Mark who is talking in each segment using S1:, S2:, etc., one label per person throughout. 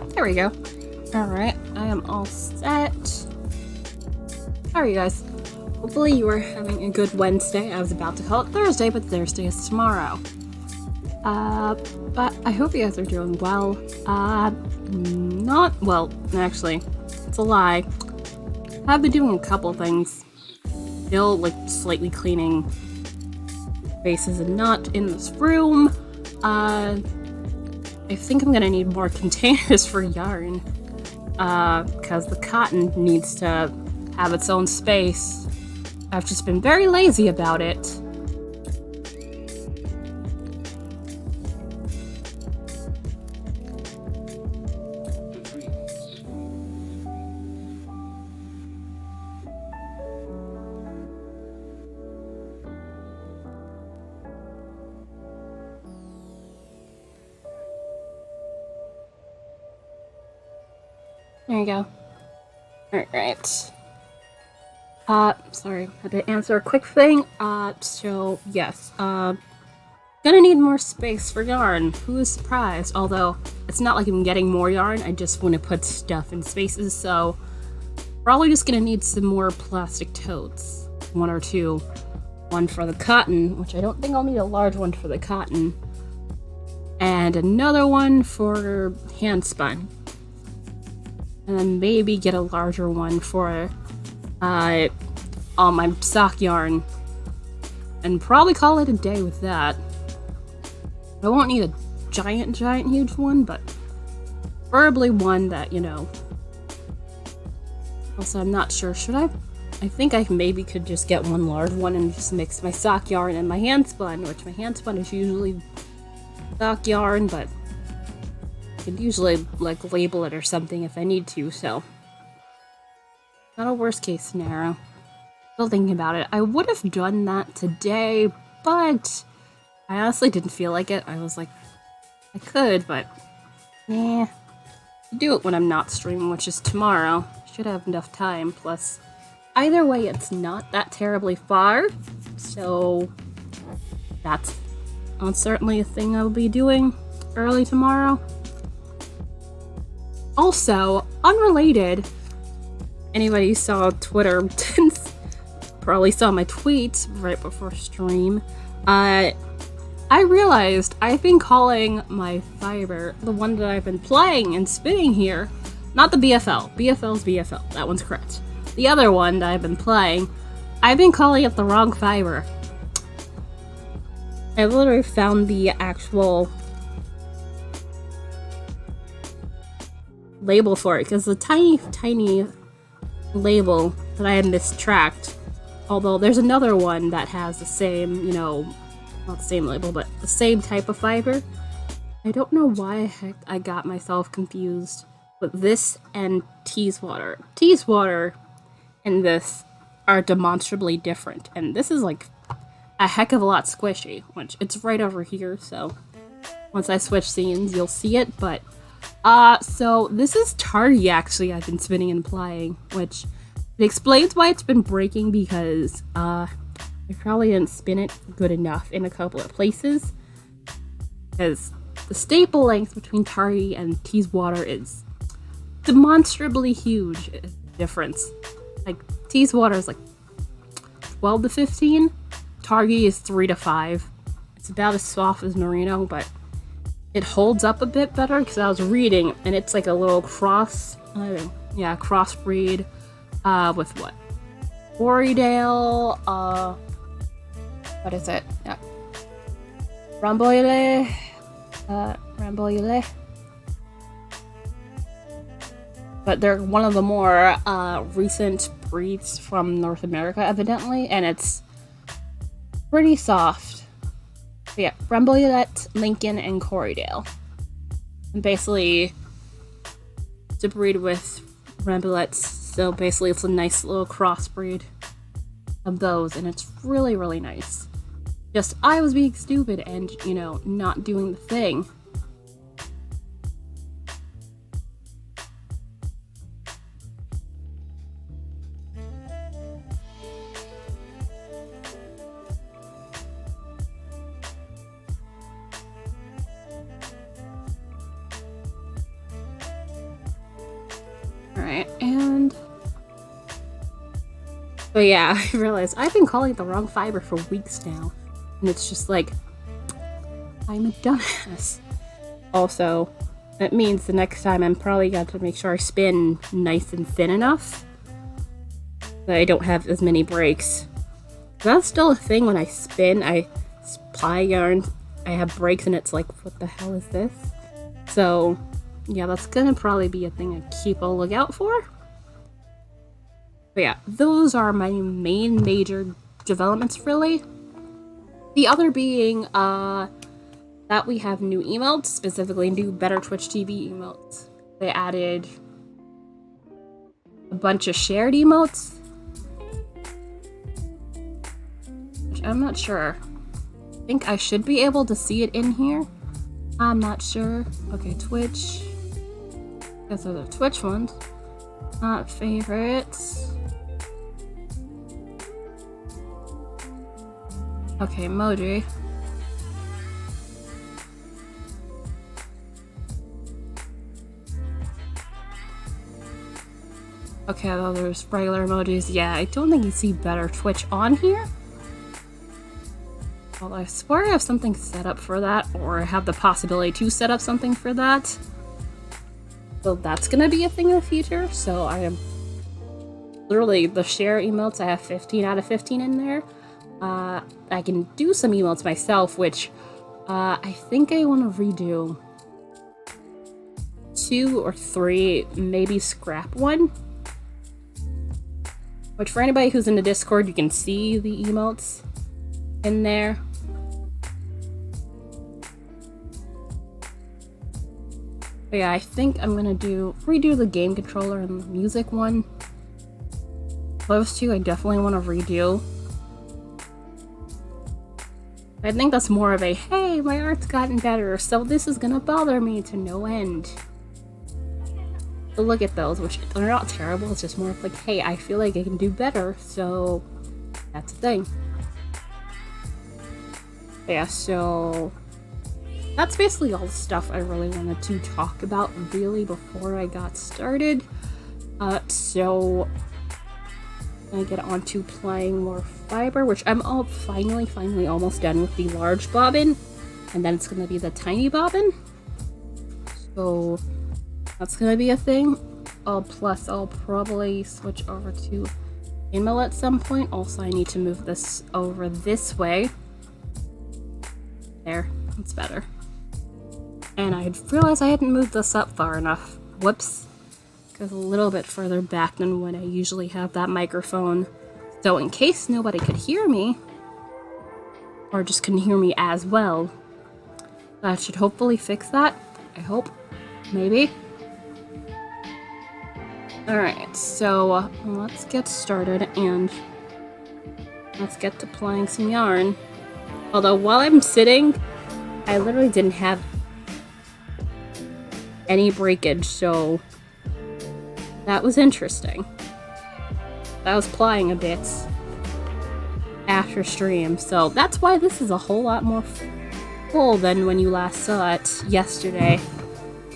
S1: There we go. Alright, I am all set. How are you guys? Hopefully you are having a good Wednesday. I was about to call it Thursday, but Thursday is tomorrow. But I hope you guys are doing well. Not well, actually, it's a lie. I've been doing a couple things. Still, like, slightly cleaning spaces and not in this room. I think I'm gonna need more containers for yarn. Because the cotton needs to have its own space. I've just been very lazy about it. There you go. Alright. Sorry, had to answer a quick thing. So, yes, gonna need more space for yarn. Who is surprised? Although, it's not like I'm getting more yarn, I just want to put stuff in spaces, so probably just gonna need some more plastic totes. One or two. One for the cotton, which I don't think I'll need a large one for the cotton. And another one for hand spun. And then maybe get a larger one for all my sock yarn. And probably call it a day with that. I won't need a giant huge one, but preferably one that, you know. Also, I'm not sure, should I? I think I maybe could just get one large one and just mix my sock yarn and my hand spun, which my hand spun is usually sock yarn, but could usually like label it or something if I need to, so not a worst case scenario. Still thinking about it. I would have done that today, but I honestly didn't feel like it. I was like, I could, but yeah, do it when I'm not streaming, which is tomorrow. Should have enough time. Plus, either way, it's not that terribly far, so that's certainly a thing I'll be doing early tomorrow. Also, unrelated, anybody saw Twitter probably saw my tweets right before stream. I realized I've been calling my fiber, the one that I've been playing and spinning here, not the BFL. BFL's BFL, that one's correct. The other one that I've been playing, I've been calling it the wrong fiber. I literally found the actual label for it, because the tiny label that I had mistracked, although there's another one that has the same, you know, not the same label, but the same type of fiber. I don't know why heck I got myself confused with this and Teeswater. Teeswater and this are demonstrably different, and this is like a heck of a lot squishy, which it's right over here, so once I switch scenes you'll see it, but so this is Targhee actually I've been spinning and plying, which it explains why it's been breaking, because I probably didn't spin it good enough in a couple of places, because the staple length between Targhee and Teeswater is demonstrably huge difference. Like, Teeswater is like 12 to 15, Targhee is 3 to 5. It's about as soft as merino, but it holds up a bit better, because I was reading, and it's like a little crossbreed, with what? Corriedale, what is it? Yeah. Rambouillet, but they're one of the more recent breeds from North America, evidently, and it's pretty soft. But yeah, Rambouillet, Lincoln, and Corriedale. And basically, to breed with Rambouillets, so basically it's a nice little crossbreed of those, and it's really, really nice. Just, I was being stupid and, you know, not doing the thing. Alright, and... But yeah, I realized I've been calling it the wrong fiber for weeks now. And it's just like, I'm a dumbass. Also, that means the next time I'm probably got to make sure I spin nice and thin enough that I don't have as many breaks. That's still a thing when I spin. I ply yarn, I have breaks and it's like, what the hell is this? So, yeah, that's gonna probably be a thing I keep a lookout for. But yeah, those are my main major developments, really. The other being, that we have new emotes, specifically new Better Twitch TV emotes. They added a bunch of shared emotes, which I'm not sure. I think I should be able to see it in here. I'm not sure. Okay, Twitch. Guess those are Twitch ones. Not favorites. Okay, emoji. Okay, well, there's regular emojis. Yeah, I don't think you see Better Twitch on here. Well, I swear I have something set up for that, or I have the possibility to set up something for that. So that's gonna be a thing in the future. So I am literally the share emotes. I have 15 out of 15 in there. I can do some emotes myself, which I think I want to redo 2 or 3, maybe scrap one. Which for anybody who's in the Discord, you can see the emotes in there. But yeah, I think I'm gonna redo the game controller and the music one. Those two I definitely want to redo. I think that's more of a, hey, my art's gotten better, so this is gonna bother me to no end. So look at those, which they're not terrible, it's just more of like, hey, I feel like I can do better, so that's the thing. Yeah, so that's basically all the stuff I really wanted to talk about really before I got started. So I get on to plying more fiber, which I'm finally almost done with the large bobbin, and then it's gonna be the tiny bobbin. So that's gonna be a thing. Plus I'll probably switch over to Chainmail at some point. Also, I need to move this over this way. There, that's better. And I realized I hadn't moved this up far enough. Whoops. Goes a little bit further back than when I usually have that microphone. So in case nobody could hear me, or just couldn't hear me as well, that should hopefully fix that. I hope. Maybe. Alright, so let's get started and let's get to plying some yarn. Although while I'm sitting, I literally didn't have any breakage, so that was interesting. I was plying a bit after stream, so that's why this is a whole lot more full than when you last saw it yesterday.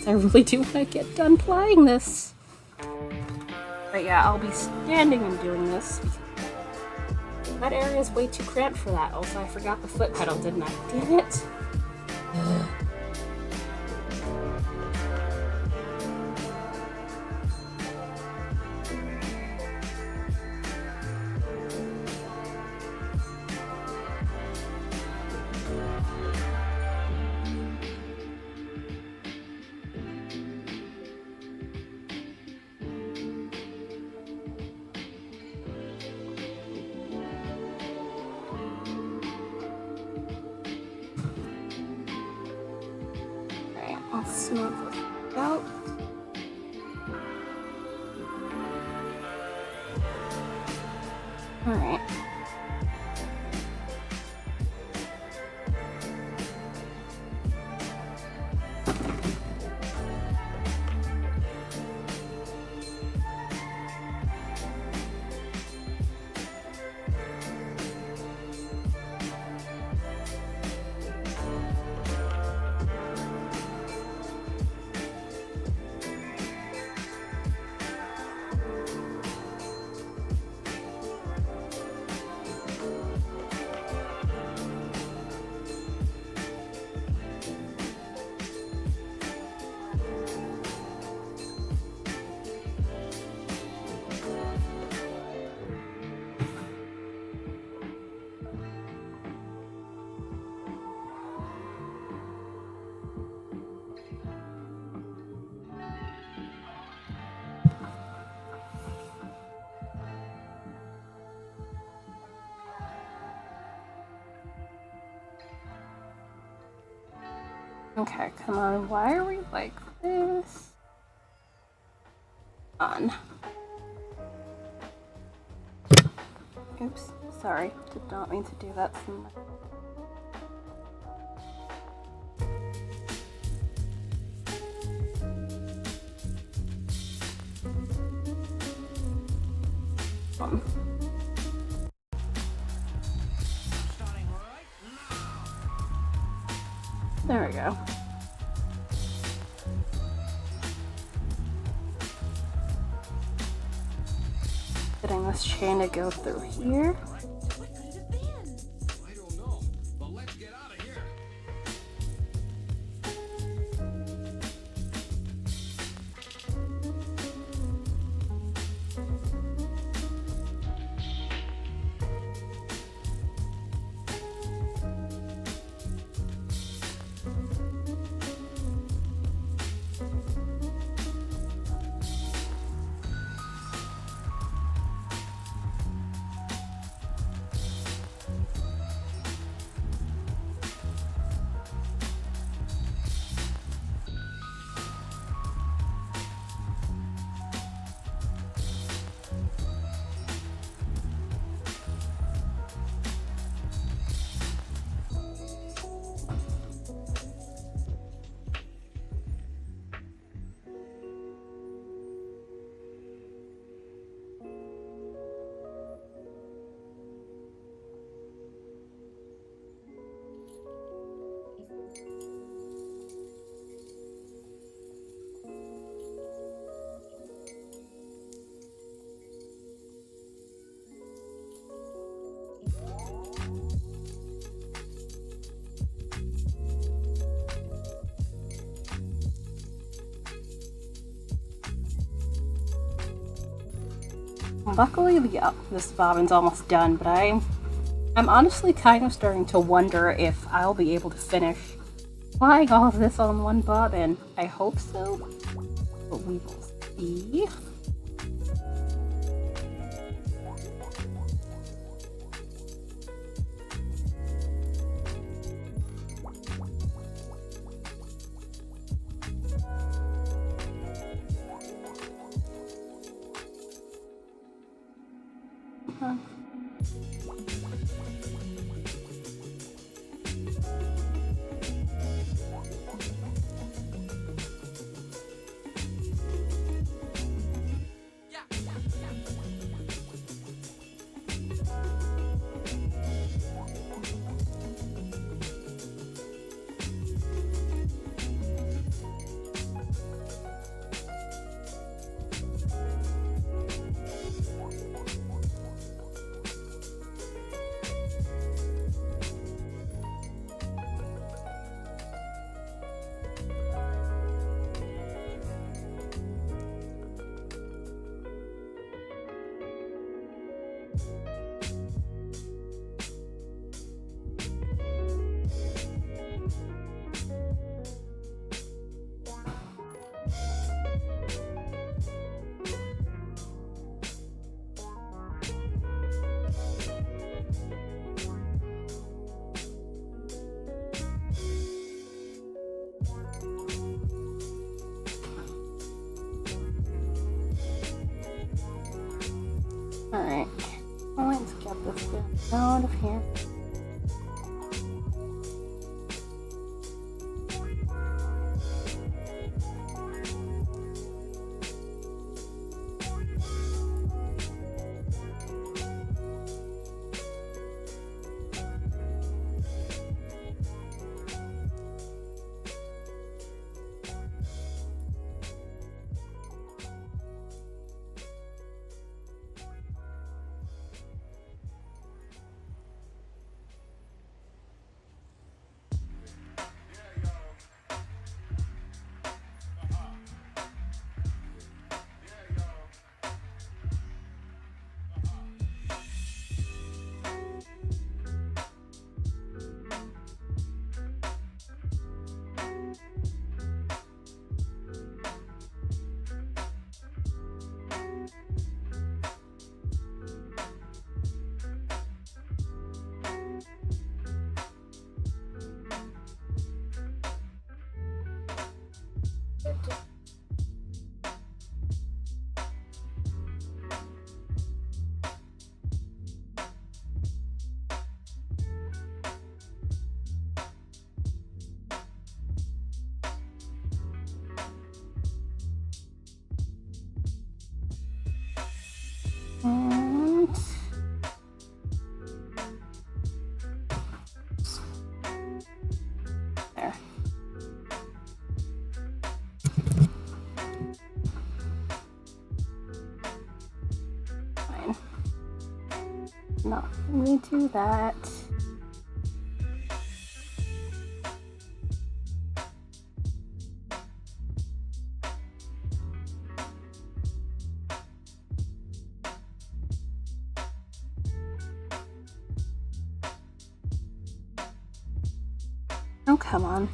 S1: I really do want to get done plying this. But yeah, I'll be standing and doing this. That area is way too cramped for that. Also, I forgot the foot pedal, didn't I? Damn it. I'll smooth this out. Alright. Okay, come on. Why are we like this? On. Oops, sorry. Did not mean to do that. There we go. Getting this chain to go through here.
S2: What could it have been? I don't know, but let's get out of here.
S1: Luckily, this bobbin's almost done, but I'm honestly kind of starting to wonder if I'll be able to finish flying all of this on one bobbin. I hope so, but we will see. Alright, let's get this guy out of here. Let me do that. Oh, come on.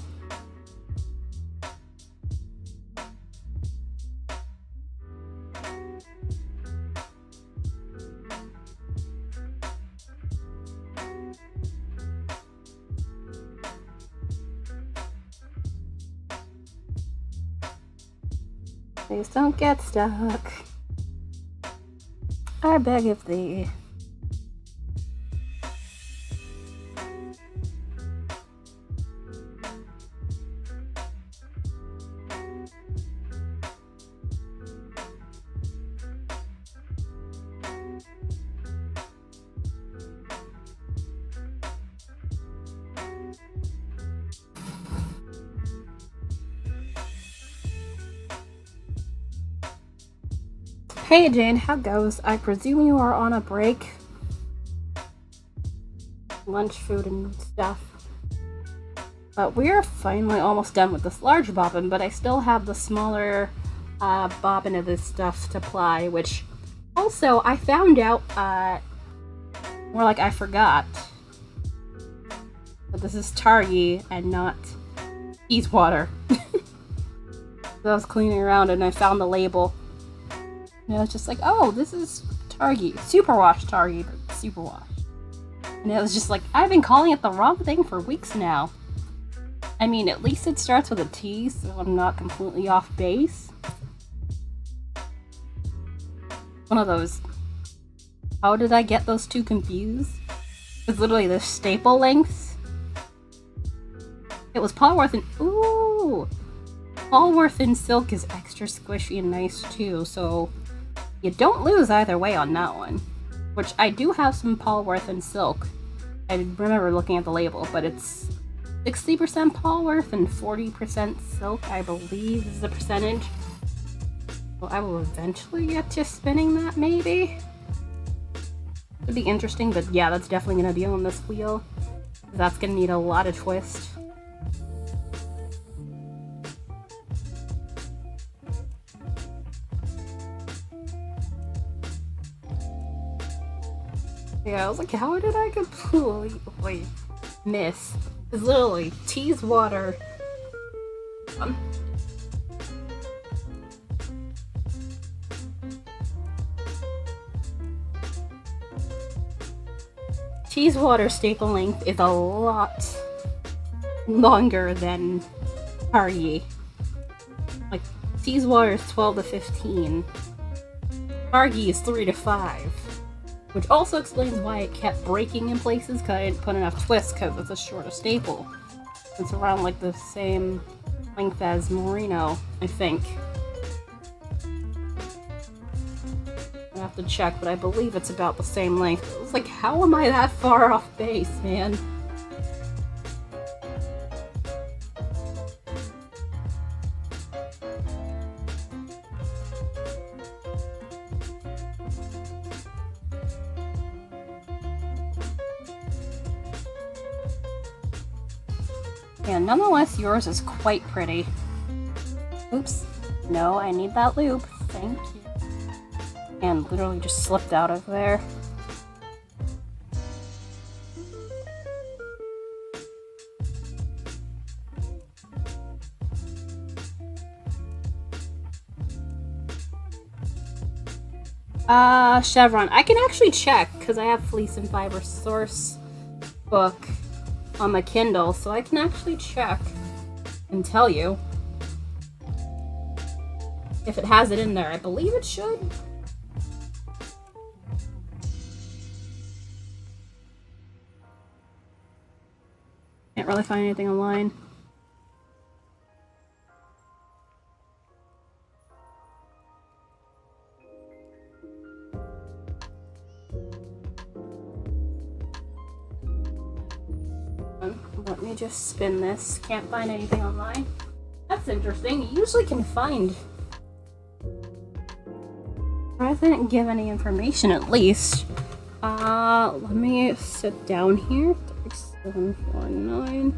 S1: Please don't get stuck. I beg of thee. Hey Jane, how goes? I presume you are on a break? Lunch, food, and stuff. But we're finally almost done with this large bobbin, but I still have the smaller bobbin of this stuff to ply, which also I found out, more like I forgot. But this is Targhee and not Teeswater. So I was cleaning around and I found the label. And I was just like, oh, this is Targhee. Superwash Targhee, but superwash. And it was just like, I've been calling it the wrong thing for weeks now. I mean, at least it starts with a T, so I'm not completely off base. One of those, how did I get those two confused? It's literally the staple lengths. It was Polworth and, ooh! Polworth and Silk is extra squishy and nice too, so you don't lose either way on that one. Which I do have some Polworth and Silk. I remember looking at the label, but it's 60% Polworth and 40% Silk, I believe is the percentage. So I will eventually get to spinning that, maybe? It'd be interesting, but yeah, that's definitely going to be on this wheel. That's going to need a lot of twist. Yeah, I was like, how did I completely miss? It's literally Teeswater. Teeswater staple length is a lot longer than Targhee. Like, Teeswater is 12 to 15. Targhee is 3 to 5. Which also explains why it kept breaking in places, because I didn't put enough twist, because it's a shorter staple. It's around like the same length as Merino, I think. I have to check, but I believe it's about the same length. It's like, how am I that far off base, man? Yeah, nonetheless, yours is quite pretty. Oops. No, I need that loop. Thank you. And literally just slipped out of there. Chevron. I can actually check, because I have Fleece and Fiber Source book on my Kindle, so I can actually check and tell you if it has it in there. I believe it should. Can't really find anything online. Let me just spin this. Can't find anything online. That's interesting. You usually can find. I didn't give any information, at least. Let me sit down here. 3749.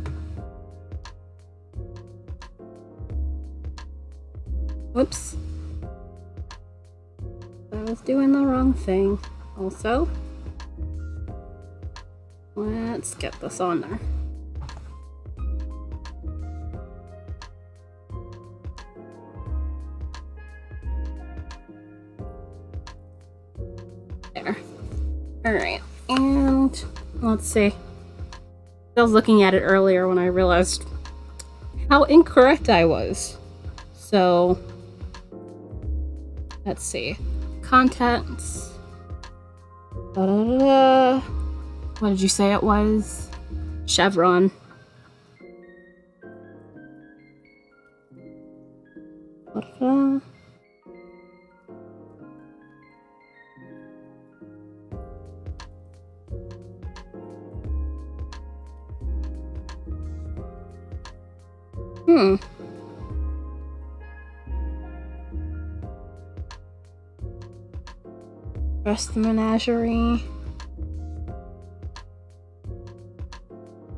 S1: Whoops. I was doing the wrong thing. Also, let's get this on there. There. Alright, and let's see. I was looking at it earlier when I realized how incorrect I was. So, let's see. Contents. Da-da-da-da. What did you say it was? Chevron. Da-da-da. Rest the menagerie.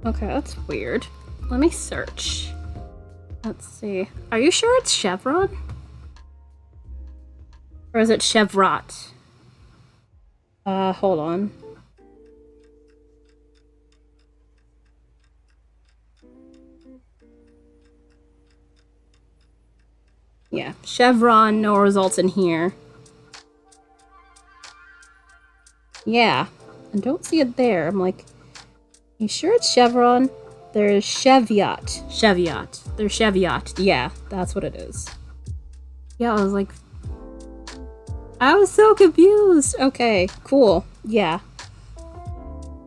S1: Okay, that's weird. Let me search. Let's see. Are you sure it's Chevron? Or is it Chevrot? Hold on. Yeah, Chevron, no results in here. Yeah, I don't see it there. I'm like, you sure it's Chevron? There's Cheviot. Cheviot. There's Cheviot. Yeah, that's what it is. Yeah, I was like, I was so confused. Okay, cool. Yeah.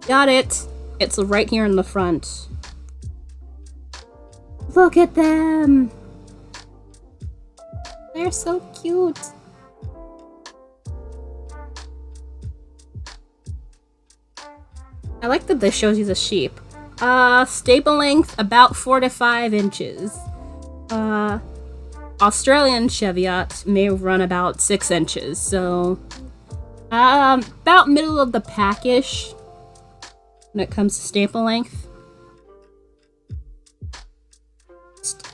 S1: Got it. It's right here in the front. Look at them. They're so cute. I like that this shows you the sheep. Staple length about 4 to 5 inches. Australian Cheviot may run about 6 inches, so about middle of the packish when it comes to staple length.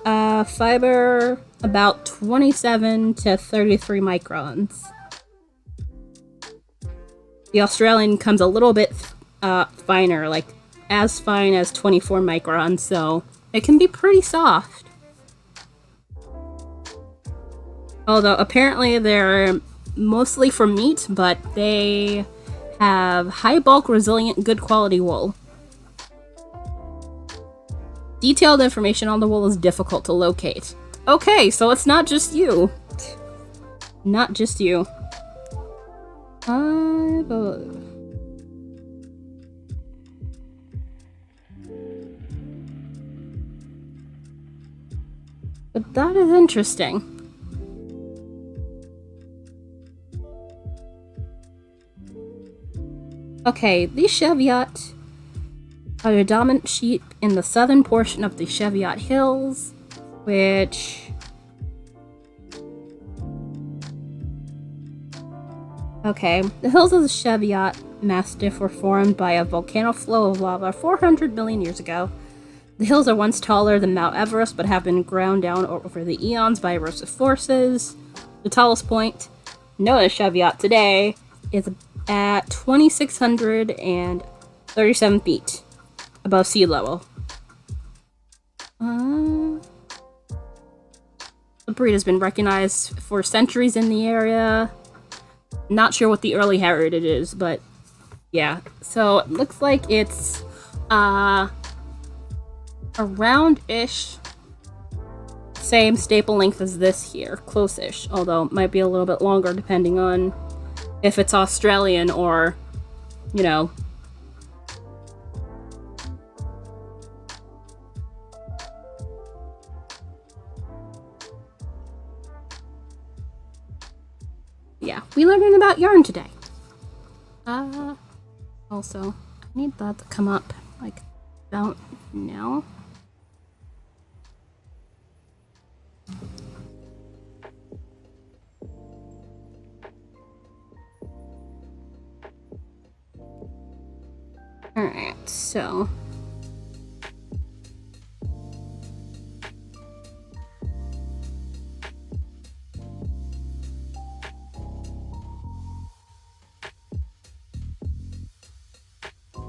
S1: Fiber about 27 to 33 microns. The Australian comes a little bit finer, like as fine as 24 microns, so it can be pretty soft. Although apparently they're mostly for meat, but they have high bulk, resilient, good quality wool. Detailed information on the wool is difficult to locate. Okay, so it's not just you. Not just you. But that is interesting. Okay, these Cheviot are the dominant sheep in the southern portion of the Cheviot Hills, which... Okay, the hills of the Cheviot Mastiff were formed by a volcano flow of lava 400 million years ago. The hills are once taller than Mount Everest, but have been ground down over the eons by erosive forces. The tallest point known as Cheviot today is at 2,637 feet above sea level. The breed has been recognized for centuries in the area. Not sure what the early heritage is, but yeah. So it looks like it's around-ish same staple length as this here, close-ish, although it might be a little bit longer depending on if it's Australian or, you know. Yeah, we learned about yarn today. Also, I need that to come up, like, about now. so.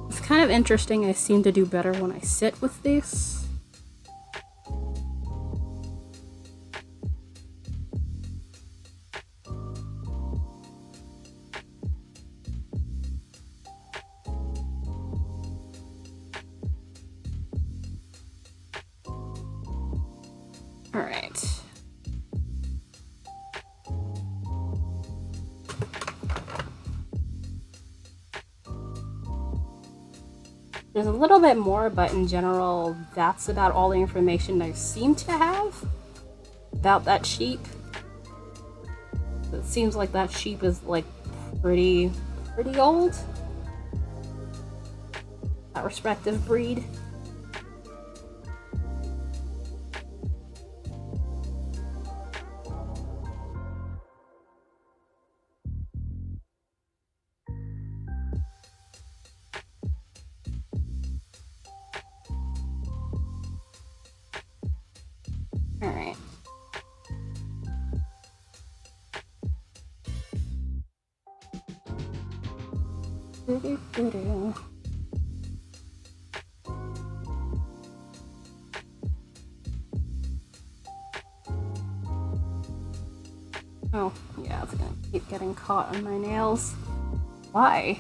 S1: It's kind of interesting, I seem to do better when I sit with this. Alright. There's a little bit more, but in general, that's about all the information I seem to have about that sheep. It seems like that sheep is like pretty old. That respective breed. Alright. Oh, yeah, it's gonna keep getting caught on my nails. Why?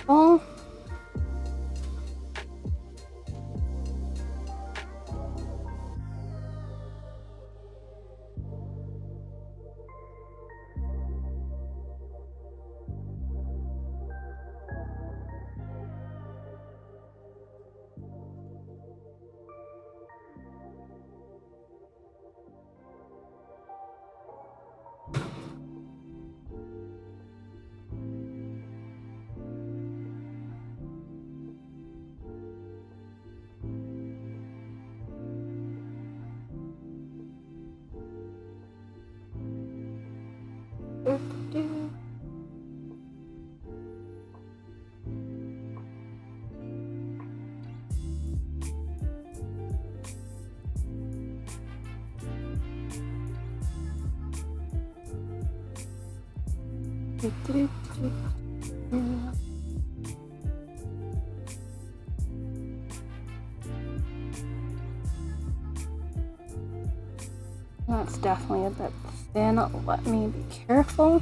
S1: Oh. That's definitely a bit thin. Let me be careful.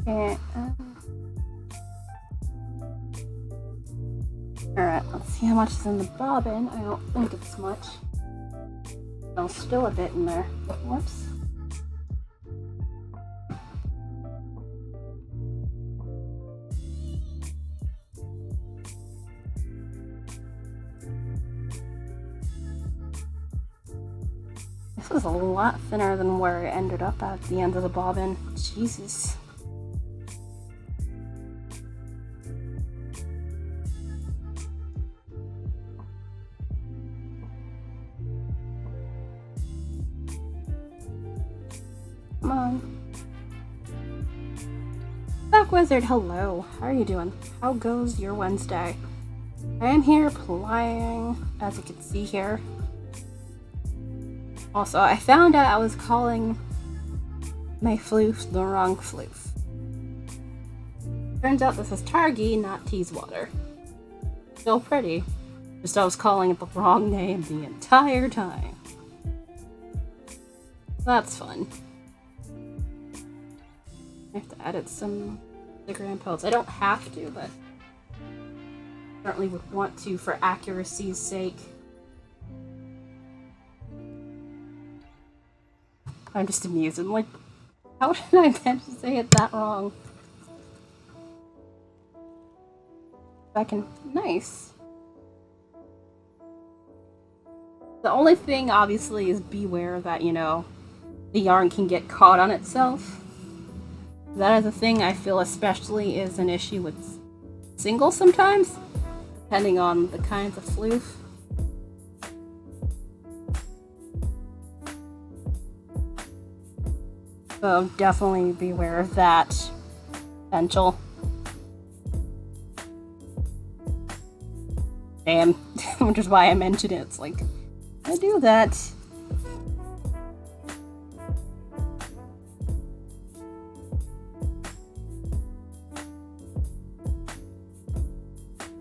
S1: And, alright, let's see how much is in the bobbin. I don't think it's much. Oh, still a bit in there. Whoops. This is a lot thinner than where it ended up at the end of the bobbin. Jesus. Come on. Back Wizard, hello. How are you doing? How goes your Wednesday? I am here plying, as you can see here. Also, I found out I was calling my floof the wrong floof. Turns out this is Targhee, not Teasewater. Still pretty. Just I was calling it the wrong name the entire time. That's fun. I have to edit some Instagram posts. I don't have to, but certainly would want to for accuracy's sake. I'm just amused. I'm like, how did I manage to say it that wrong? Nice. The only thing, obviously, is beware that, you know, the yarn can get caught on itself. That is a thing I feel especially is an issue with singles sometimes, depending on the kinds of floof. So definitely beware of that potential. Damn, which is why I mentioned it. It's like, I do that.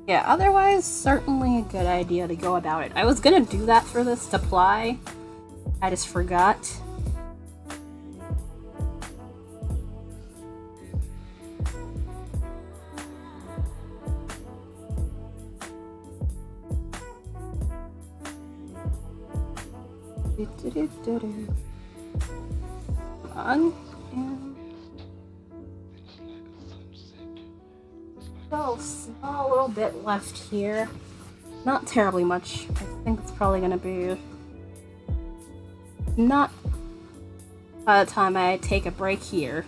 S1: Yeah, otherwise, certainly a good idea to go about it. I was gonna do that for this to ply. I just forgot. Come on. So, small little bit left here. Not terribly much. I think it's probably gonna be not by the time I take a break here.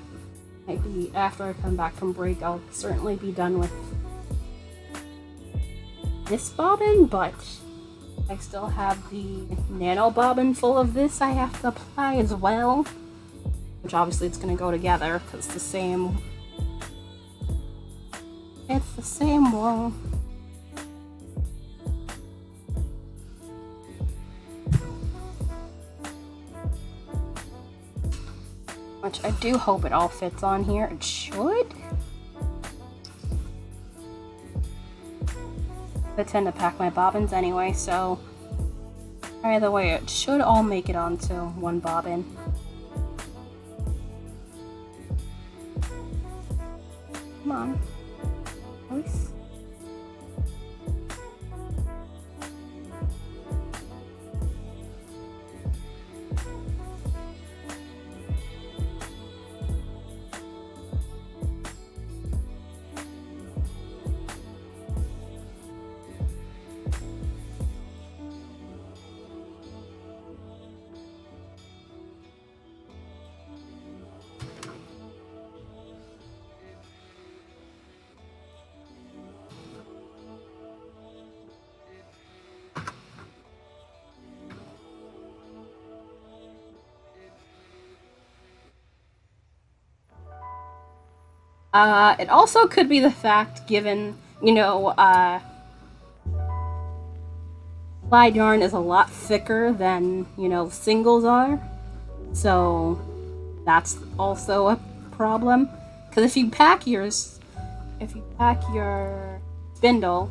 S1: Maybe after I come back from break, I'll certainly be done with this bobbin, but I still have the nano bobbin full of this I have to apply as well. Which obviously it's gonna go together because it's the same. It's the same one. Which I do hope it all fits on here. It should. I tend to pack my bobbins anyway, so either way, it should all make it onto one bobbin. Come on. Nice. It also could be the fact, given, you know, Glide yarn is a lot thicker than, you know, singles are. So that's also a problem. Because if you pack your spindle,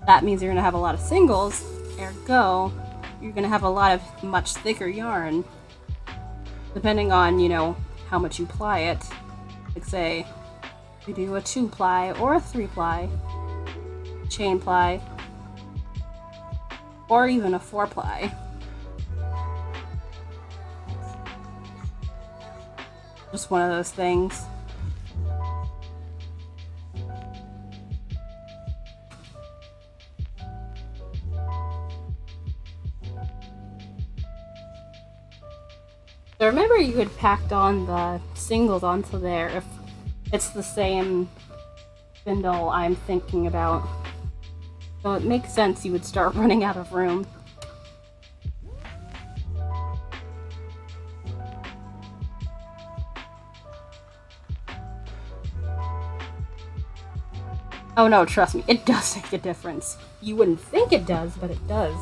S1: that means you're going to have a lot of singles. Ergo, you're going to have a lot of much thicker yarn. Depending on, you know, how much you ply it. Like say, you do a 2-ply or a 3-ply, chain ply, or even a 4-ply. Just one of those things. So remember you had packed on the singles onto there if it's the same spindle I'm thinking about. So it makes sense you would start running out of room. Oh no, trust me, it does make a difference. You wouldn't think it does, but it does.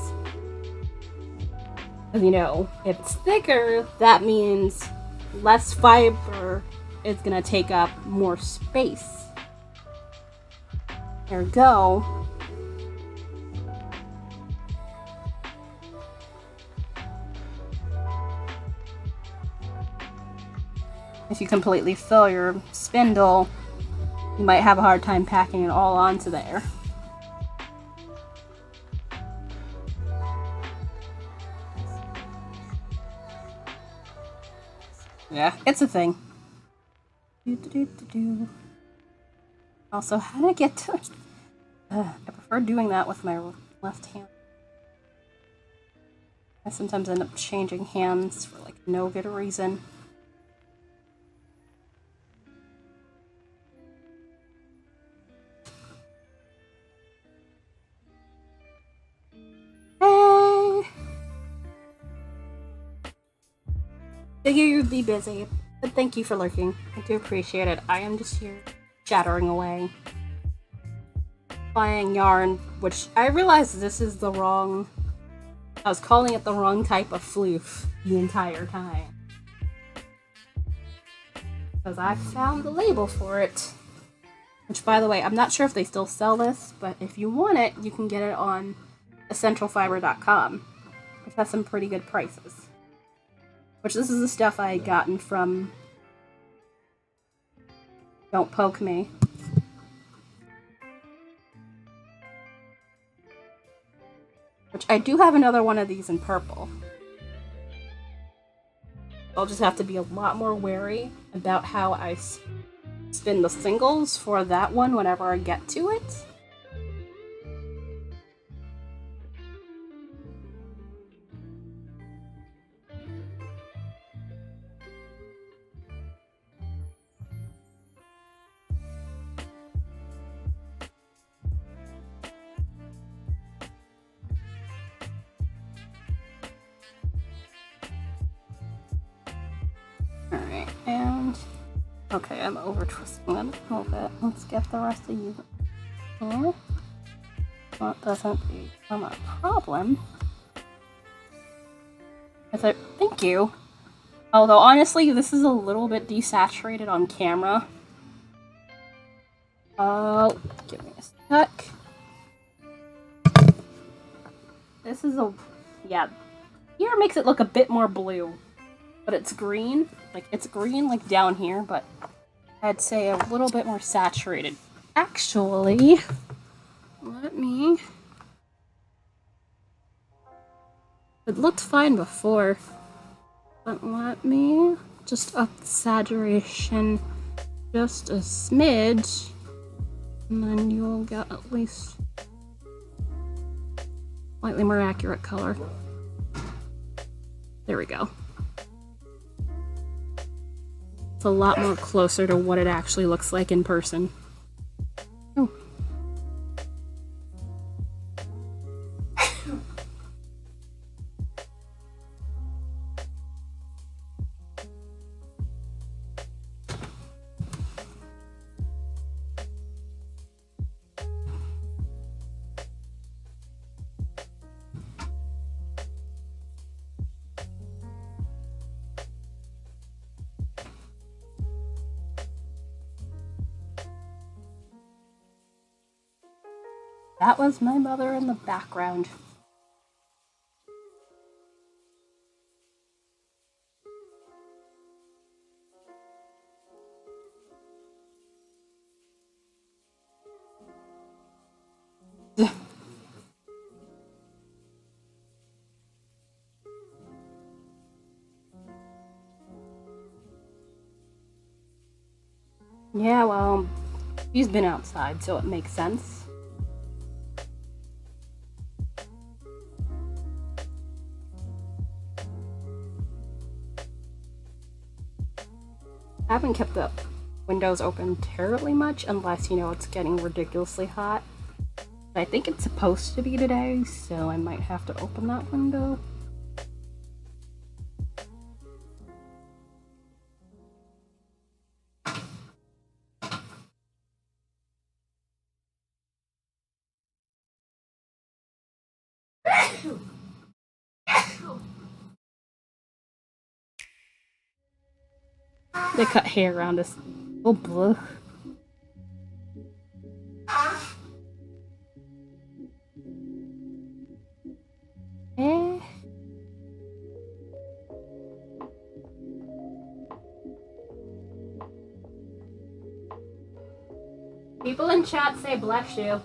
S1: You know, if it's thicker, that means less fiber is gonna take up more space. There we go. If you completely fill your spindle, you might have a hard time packing it all onto there. Yeah, it's a thing. Also, how to get to... I prefer doing that with my left hand. I sometimes end up changing hands for like no good reason. Hey! Figure you'd be busy, but thank you for lurking. I do appreciate it. I am just here chattering away. Plying yarn, which I realized this is the wrong... I was calling it the wrong type of floof the entire time. Because I found the label for it. Which, by the way, I'm not sure if they still sell this, but if you want it, you can get it on essentialfiber.com, which has some pretty good prices. Which, this is the stuff I had gotten from Don't Poke Me. Which, I do have another one of these in purple. I'll just have to be a lot more wary about how I spin the singles for that one whenever I get to it. Alright, and... okay, I'm over twisting that a little bit. Let's get the rest of you here. That doesn't become a problem. Thank you. Although, honestly, this is a little bit desaturated on camera. Oh, give me a sec. This is a... yeah. Here makes it look a bit more blue. But it's green. Like, it's green, like, down here, but I'd say a little bit more saturated. Actually, let me... it looked fine before, but let me just up the saturation just a smidge, and then you'll get at least slightly more accurate color. There we go. It's a lot more closer to what it actually looks like in person. Oh. That was my mother in the background. Yeah, well, he's been outside, so it makes sense. I haven't kept the windows open terribly much unless, you know, it's getting ridiculously hot. But I think it's supposed to be today, so I might have to open that window. They cut hair around us. Oh, bleh. Eh. People in chat say bless you.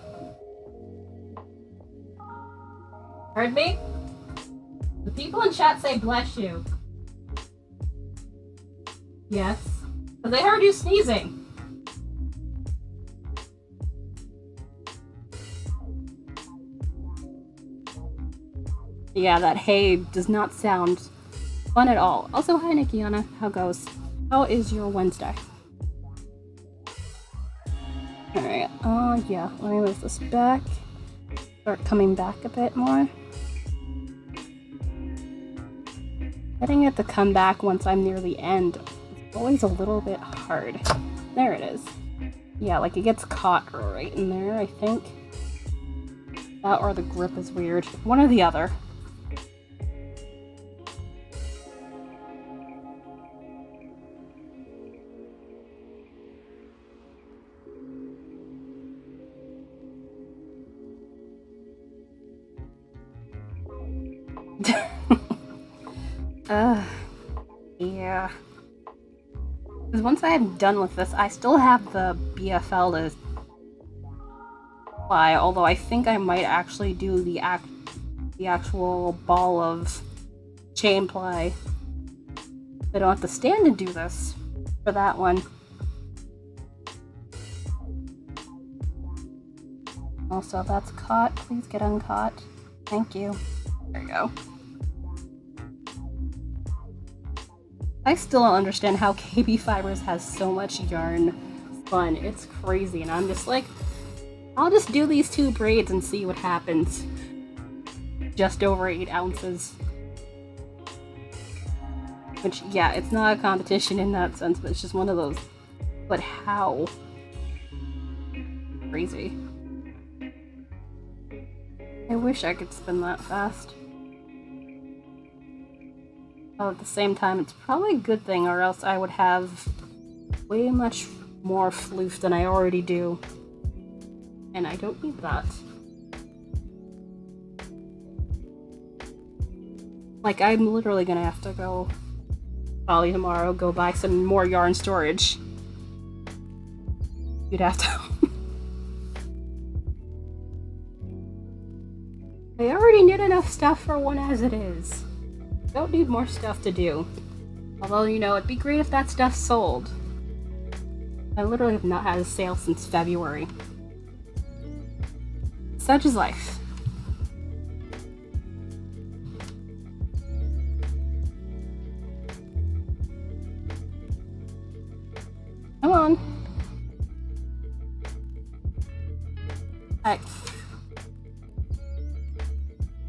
S1: Heard me? The people in chat say bless you. Yes. But they heard you sneezing. Yeah, that hay does not sound fun at all. Also, hi Nikiana. How goes? How is your Wednesday? Alright, yeah, let me move this back. Start coming back a bit more. Getting it to come back once I'm near the end is always a little bit hard. There it is. Yeah, like it gets caught right in there, I think. That or the grip is weird. One or the other. Yeah. Because once I'm done with this, I still have the BFL to apply, although I think I might actually do the actual ball of chain ply. I don't have to stand and do this for that one. Also, that's caught. Please get uncaught. Thank you. There you go. I still don't understand how KB Fibers has so much yarn spun. It's crazy, and I'm just like, I'll just do these 2 braids and see what happens. Just over 8 ounces. Which, yeah, it's not a competition in that sense, but it's just one of those. But how? Crazy. I wish I could spin that fast. Oh, at the same time, it's probably a good thing, or else I would have way much more floof than I already do. And I don't need that. Like, I'm literally gonna have to go, probably tomorrow, go buy some more yarn storage. You'd have to. I already knit enough stuff for one as it is. Don't need more stuff to do. Although, you know, it'd be great if that stuff sold. I literally have not had a sale since February. Such is life. Come on. Alright.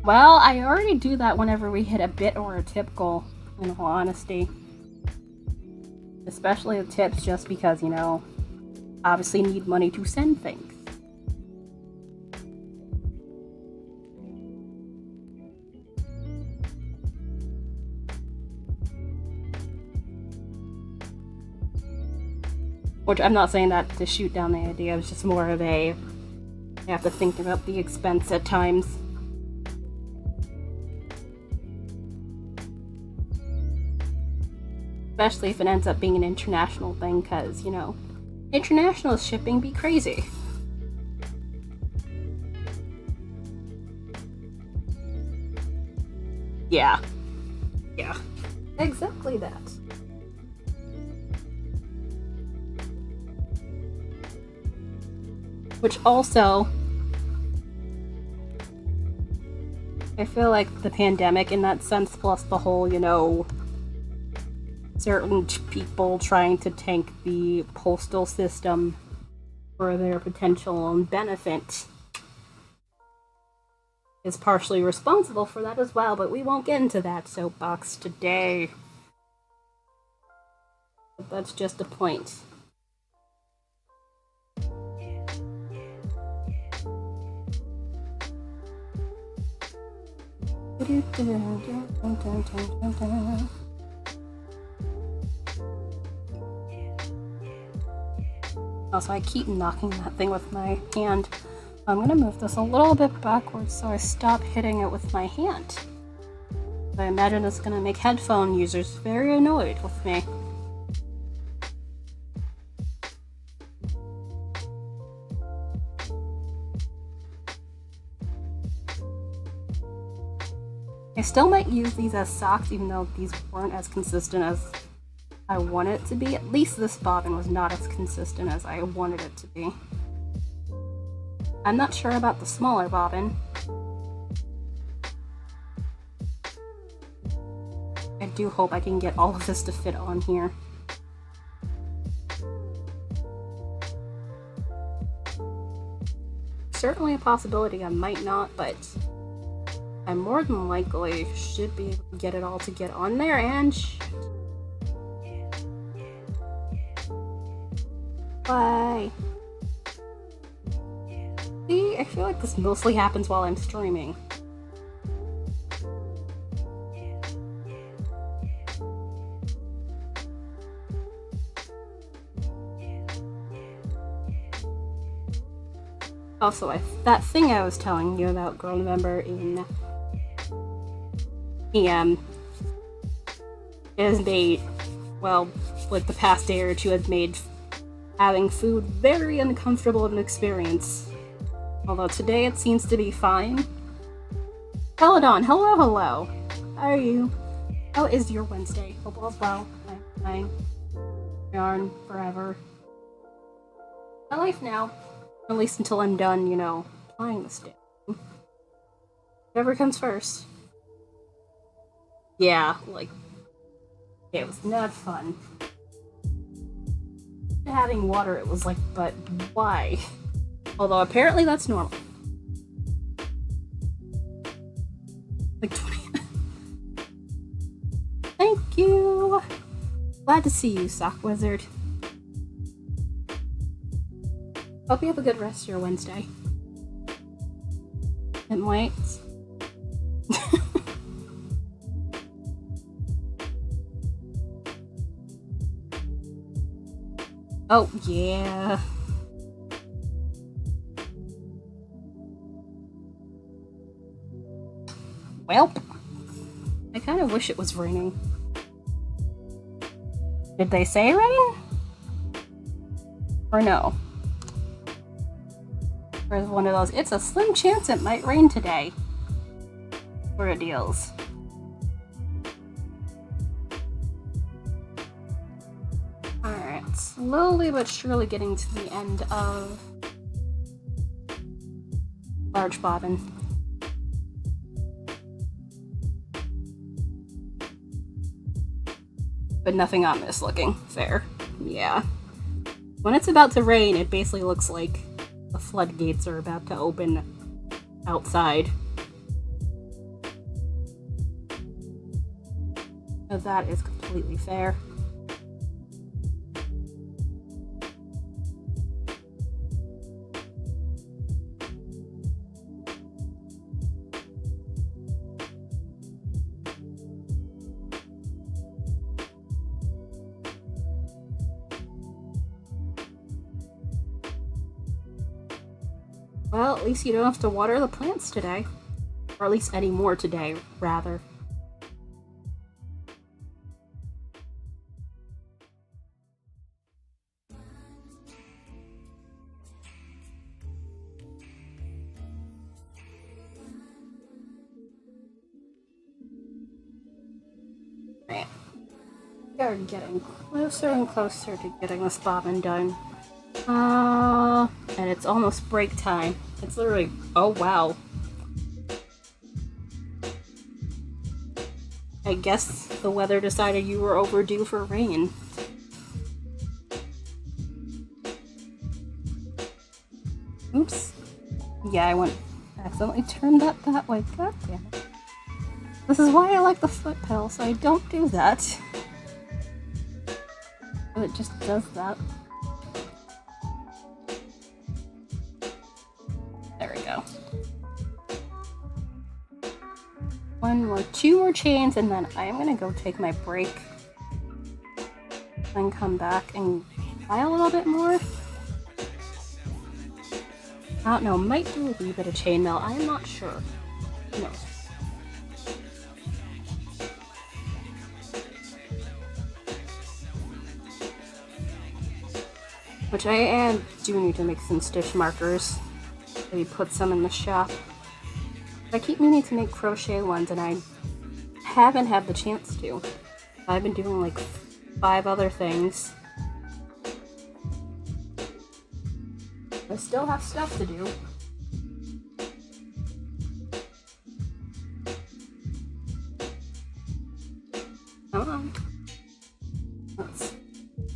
S1: Well, I already do that whenever we hit a bit or a tip goal, in all honesty. Especially the tips, just because, you know, obviously need money to send things. Which I'm not saying that to shoot down the idea, it's just more of a, I have to think about the expense at times. Especially if it ends up being an international thing, because, you know, international shipping be crazy. Yeah. Yeah. Exactly that. Which also, I feel like the pandemic in that sense, plus the whole, you know, certain people trying to tank the postal system for their potential own benefit is partially responsible for that as well, but we won't get into that soapbox today. But that's just a point. Also, I keep knocking that thing with my hand. I'm gonna move this a little bit backwards so I stop hitting it with my hand. I imagine it's gonna make headphone users very annoyed with me. I still might use these as socks even though these weren't as consistent as I wanted it to be. At least this bobbin was not as consistent as I wanted it to be. I'm not sure about the smaller bobbin. I do hope I can get all of this to fit on here. Certainly a possibility I might not, but I more than likely should be able to get it all to get on there, and bye. See, I feel like this mostly happens while I'm streaming. Also, that thing I was telling you about, girl November in PM, has made, well, like the past day or two has made having food very uncomfortable of an experience. Although today it seems to be fine. Peladon, hello, hello. How are you? How is your Wednesday? Hope all's well. I'm fine. Yarn forever. My life now. At least until I'm done, you know, playing this game. Whatever comes first. Yeah, like, it was not fun. Having water, it was like, but why? Although apparently that's normal. Like 20. Thank you! Glad to see you, Sock Wizard. Hope you have a good rest of your Wednesday. It might. Oh, yeah. Welp. I kind of wish it was raining. Did they say rain? Or no? Or is one of those, it's a slim chance it might rain today. Sort of deals. Alright, slowly but surely getting to the end of large bobbin. But nothing on this looking fair. Yeah. When it's about to rain, it basically looks like the floodgates are about to open outside. So that is completely fair. Well, at least you don't have to water the plants today. Or at least any more today, rather. Right. We are getting closer and closer to getting this bobbin done. And it's almost break time. It's literally, oh wow. I guess the weather decided you were overdue for rain. Oops. Yeah, I accidentally turned that way. God damn it. This is why I like the foot pedal, so I don't do that. But it just does that. There we go. Two more chains, and then I'm gonna go take my break. Then come back and buy a little bit more. I don't know, might do a wee bit of chainmail. I'm not sure. Who knows? Which I do need to make some stitch markers. Maybe put some in the shop. I keep meaning to make crochet ones, and I haven't had the chance to. I've been doing like 5 other things. I still have stuff to do. Come on. Let's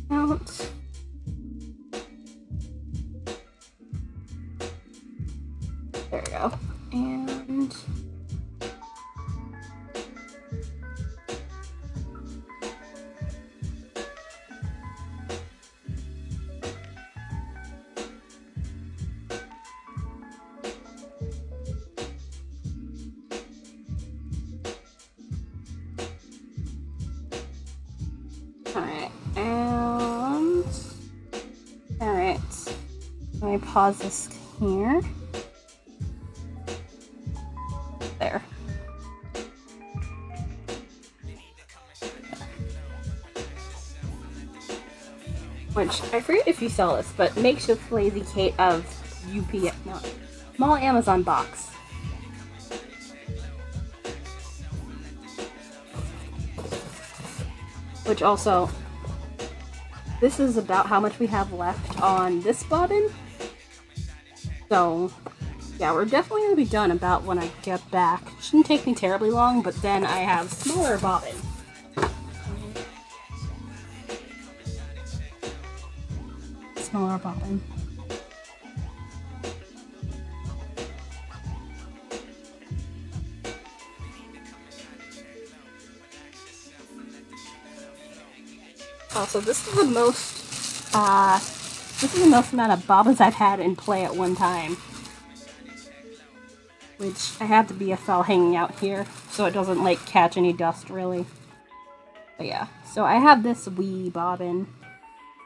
S1: count. There we go. And alright. Let me pause this here. There. Which, I forget if you sell this, but makeshift lazy Kate of UPS, no, small Amazon box. Which also, this is about how much we have left on this bobbin. So, yeah, we're definitely going to be done about when I get back. Shouldn't take me terribly long, but then I have smaller bobbin. Smaller bobbin. Also, this is the most amount of bobbins I've had in play at one time. Which I have the BFL hanging out here, so it doesn't like catch any dust really. But yeah, so I have this wee bobbin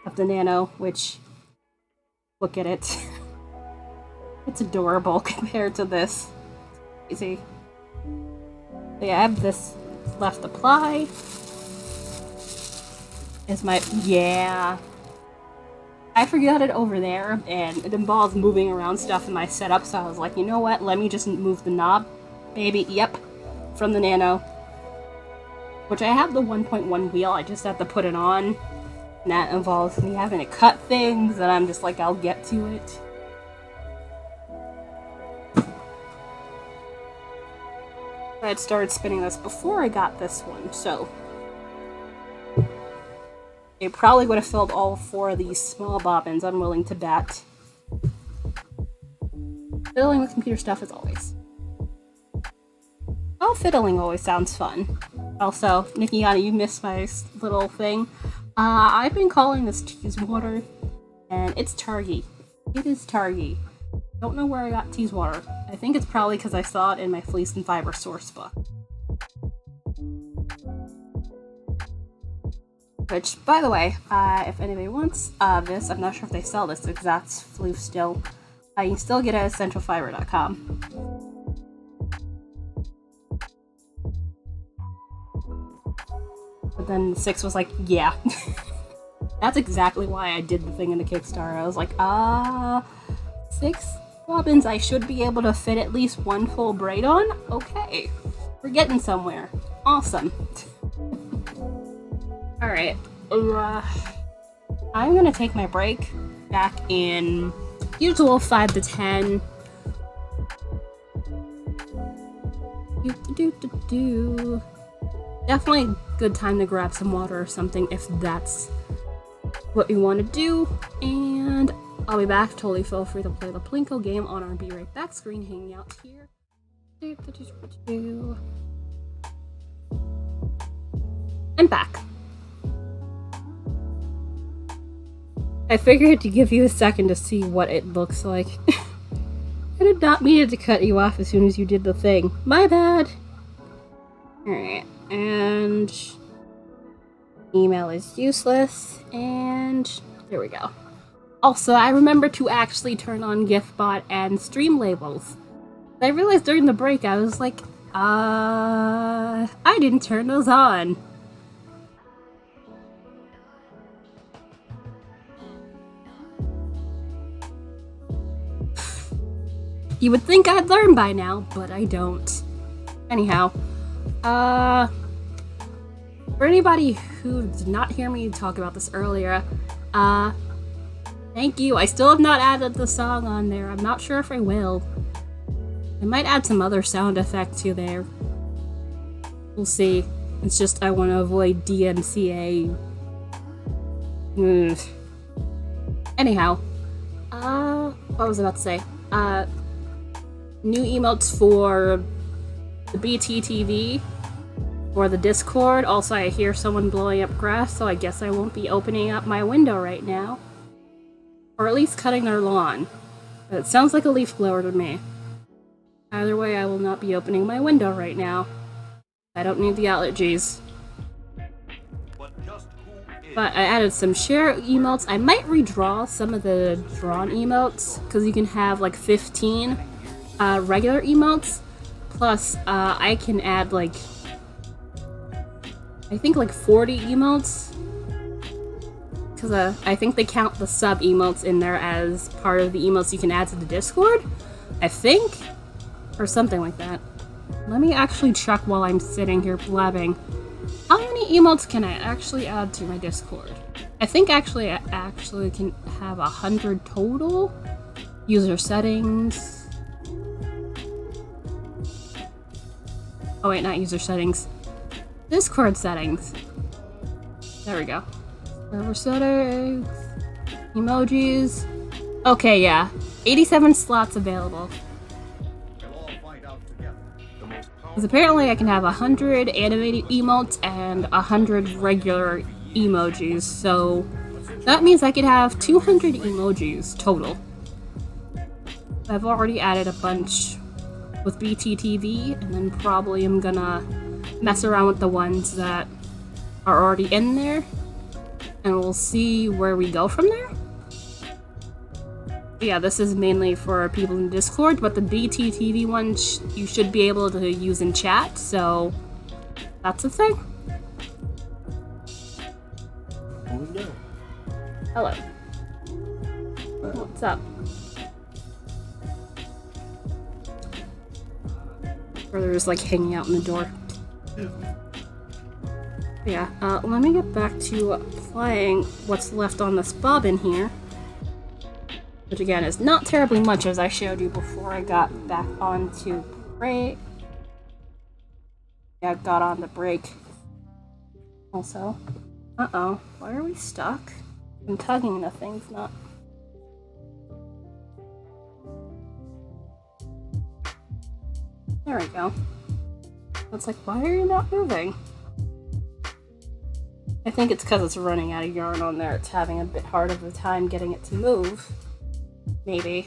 S1: of the Nano, which, look at it. It's adorable compared to this. You see? So yeah, I have this left to ply. Is my, yeah. I forgot it over there, and it involves moving around stuff in my setup, so I was like, you know what, let me just move the knob. Baby, yep, from the Nano. Which I have the 1.1 wheel, I just have to put it on. And that involves me having to cut things, and I'm just like, I'll get to it. I had started spinning this before I got this one, so it probably would have filled all 4 of these small bobbins, I'm willing to bet. Fiddling with computer stuff as always. Oh, fiddling always sounds fun. Also, Nikiana, you missed my little thing. I've been calling this Teasewater, and it's Targhee. It is Targhee. Don't know where I got Teasewater. I think it's probably because I saw it in my Fleece and Fiber source book. Which, by the way, if anybody wants this, I'm not sure if they sell this exact floof still. You can still get it at essentialfiber.com. But then 6 was like, yeah. That's exactly why I did the thing in the Kickstarter. I was like, 6 bobbins I should be able to fit at least 1 full braid on? Okay. We're getting somewhere. Awesome. Alright, I'm gonna take my break back in usual 5 to 10. definitely a good time to grab some water or something if that's what you want to do. And I'll be back. Totally feel free to play the Plinko game on our Be Right Back screen, hanging out here. And back. I figured to give you a second to see what it looks like. I did not mean to cut you off as soon as you did the thing. My bad. Alright, and email is useless, and there we go. Also, I remember to actually turn on GIFBot and stream labels. I realized during the break, I was like, I didn't turn those on. You would think I'd learn by now, but I don't. Anyhow, for anybody who did not hear me talk about this earlier, thank you. I still have not added the song on there. I'm not sure if I will. I might add some other sound effect to there. We'll see. It's just I want to avoid DMCA. Anyhow, what was I about to say? New emotes for the BTTV or the Discord. Also, I hear someone blowing up grass, so I guess I won't be opening up my window right now. Or at least cutting their lawn. But it sounds like a leaf blower to me. Either way, I will not be opening my window right now. I don't need the allergies. But I added some share emotes. I might redraw some of the drawn emotes, because you can have like 15 regular emotes. Plus, I can add like, I think like 40 emotes. Because I think they count the sub emotes in there as part of the emotes you can add to the Discord. I think? Or something like that. Let me actually check while I'm sitting here blabbing. How many emotes can I actually add to my Discord? I think I actually can have 100 total. User settings. Oh wait, not user settings. Discord settings. There we go. Server settings. Emojis. Okay, yeah. 87 slots available. Because apparently I can have 100 animated emotes and 100 regular emojis, so that means I could have 200 emojis total. I've already added a bunch with BTTV, and then probably I'm gonna mess around with the ones that are already in there, and we'll see where we go from there. Yeah, this is mainly for people in Discord, but the BTTV one you should be able to use in chat, so that's a thing. Hello. What's up? Brother is like hanging out in the door. Yeah, let me get back to playing what's left on this bobbin here. Which again is not terribly much, as I showed you before I got back onto break. Yeah, got on the break. Also. Uh-oh. Why are we stuck? I'm tugging the thing's not. There we go. It's like, why are you not moving? I think it's because it's running out of yarn on there. It's having a bit hard of a time getting it to move. Maybe.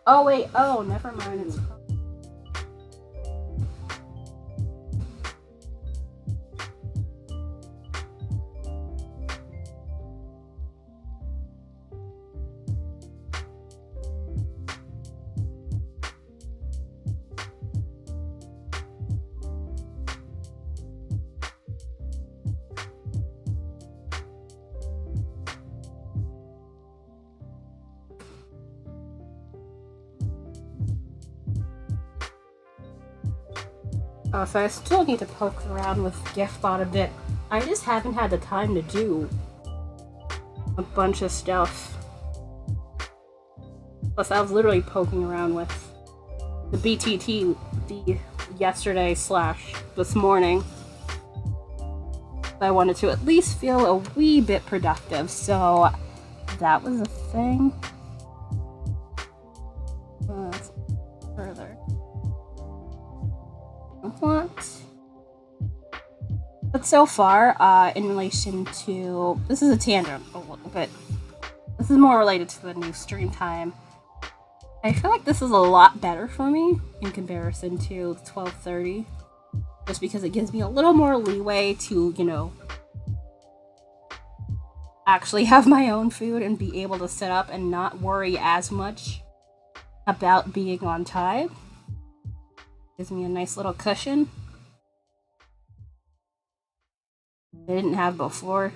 S1: Oh wait, oh, never mind. It's So I still need to poke around with Giftbot a bit. I just haven't had the time to do a bunch of stuff. Plus, I was literally poking around with the BTT yesterday / this morning. I wanted to at least feel a wee bit productive, so that was a thing. Further. What? But so far, in relation to... This is a tangent a little bit. This is more related to the new stream time. I feel like this is a lot better for me in comparison to 12:30. Just because it gives me a little more leeway to, you know, actually have my own food and be able to sit up and not worry as much about being on time. Gives me a nice little cushion I didn't have before.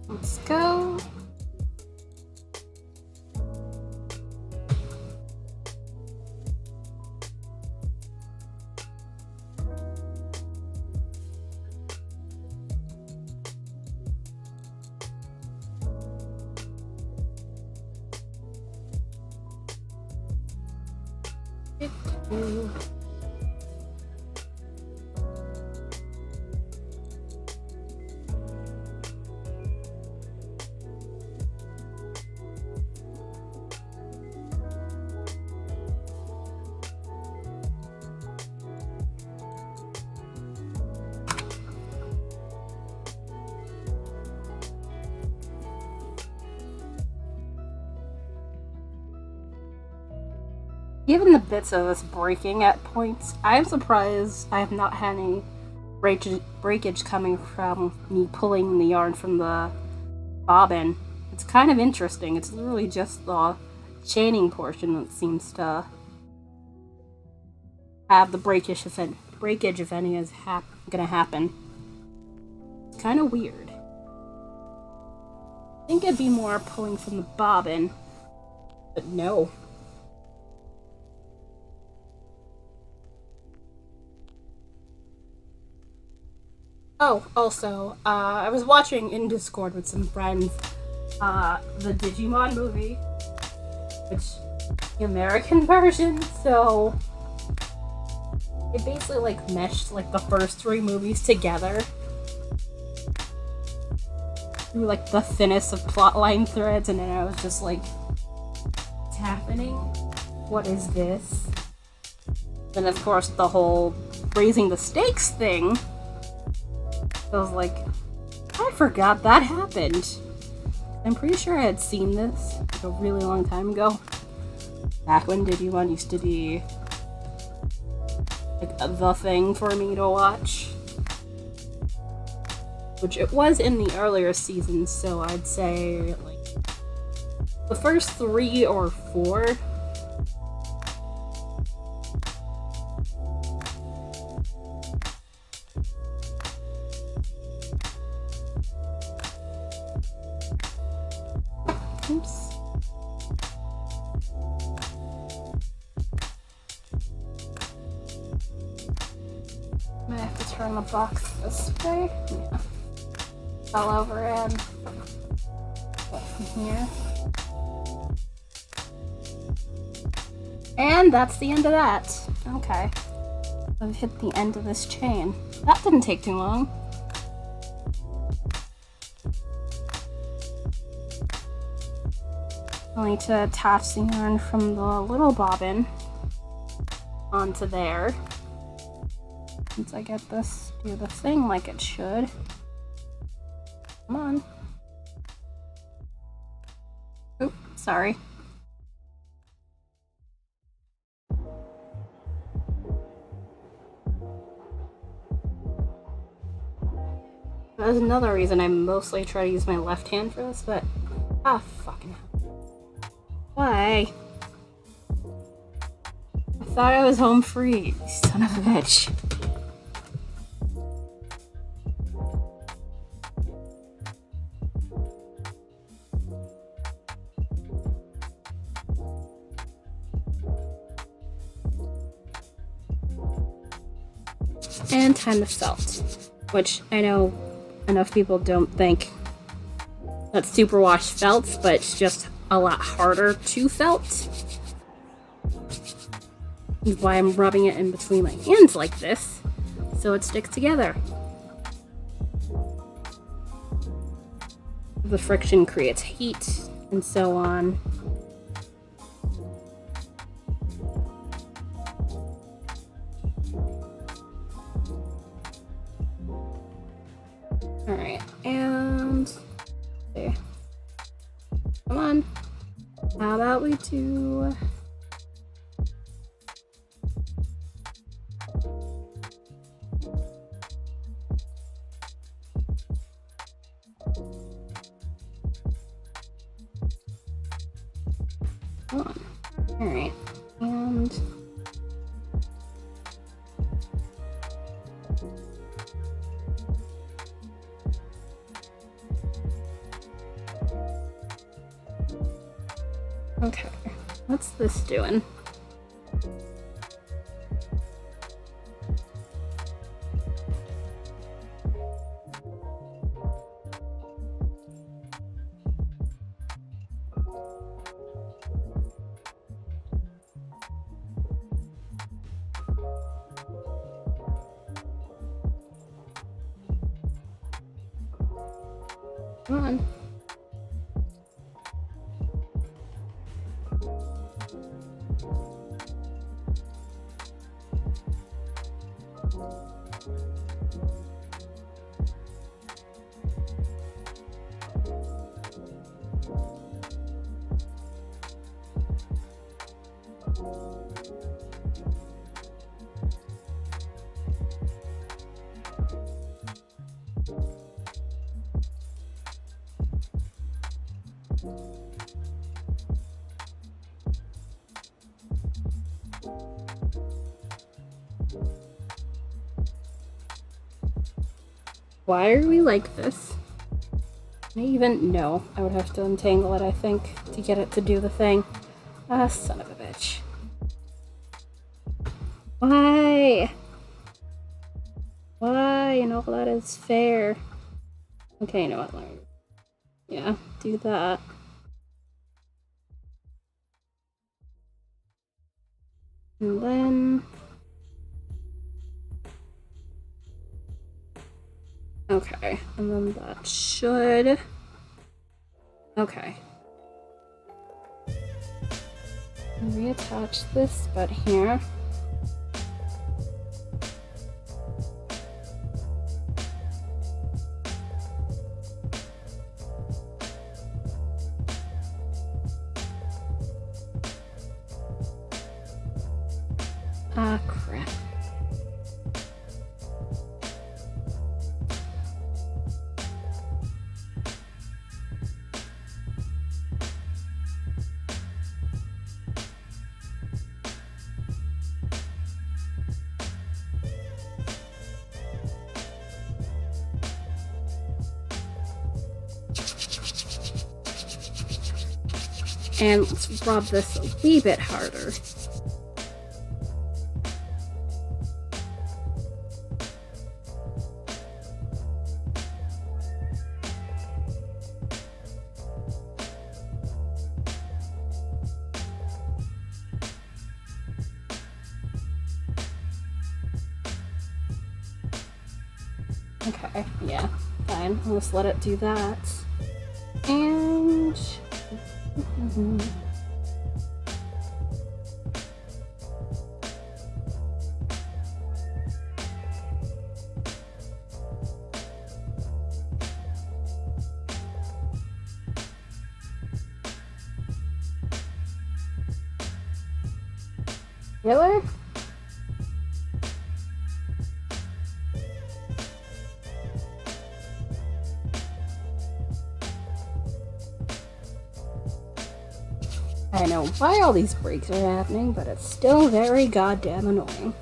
S1: Let's go. Given the bits of this breaking at points, I am surprised I have not had any breakage coming from me pulling the yarn from the bobbin. It's kind of interesting. It's literally just the chaining portion that seems to have the breakage if any is gonna happen. It's kind of weird. I think it'd be more pulling from the bobbin, but no. Oh, also, I was watching in Discord with some friends, the Digimon movie, which, the American version, so it basically, like, meshed, like, the first 3 movies together through, like, the thinnest of plotline threads, and then I was just like, what's happening? What is this? Then, of course, the whole raising the stakes thing. I was like, I forgot that happened. I'm pretty sure I had seen this like a really long time ago. Back when Digimon used to be like the thing for me to watch. Which it was in the earlier seasons, so I'd say like the first 3 or 4. Oops. I have to turn the box this way. Yeah. All over and from here. And that's the end of that. Okay. I've hit the end of this chain. That didn't take too long. I need to attach the yarn from the little bobbin onto there. Once I get this, do the thing like it should. Come on. Oop, sorry. That's another reason I mostly try to use my left hand for this, but fucking hell. Why? I thought I was home free, you son of a bitch. And time to felt, which I know enough people don't think that superwash felts, but it's just a lot harder to felt. That's why I'm rubbing it in between my hands like this, so it sticks together. The friction creates heat and so on. Alright, and there. Come on. How about we do come on. Alright, and okay, what's this doing? Come on. Why are we like this? I even know I would have to untangle it, I think, to get it to do the thing. Ah, son of a bitch. Why? Why? And all that is fair. Okay, you know what? Yeah, do that. And then... okay, and then that should... okay. Reattach this bud here. Ah, crap. And let's rub this a wee bit harder. Okay, yeah, fine. I'll just let it do that. And Really? I know why all these breaks are happening, but it's still very goddamn annoying.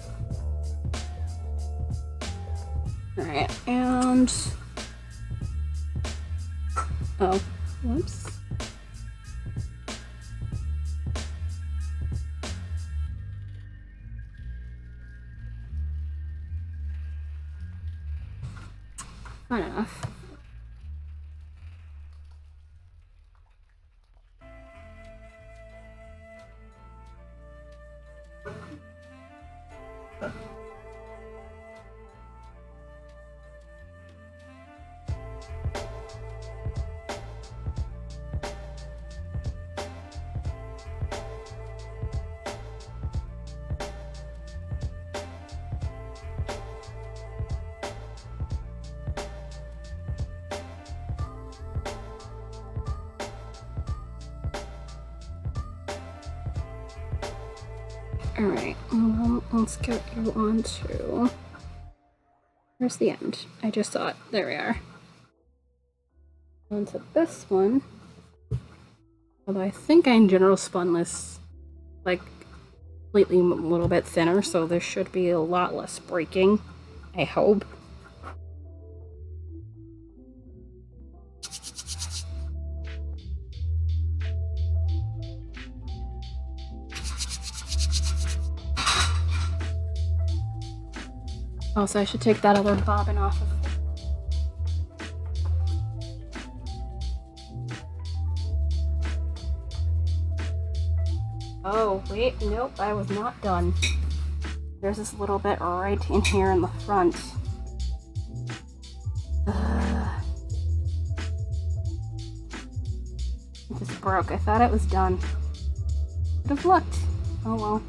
S1: Alright, and... oh, whoops. Fine enough. Alright, let's get you on to... where's the end? I just saw it. There we are. On to this one. Although I think I in general spun this like completely a little bit thinner, so there should be a lot less breaking. I hope. Also, I should take that other bobbin off of it. Oh, wait, nope, I was not done. There's this little bit right in here in the front. It just broke. I thought it was done. Could have looked. Oh well.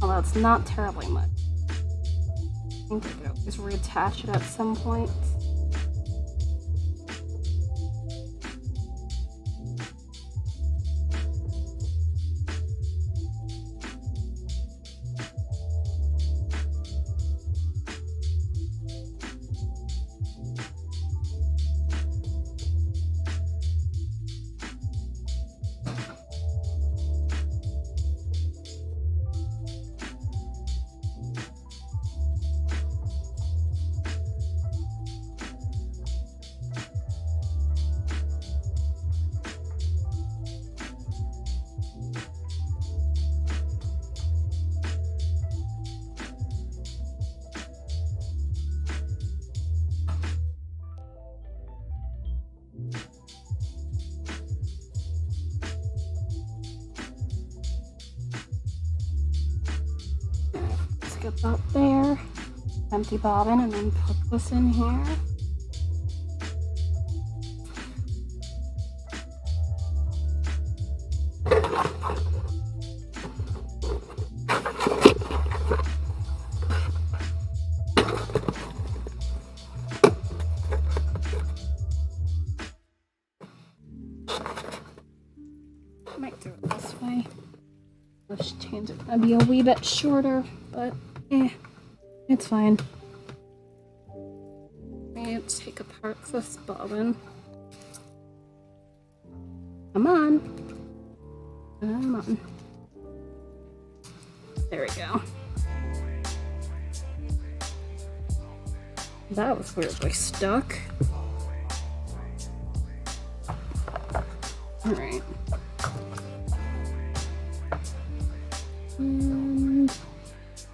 S1: Although it's not terribly much. I think I could always reattach it at some point. Get that there, empty bobbin, and then put this in here. Might do it this way. Let's change it. That'd be a wee bit shorter, but it's fine. Let's take apart this bobbin. Come on. Come on. There we go. That was weirdly stuck. Alright. And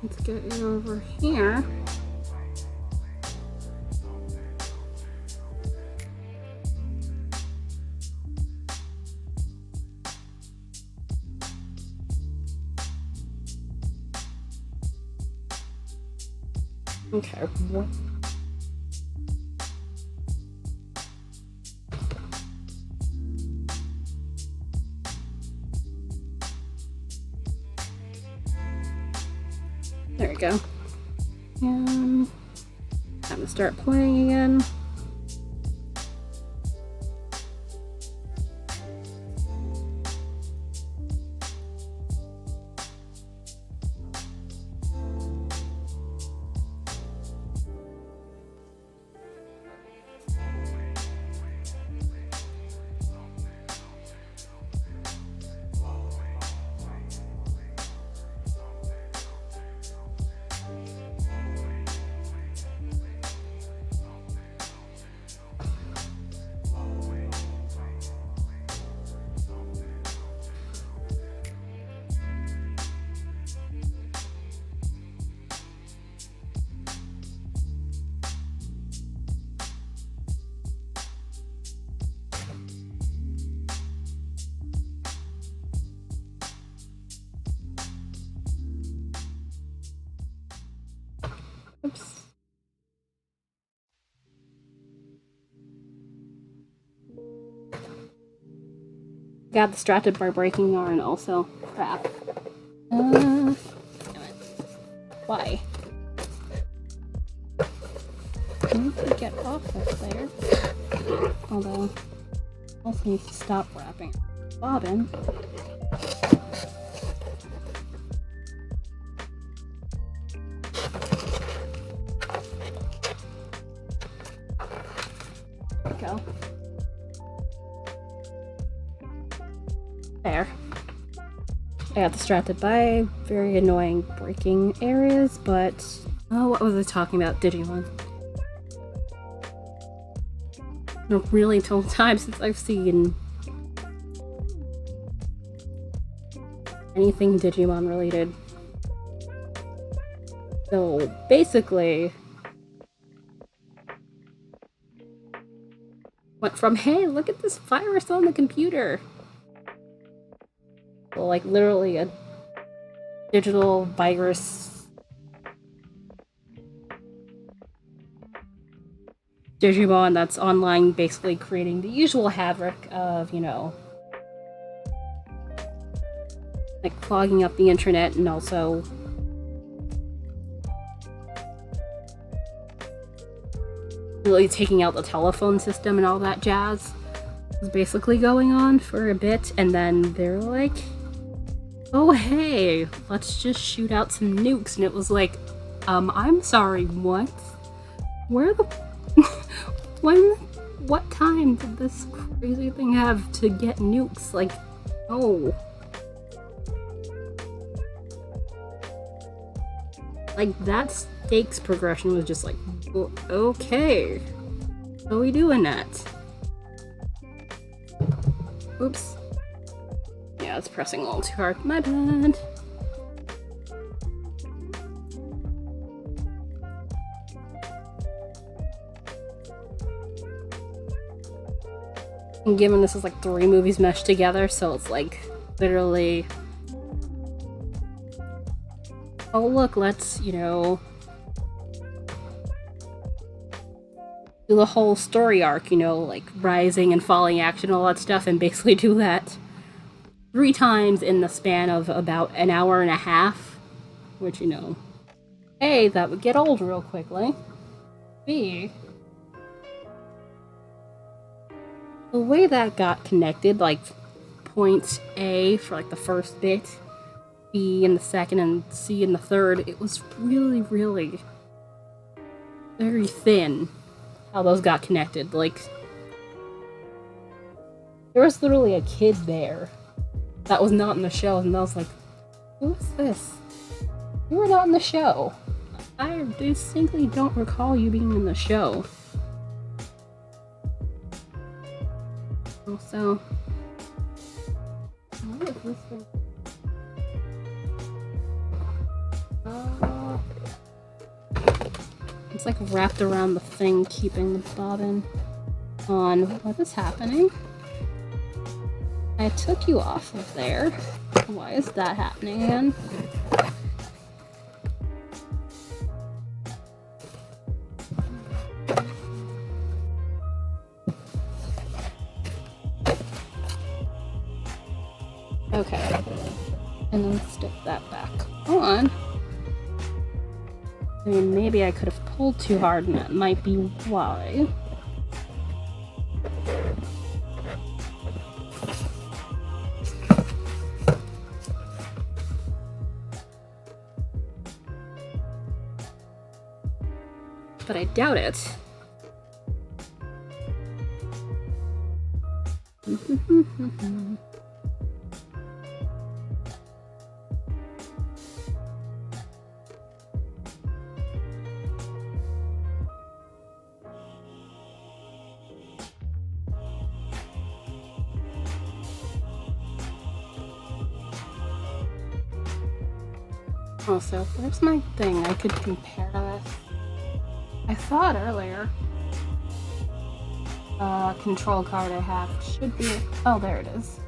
S1: let's get you over here. Okay, what? go. And time to start playing again. Oops. Got distracted by breaking yarn also. Crap. Damn it. Why? I need to get off of there. Although, I also need to stop wrapping bobbin. There we go. There. I got distracted by very annoying breaking areas, but... Oh, what was I talking about? Digimon. A really long time since I've seen anything Digimon related. So, basically... went from, hey, look at this virus on the computer! Well, like, literally a digital virus Digimon that's online, basically creating the usual havoc of, you know, like clogging up the internet and also really taking out the telephone system and all that jazz was basically going on for a bit, and then they're like, oh hey, let's just shoot out some nukes, and it was like, I'm sorry, what? Where the... what time did this crazy thing have to get nukes? Like, oh. Like, that stakes progression was just like, okay. How are we doing that? Oops. Yeah, it's pressing a little too hard. My bad. And given this is like 3 movies meshed together, so it's like literally, oh look, let's, you know, do the whole story arc, you know, like rising and falling action, all that stuff, and basically do that 3 times in the span of about an hour and a half, which, you know, A, that would get old real quickly. B, the way that got connected, like point A for like the first bit, B in the second, and C in the third, it was really, really very thin how those got connected. Like, there was literally a kid there that was not in the show, and I was like, who's this? You were not in the show. I distinctly don't recall you being in the show. Also, what is this thing? It's like wrapped around the thing, keeping the bobbin on. What is happening? I took you off of there. Why is that happening again? Okay. And then stick that back on. I mean, maybe I could have pulled too hard and that might be why. But I doubt it. Also, where's my thing? I could compare this. I saw it earlier. Control card I have should be. Oh, there it is.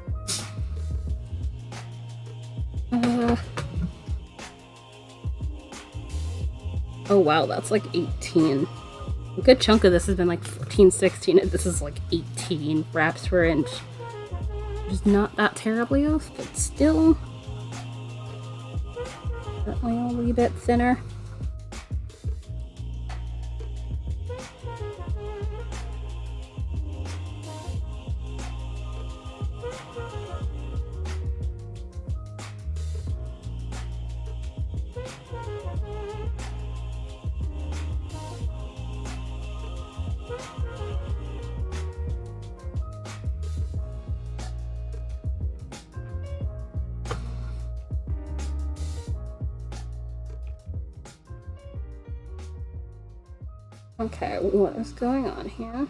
S1: Oh wow, that's like 18. A good chunk of this has been like 14, 16, and this is like 18 wraps per inch. Which is not that terribly off, but still. Certainly a wee bit thinner. Okay, what is going on here?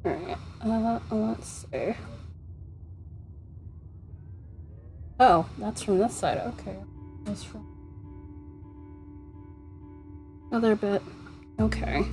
S1: Alright, let's see. Oh, that's from this side, okay. That's from other bit. Okay.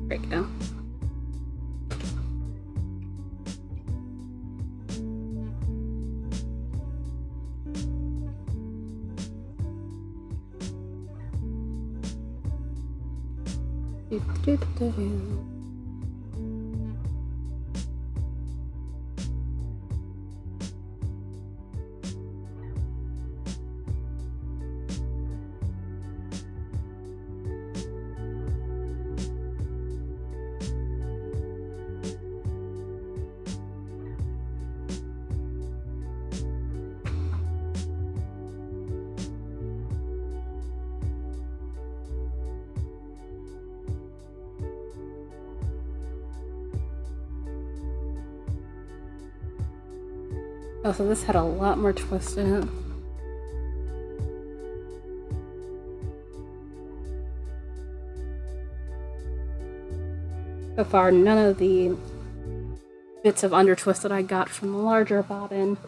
S1: There we go. Oh, so this had a lot more twist in it. So far, none of the bits of undertwist that I got from the larger bobbin.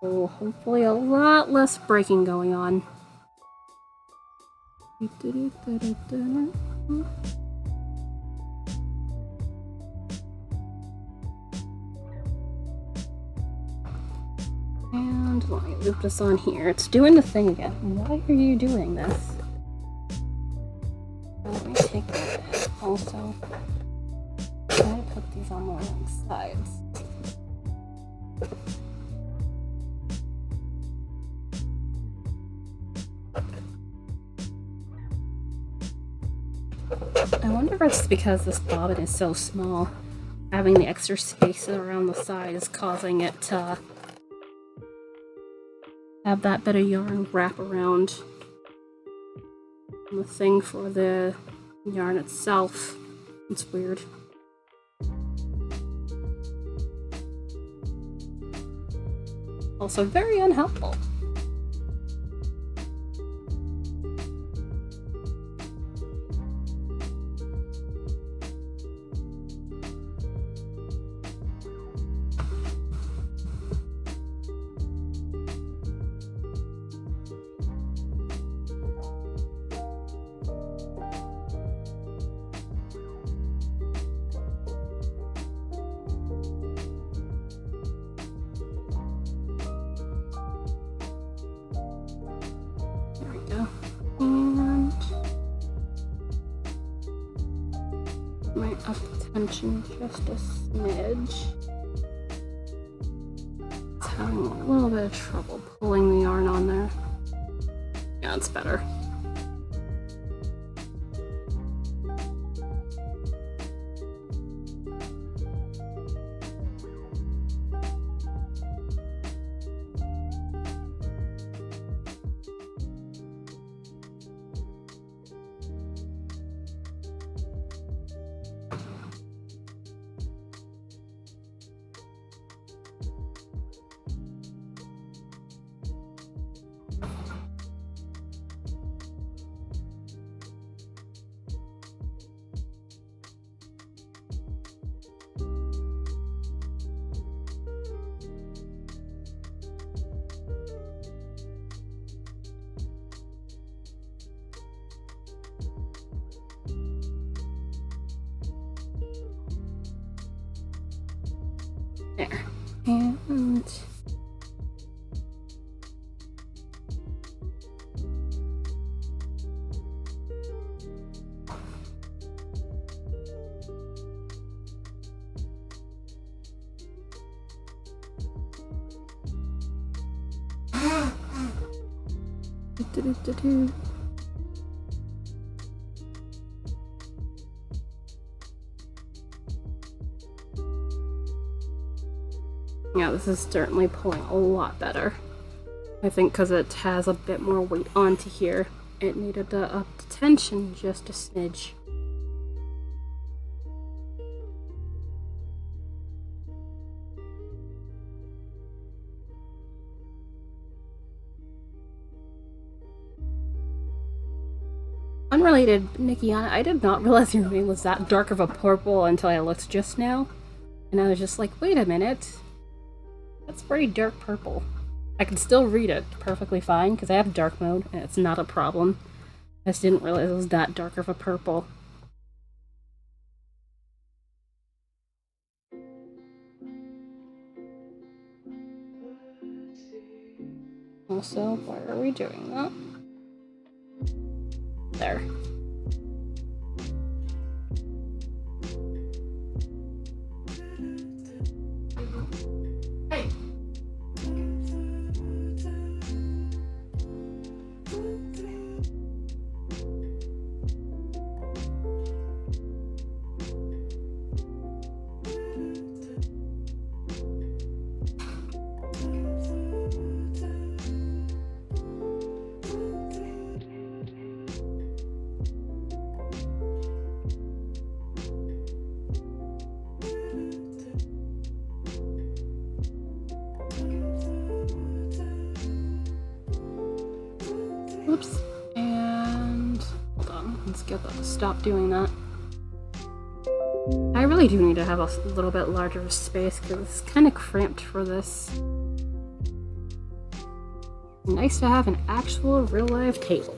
S1: So hopefully a lot less breaking going on. And let me loop this on here. It's doing the thing again. Why are you doing this? Let me take that also. Try to put these on the wrong sides. I wonder if it's because this bobbin is so small. Having the extra space around the side is causing it to have that bit of yarn wrap around the thing for the yarn itself. It's weird. Also very unhelpful. Up the tension just a smidge. It's having a little bit of trouble pulling the yarn on there. Yeah, it's better. There. And yeah, this is certainly pulling a lot better. I think because it has a bit more weight onto here, it needed to up the tension just a smidge. Unrelated, Nikiana, I did not realize your name was that dark of a purple until I looked just now. And I was just like, wait a minute. That's pretty dark purple. I can still read it perfectly fine because I have dark mode and it's not a problem. I just didn't realize it was that dark of a purple. Also, why are we doing that? There. Oops. And hold on, let's get that to stop doing that. I really do need to have a little bit larger space because it's kind of cramped for this. Nice to have an actual real life table.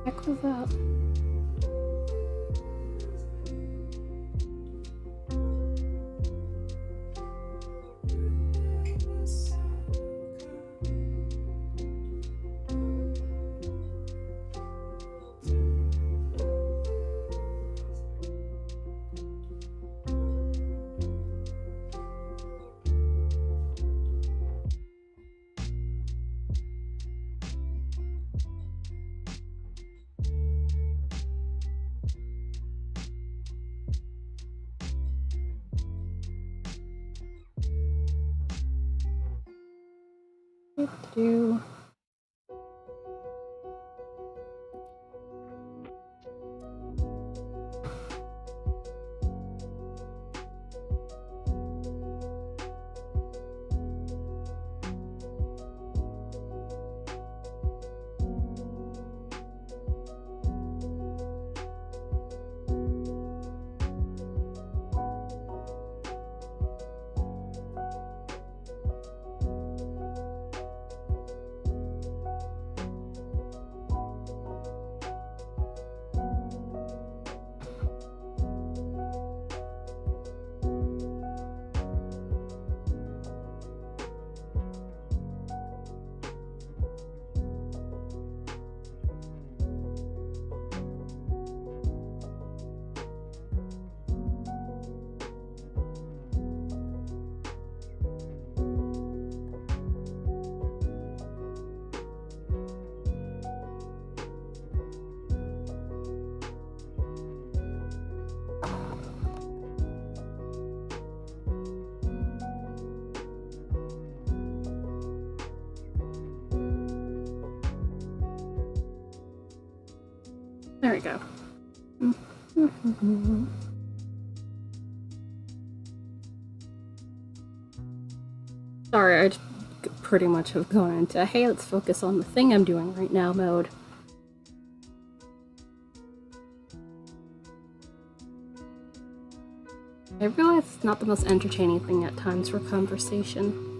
S1: Heck was that? Do. There we go. Sorry, I pretty much have gone into, hey, let's focus on the thing I'm doing right now mode. I realize it's not the most entertaining thing at times for conversation.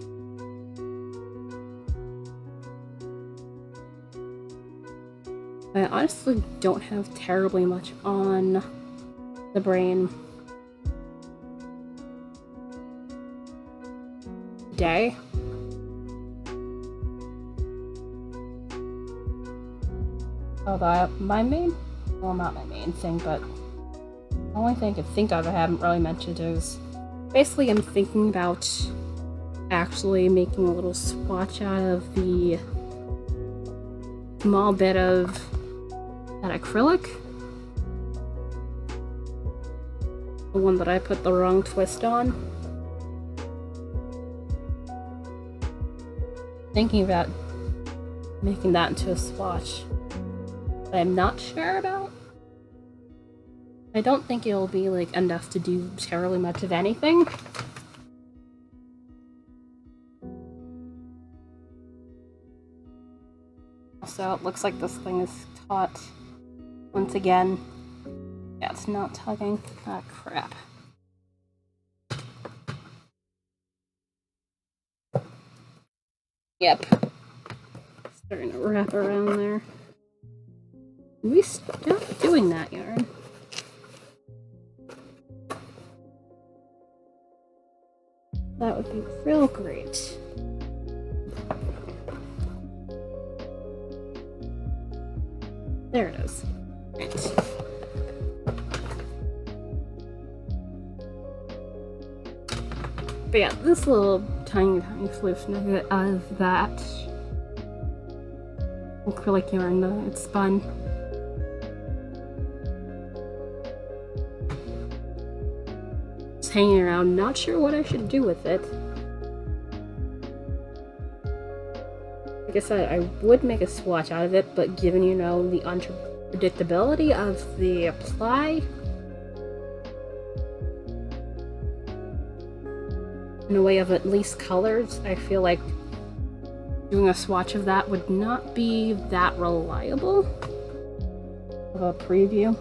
S1: I honestly don't have terribly much on the brain today. Although my main, well, not my main thing, but the only thing I can think of I haven't really mentioned is basically I'm thinking about actually making a little swatch out of the small bit of that acrylic. The one that I put the wrong twist on. Thinking about making that into a swatch that I'm not sure about. I don't think it'll be like enough to do terribly much of anything. So it looks like this thing is taut once again. Yeah, it's not tugging. Ah, crap. Yep. Starting to wrap around there. Can we stop doing that, yarn? That would be real great. There it is. Right. But yeah, this little tiny floof nugget of that acrylic yarn that it's spun. Just hanging around, not sure what I should do with it. Like I said, I would make a swatch out of it, but given, you know, the unpredictability of the ply, in a way of at least colors, I feel like doing a swatch of that would not be that reliable of a preview.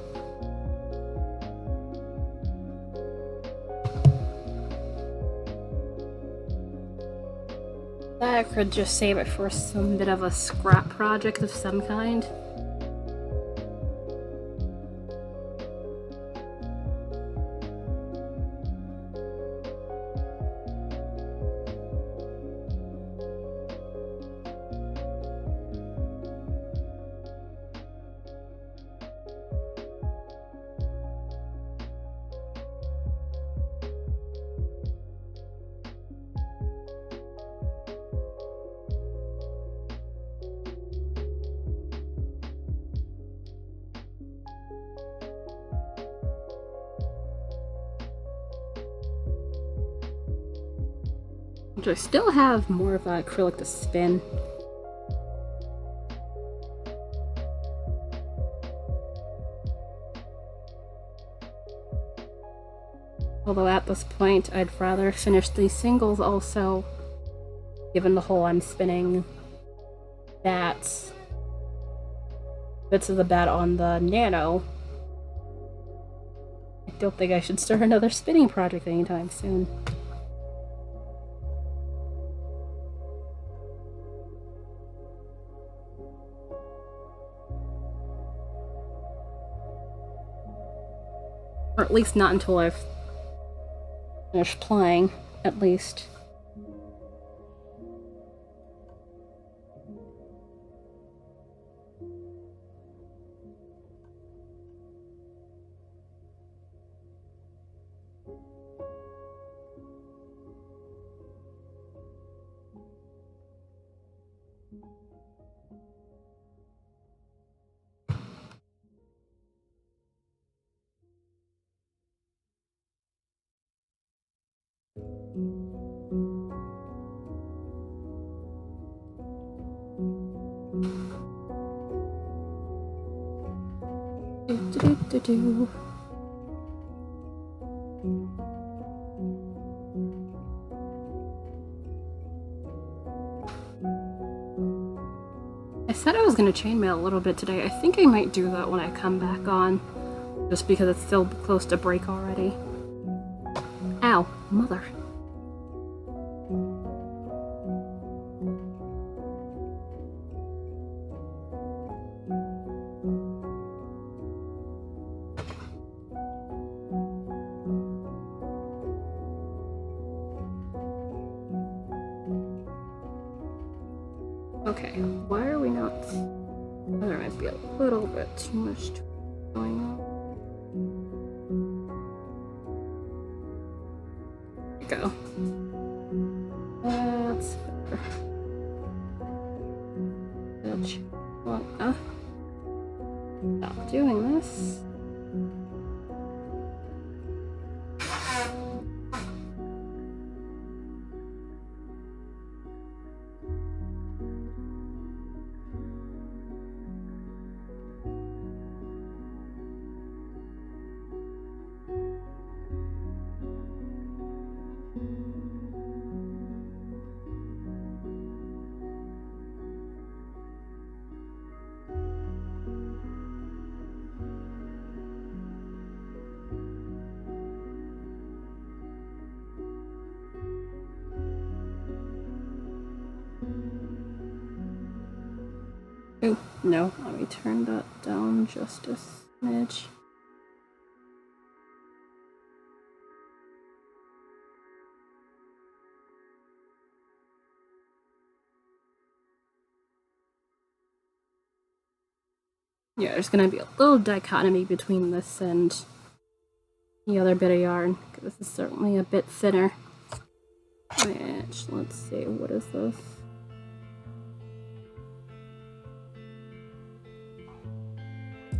S1: I could just save it for some bit of a scrap project of some kind. Which I still have more of that acrylic to spin. Although at this point, I'd rather finish these singles also, given the hole I'm spinning bats, bits of the bat on the nano. I don't think I should start another spinning project anytime soon. Or at least not until I've finished playing, at least. Do. I said I was going to chainmail a little bit today. I think I might do that when I come back on, just because it's still close to break already. Ow, mother. Okay, why are we not... There might be a little bit too much going on. There we go. That's better. Stop doing this. Oh, no, let me turn that down just a smidge. Yeah, there's gonna be a little dichotomy between this and the other bit of yarn, because this is certainly a bit thinner. Which, let's see, what is this?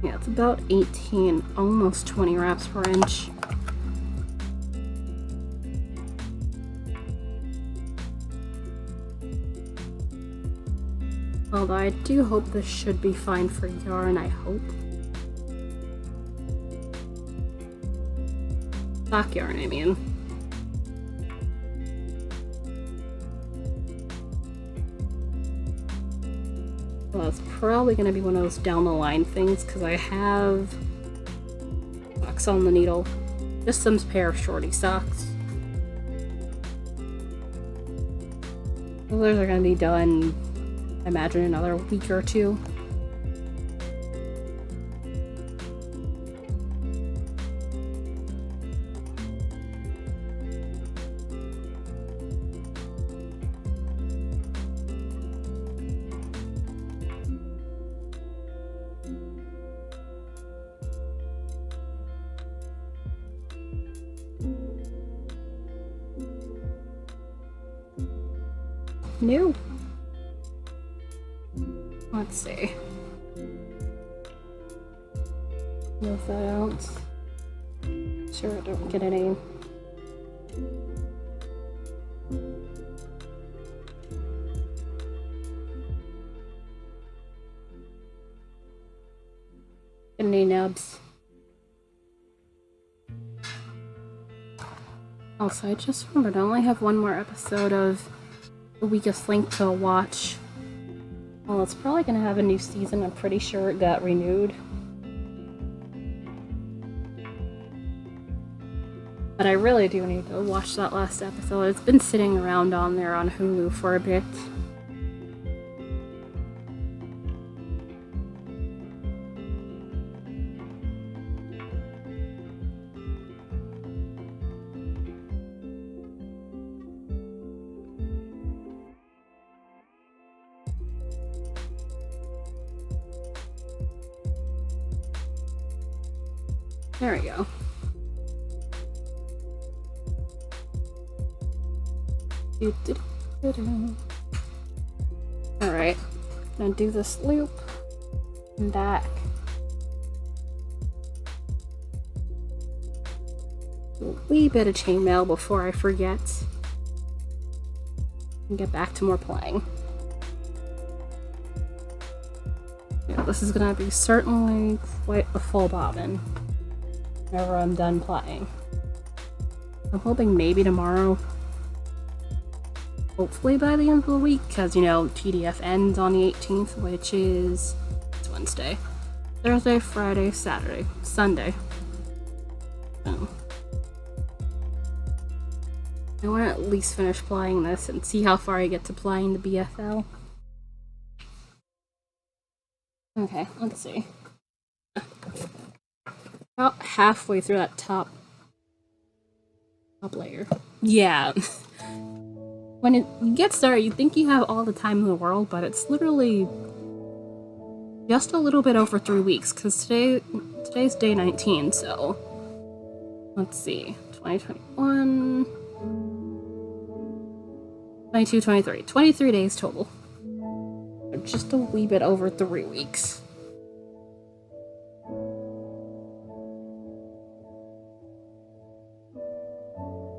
S1: Yeah, it's about 18, almost 20 wraps per inch. Although I do hope this should be fine for yarn, I hope. Stock yarn, I mean. Well, it's probably going to be one of those down the line things because I have socks on the needle. Just some pair of shorty socks. Those are going to be done, I imagine, another week or two. New. Let's see. Move that out. Sure, I don't get any. Any nubs? Also, I just remembered I only have one more episode of The Weakest Link to watch. Well, it's probably gonna have a new season. I'm pretty sure it got renewed. But I really do need to watch that last episode. It's been sitting around on there on Hulu for a bit. There we go. Alright, gonna do this loop and back. A wee bit of chainmail before I forget. And get back to more playing. Yeah, this is gonna be certainly quite a full bobbin whenever I'm done playing. I'm hoping maybe tomorrow. Hopefully by the end of the week, because, you know, TDF ends on the 18th, which is it's Wednesday. Thursday, Friday, Saturday, Sunday. So, I want to at least finish playing this and see how far I get to playing the BFL. Okay, let's see. About halfway through that top layer. Yeah. When you get started, you think you have all the time in the world, but it's literally just a little bit over 3 weeks, because today's day 19, so let's see, 2021, 22, 23, 23 days total. Just a wee bit over 3 weeks.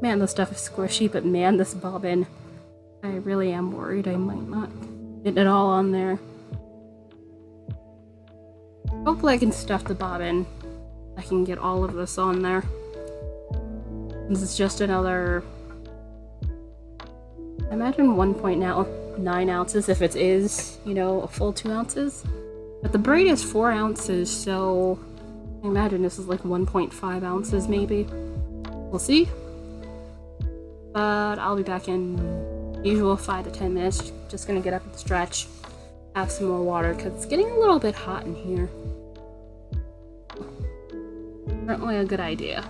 S1: Man, this stuff is squishy, but man, this bobbin, I really am worried I might not get it all on there. Hopefully I can stuff the bobbin. I can get all of this on there. This is just another, I imagine 1.9 ounces if it is, you know, a full 2 ounces. But the braid is 4 ounces, so I imagine this is like 1.5 ounces maybe. We'll see. But I'll be back in usual 5 to 10 minutes. Just gonna get up and stretch, have some more water, because it's getting a little bit hot in here. Certainly a good idea.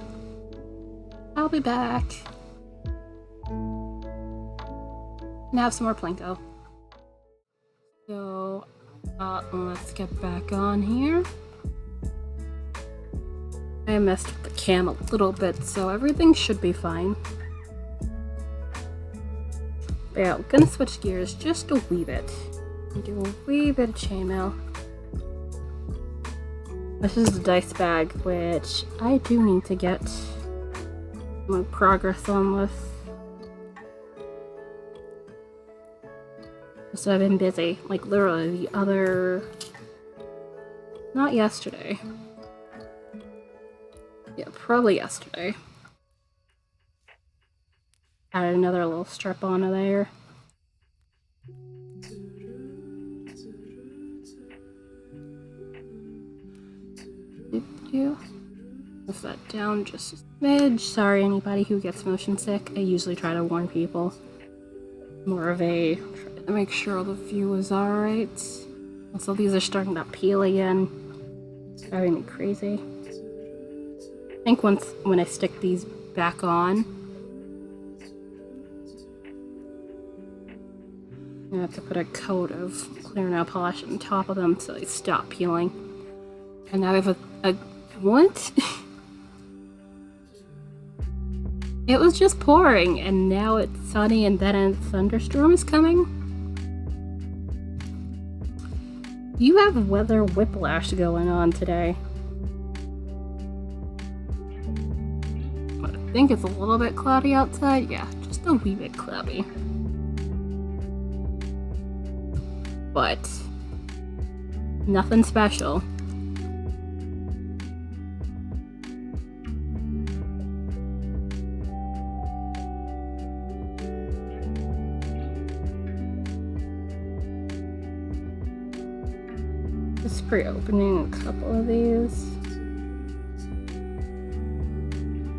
S1: I'll be back. And have some more Plinko. So, let's get back on here. I messed with the cam a little bit, so everything should be fine. But yeah, I'm gonna switch gears just a wee bit. And do a wee bit of chainmail. This is the dice bag, which I do need to get more progress on this. So I've been busy, like literally the other, not yesterday. Yeah, probably yesterday. Added another little strip onto there. Move that down just a smidge. Sorry, anybody who gets motion sick. I usually try to warn people. More of a try to make sure the view is alright. Also, these are starting to peel again. It's driving me crazy. I think when I stick these back on, I have to put a coat of clear nail polish on top of them so they stop peeling. And now I have a what? It was just pouring, and now it's sunny, and then a thunderstorm is coming? You have weather whiplash going on today. I think it's a little bit cloudy outside. Yeah, just a wee bit cloudy. But nothing special. Just pre-opening a couple of these.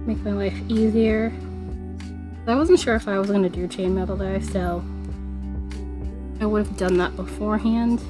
S1: Make my life easier. I wasn't sure if I was going to do chainmail today, so I would have done that beforehand.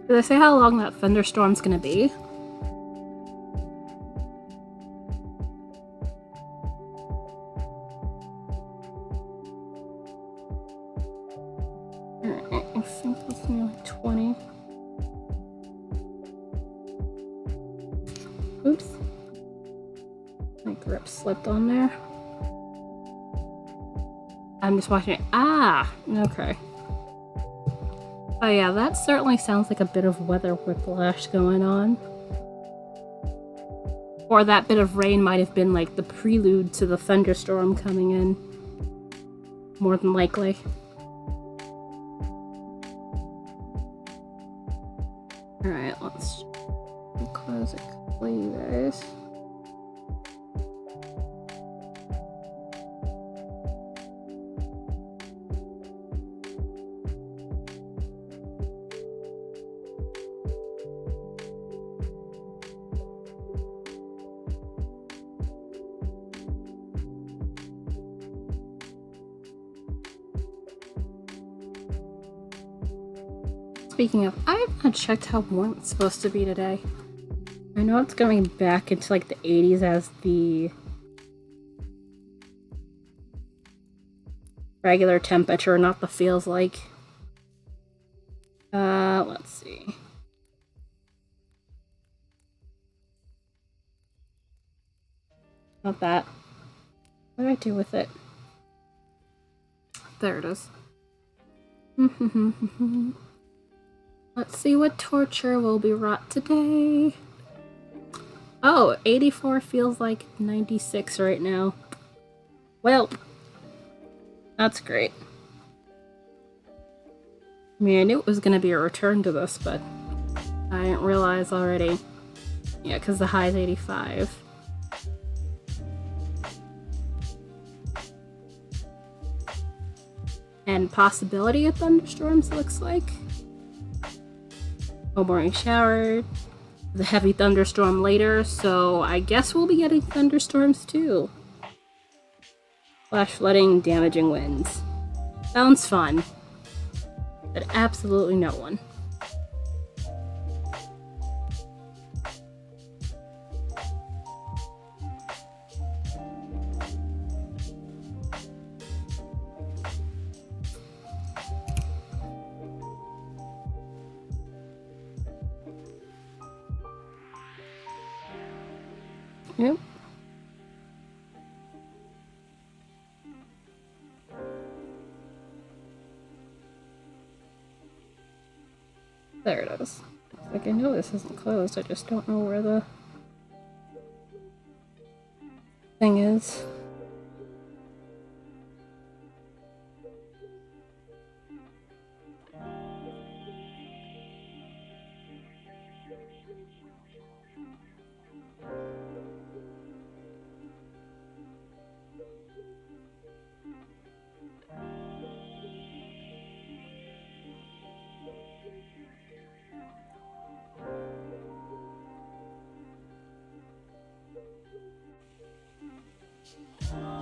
S1: Did I say how long that thunderstorm's gonna be? Alright, I think that's nearly 20. Oops. My grip slipped on there. I'm just watching it. Ah! Okay. Oh yeah, that certainly sounds like a bit of weather whiplash going on. Or that bit of rain might have been like the prelude to the thunderstorm coming in. More than likely. Alright, let's close it for you guys. Speaking of, I have not checked how warm it's supposed to be today. I know it's going back into like the 80s as the regular temperature, not the feels like. Let's see. Not that. What do I do with it? There it is. Let's see what torture will be wrought today. Oh, 84 feels like 96 right now. Well, that's great. I mean, I knew it was going to be a return to this, but I didn't realize already. Yeah, because the high is 85. And possibility of thunderstorms, looks like. No morning shower. The heavy thunderstorm later, so I guess we'll be getting thunderstorms too. Flash flooding, damaging winds. Sounds fun. But absolutely no one. Yep. There it is. Like, I know this isn't closed, I just don't know where the thing is.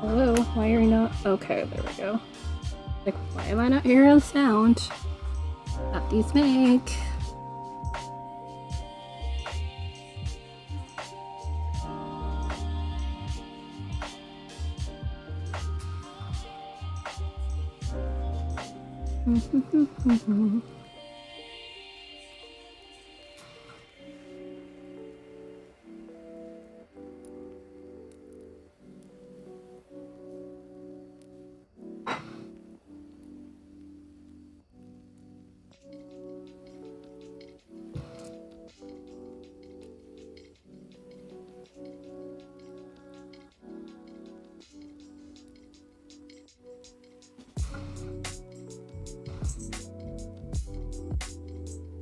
S1: Hello, why are you not? Okay, there we go. Like, why am I not hearing the sound that these make?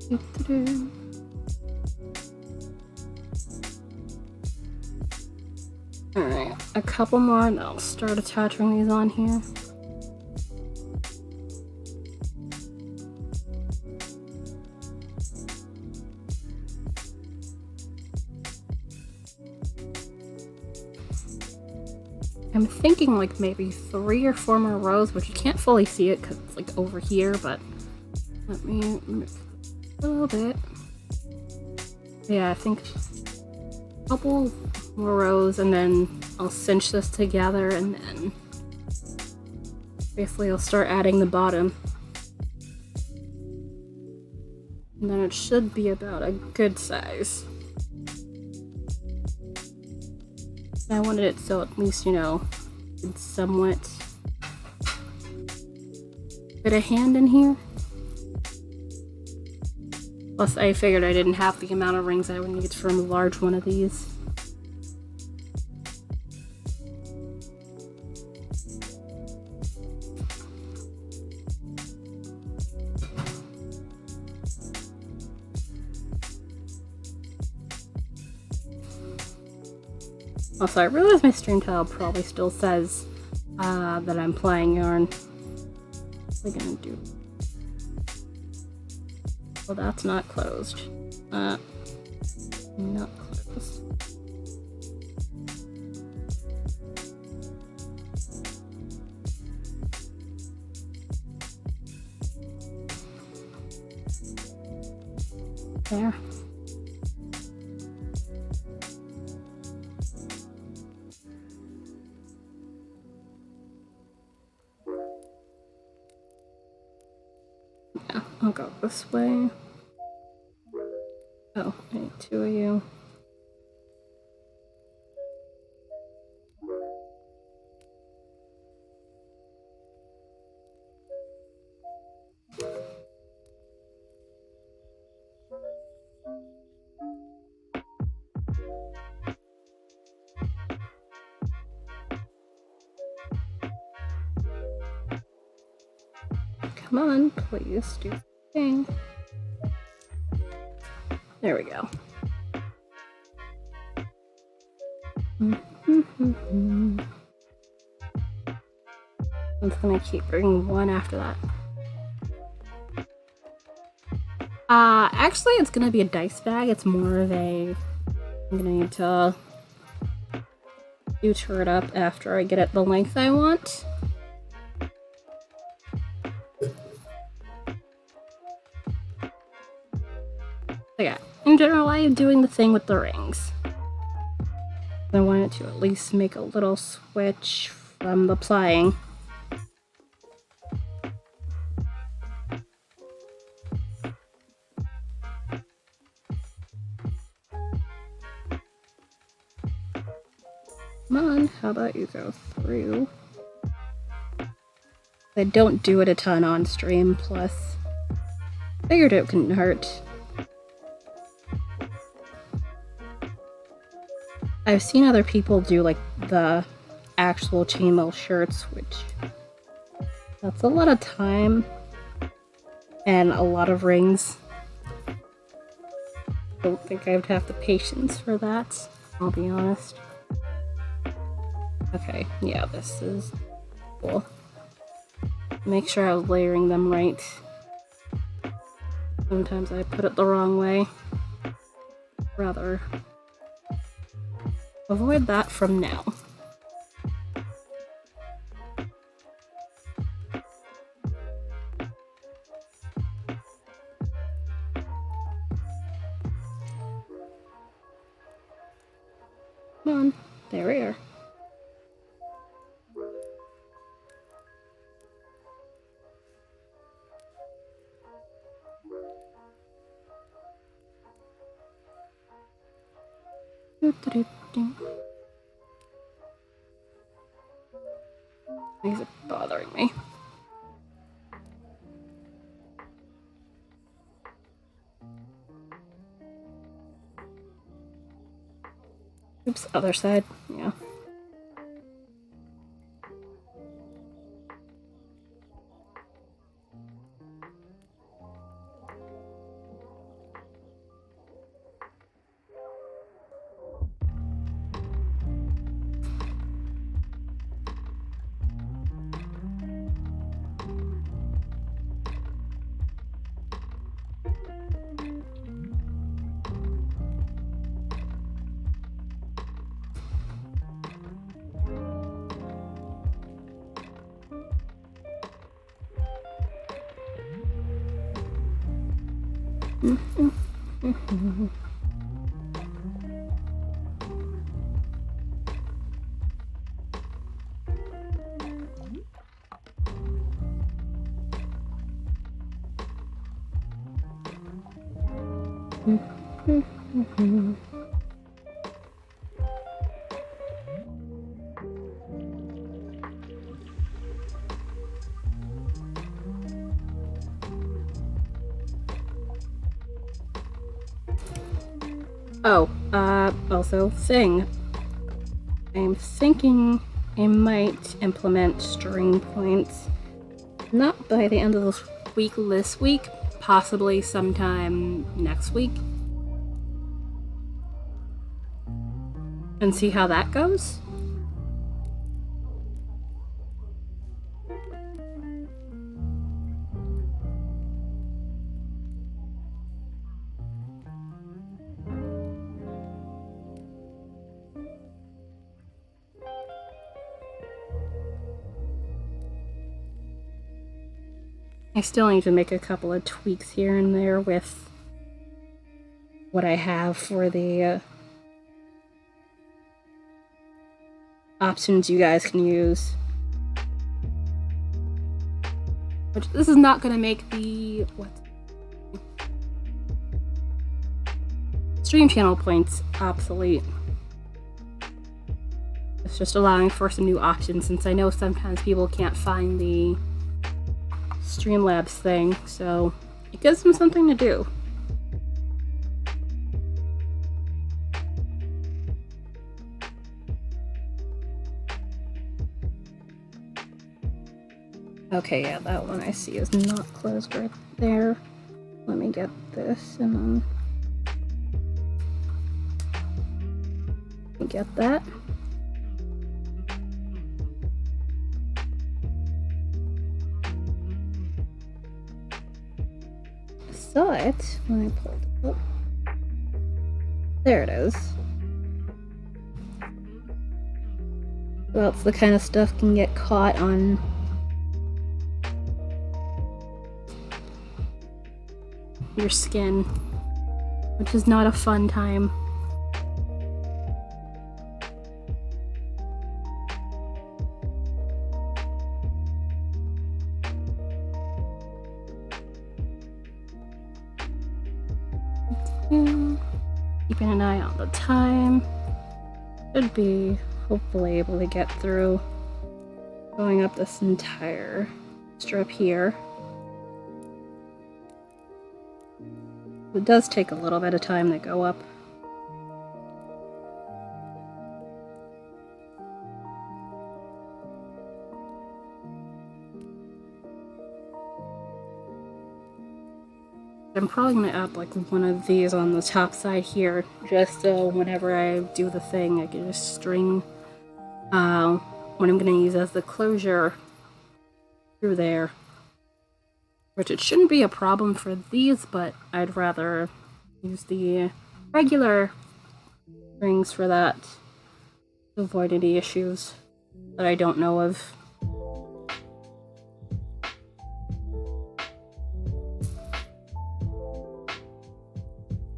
S1: Doo-doo-doo. Alright, a couple more and I'll start attaching these on here. I'm thinking like maybe 3 or 4 more rows, but you can't fully see it because it's like over here, but let me move a little bit. Yeah, I think a couple more rows and then I'll cinch this together and then basically I'll start adding the bottom. And then it should be about a good size. I wanted it so at least, you know, it's somewhat fit a hand in here. Plus, I figured I didn't have the amount of rings I would need from a large one of these. Also, I realize my stream title probably still says that I'm playing yarn. What am I gonna do? Well, that's not closed. Not closed. There. Yeah, I'll go this way. Oh, I need 2 of you. Come on, please do the thing. There we go. I'm just gonna keep bringing one after that. Actually, it's gonna be a dice bag. It's more of a. I'm gonna need to suture it up after I get it the length I want. So yeah, in general, I am doing the thing with the rings. I wanted to at least make a little switch from the plying. Come on, how about you go through? I don't do it a ton on stream, plus figured it couldn't hurt. I've seen other people do like the actual chainmail shirts, which that's a lot of time and a lot of rings. Don't think I would have the patience for that, I'll be honest. Okay, yeah, this is cool. Make sure I was layering them right. Sometimes I put it the wrong way. Rather avoid that from now. Come on, there we are. These are bothering me. Oops, other side, yeah. Oh, also thing. I'm thinking I might implement stream points. Not by the end of this week, possibly sometime next week. And see how that goes. I still need to make a couple of tweaks here and there with what I have for the options you guys can use. Which this is not going to make the stream channel points obsolete. It's just allowing for some new options, since I know sometimes people can't find the Streamlabs thing, so it gives them something to do. Okay, yeah, that one I see is not closed right there. Let me get this and then get that. I saw it when I pulled it up. There it is. Well, it's the kind of stuff can get caught on your skin, which is not a fun time. Keeping an eye on the time. Should be hopefully able to get through going up this entire strip here. It does take a little bit of time to go up. I'm probably going to add like one of these on the top side here, just so whenever I do the thing I can just string what I'm going to use as the closure through there. Which it shouldn't be a problem for these, but I'd rather use the regular strings for that to avoid any issues that I don't know of.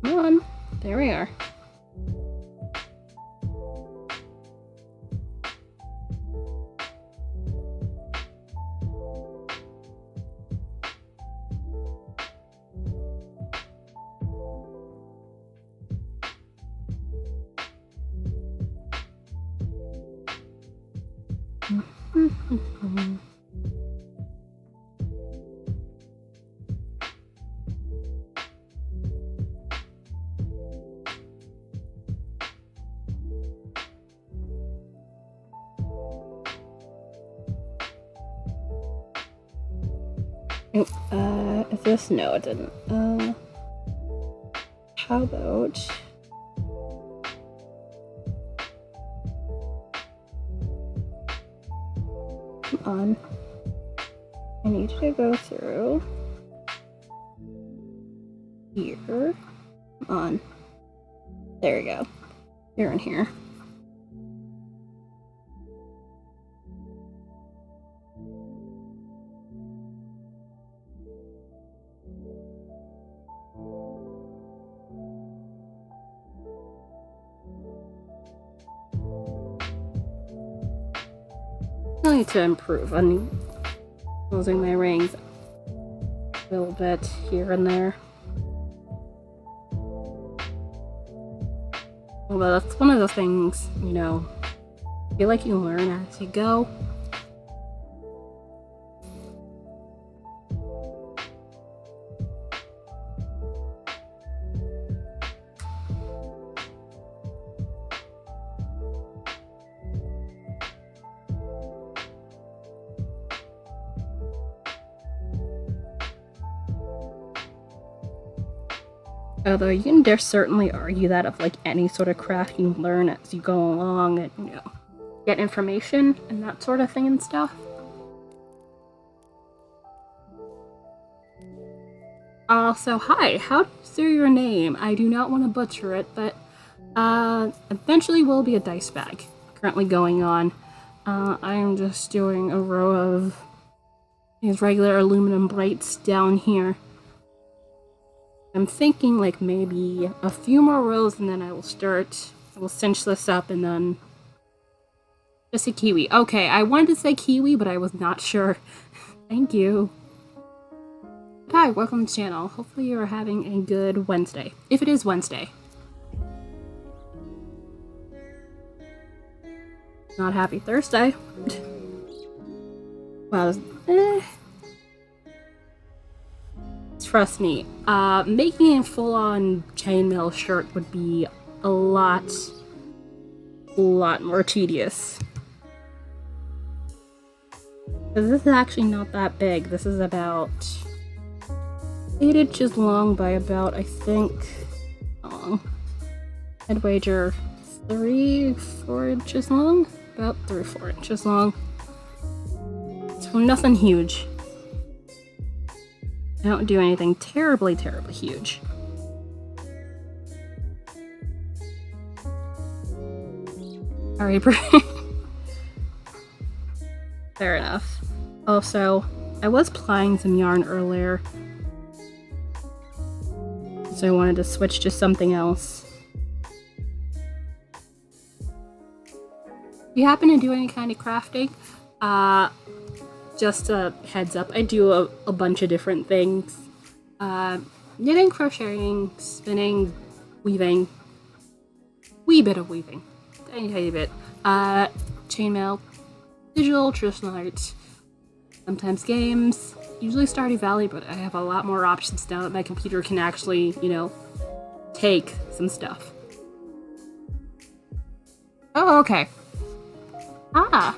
S1: Come on, there we are. Is this? No, it didn't. How about... Come on. I need to go through here. Come on. There we go. You're in here. I need to improve on closing my rings a little bit here and there. Although that's one of the things, you know, I feel like you learn as you go. Although you can dare certainly argue that of like any sort of craft you learn as you go along and, you know, get information and that sort of thing and stuff. Also, hi, how do you say your name? I do not want to butcher it, but eventually will be a dice bag currently going on. I am just doing a row of these regular aluminum plates down here. I'm thinking like maybe a few more rows and then I will cinch this up and then just a kiwi. Okay, I wanted to say kiwi, but I was not sure. Thank you. Hi, welcome to the channel. Hopefully you're having a good Wednesday. If it is Wednesday. Not happy Thursday. Wow, trust me, making a full-on chainmail shirt would be a lot more tedious. Because this is actually not that big. This is about 8 inches long by about, I think, I'd wager 3-4 inches long? About 3-4 inches long. So nothing huge. I don't do anything terribly huge. Alright, fair enough. Also, I was plying some yarn earlier, so I wanted to switch to something else. If you happen to do any kind of crafting, just a heads up, I do a bunch of different things. Knitting, crocheting, spinning, weaving. Wee bit of weaving. Tiny bit. Chainmail, digital, traditional art, sometimes games, usually Stardew Valley, but I have a lot more options now that my computer can actually, you know, take some stuff. Oh, okay. Ah!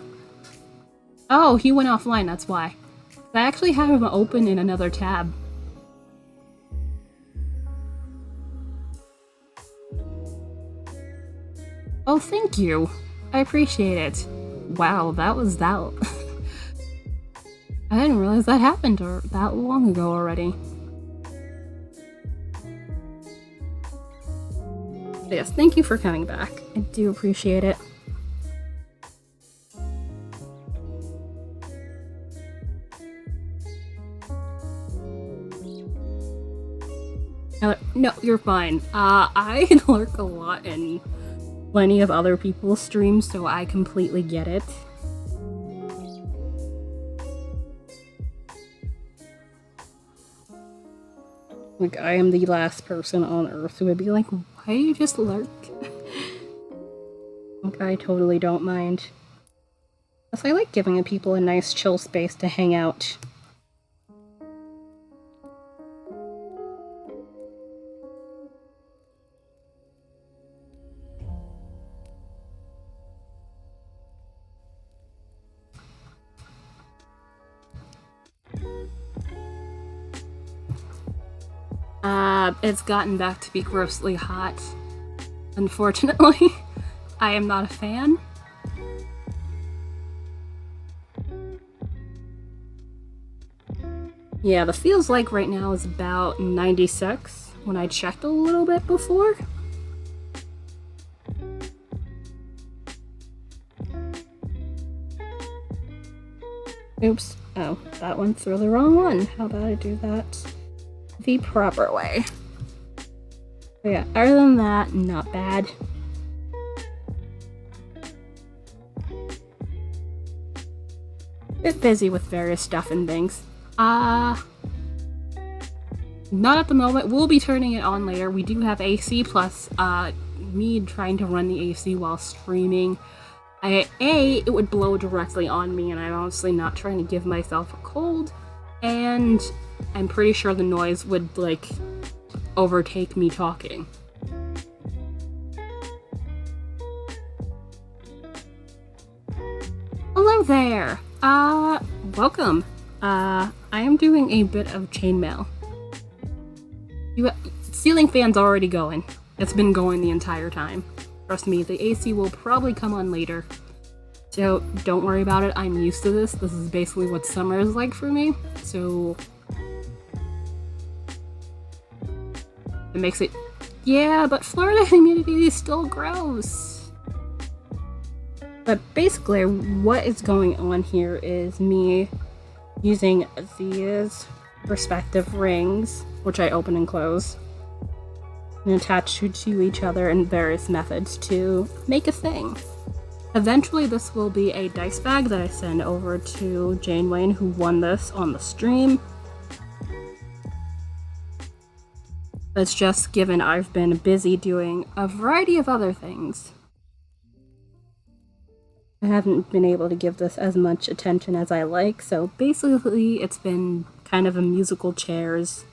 S1: Oh, he went offline, that's why. I actually have him open in another tab. Oh, thank you. I appreciate it. Wow, that was that... I didn't realize that happened that long ago already. But yes, thank you for coming back. I do appreciate it. No, you're fine. I lurk a lot in plenty of other people's streams, so I completely get it. Like, I am the last person on Earth who would be like, why do you just lurk? Like, I totally don't mind. Plus, I like giving people a nice chill space to hang out. It's gotten back to be grossly hot. Unfortunately, I am not a fan. Yeah, the feels like right now is about 96 when I checked a little bit before. Oops. Oh, that went through the wrong one. How about I do that the proper way? But yeah, other than that, not bad. Bit busy with various stuff and things. Not at the moment. We'll be turning it on later. We do have AC plus me trying to run the AC while streaming. It would blow directly on me, and I'm honestly not trying to give myself a cold. And I'm pretty sure the noise would, like, overtake me talking. Hello there! Welcome. I am doing a bit of chainmail. Ceiling fan's already going. It's been going the entire time. Trust me, the AC will probably come on later. So don't worry about it, I'm used to this. This is basically what summer is like for me. So it makes it... Yeah, but Florida humidity is still gross. But basically what is going on here is me using these respective rings, which I open and close, and attach to each other in various methods to make a thing. Eventually this will be a dice bag that I send over to Jane Wayne, who won this on the stream. It's just given I've been busy doing a variety of other things. I haven't been able to give this as much attention as I like, so basically it's been kind of a musical chairs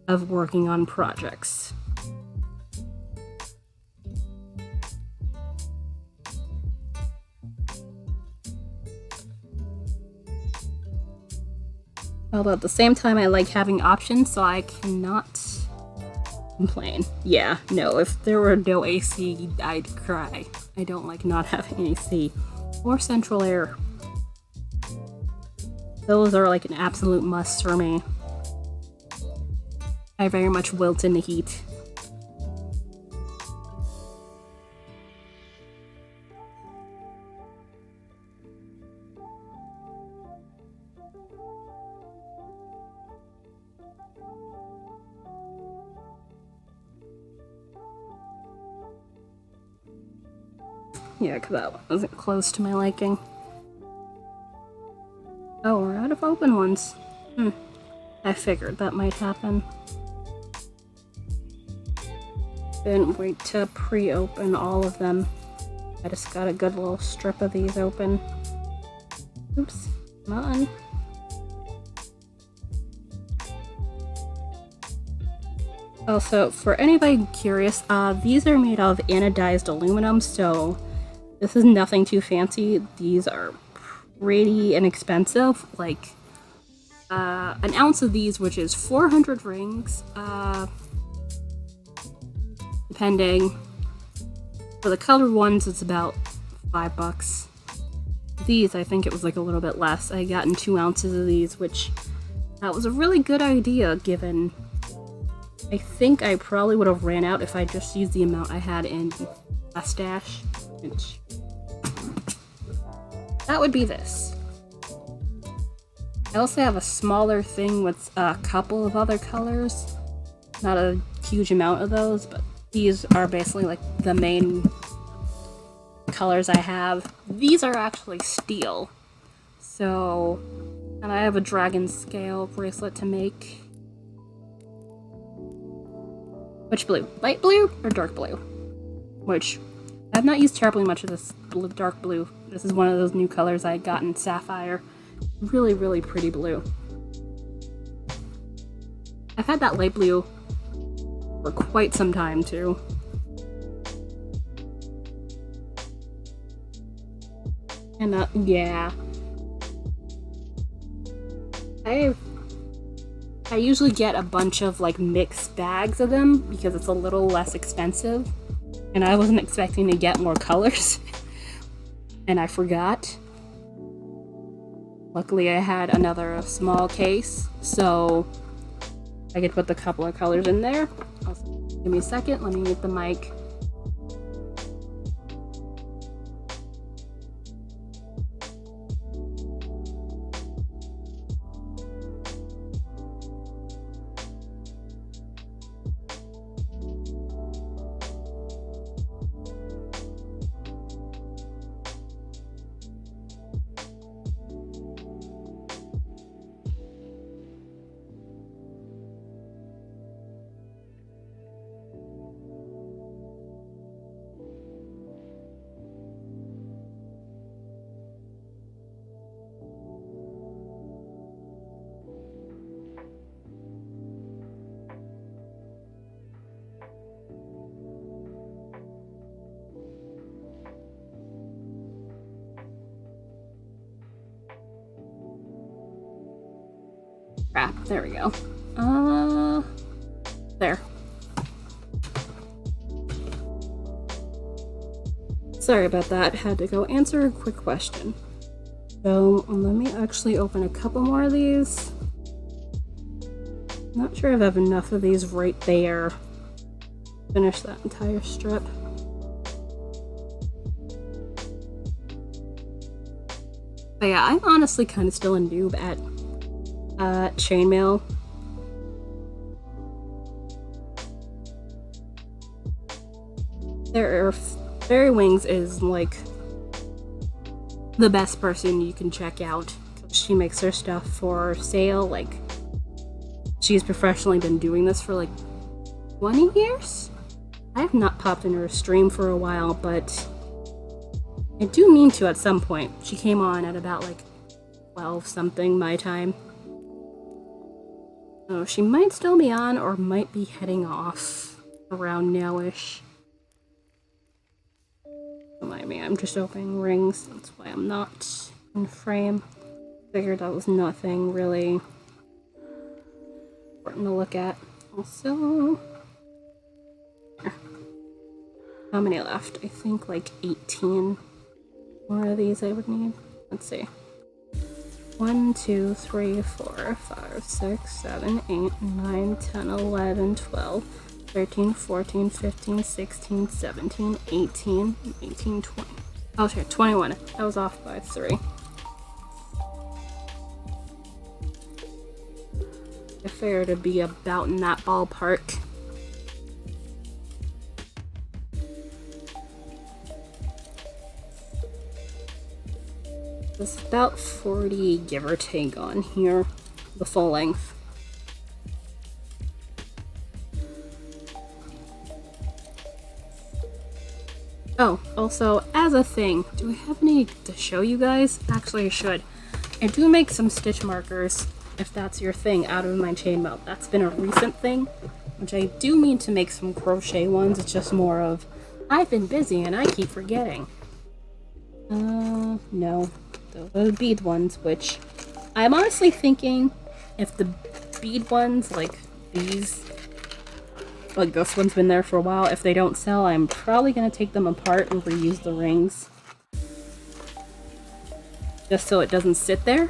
S1: of working on projects. Although at the same time I like having options, so I cannot complain. Yeah, no, if there were no AC, I'd cry. I don't like not having AC. Or central air. Those are like an absolute must for me. I very much wilt in the heat. Yeah, because that wasn't close to my liking. Oh, we're out of open ones. I figured that might happen. Didn't wait to pre-open all of them. I just got a good little strip of these open. Oops, come on. Also, for anybody curious, these are made of anodized aluminum, so this is nothing too fancy. These are pretty inexpensive, like an ounce of these, which is 400 rings, depending. For the colored ones, it's about $5. These, I think it was like a little bit less. I gotten 2 ounces of these, which that was a really good idea, given I think I probably would have ran out if I just used the amount I had in a stash, which that would be this. I also have a smaller thing with a couple of other colors. Not a huge amount of those, but these are basically like the main colors I have. These are actually steel. So, and I have a dragon scale bracelet to make. Which blue? Light blue or dark blue? Which, I've not used terribly much of this dark blue. This is one of those new colors I got in Sapphire. Really, really pretty blue. I've had that light blue for quite some time, too. And, yeah. I usually get a bunch of, like, mixed bags of them because it's a little less expensive. And I wasn't expecting to get more colors. And I forgot. Luckily, I had another small case, so I could put the couple of colors in there. Also, give me a second, let me mute the mic. Crap, there we go. There. Sorry about that, had to go answer a quick question. So let me actually open a couple more of these. Not sure if I have enough of these right there. Finish that entire strip. But yeah, I'm honestly kind of still a noob at chainmail. Fairy Wings is like the best person you can check out. She makes her stuff for sale. Like, she's professionally been doing this for like 20 years? I have not popped into her stream for a while, but I do mean to at some point. She came on at about like 12 something my time. So she might still be on or might be heading off around now-ish. Don't mind me, I'm just opening rings. That's why I'm not in frame. Figured that was nothing really important to look at. Also, how many left? I think like 18 more of these I would need. Let's see. 1, 2, 3, 4, 5, 6, 7, 8, 9, 10, 11, 12, 13, 14, 15, 16, 17, 18, 19, 20. Oh shit, 21. I was off by 3. I figured it'd be about in that ballpark. There's about 40 give or take on here, the full length. Oh, also, as a thing, do I have any to show you guys? Actually, I should. I do make some stitch markers, if that's your thing, out of my chainmail. That's been a recent thing, which I do mean to make some crochet ones. It's just more of, I've been busy and I keep forgetting. No. Those are the bead ones, which I'm honestly thinking if the bead ones, like these, like this one's been there for a while, if they don't sell, I'm probably going to take them apart and reuse the rings. Just so it doesn't sit there.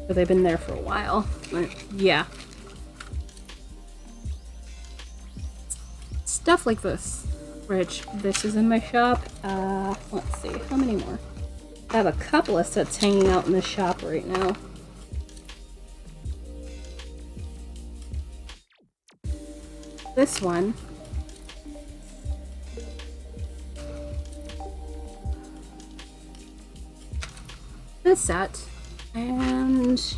S1: So they've been there for a while. But yeah. Stuff like this. Which, this is in my shop. Let's see, how many more? I have a couple of sets hanging out in the shop right now. This one. This set. And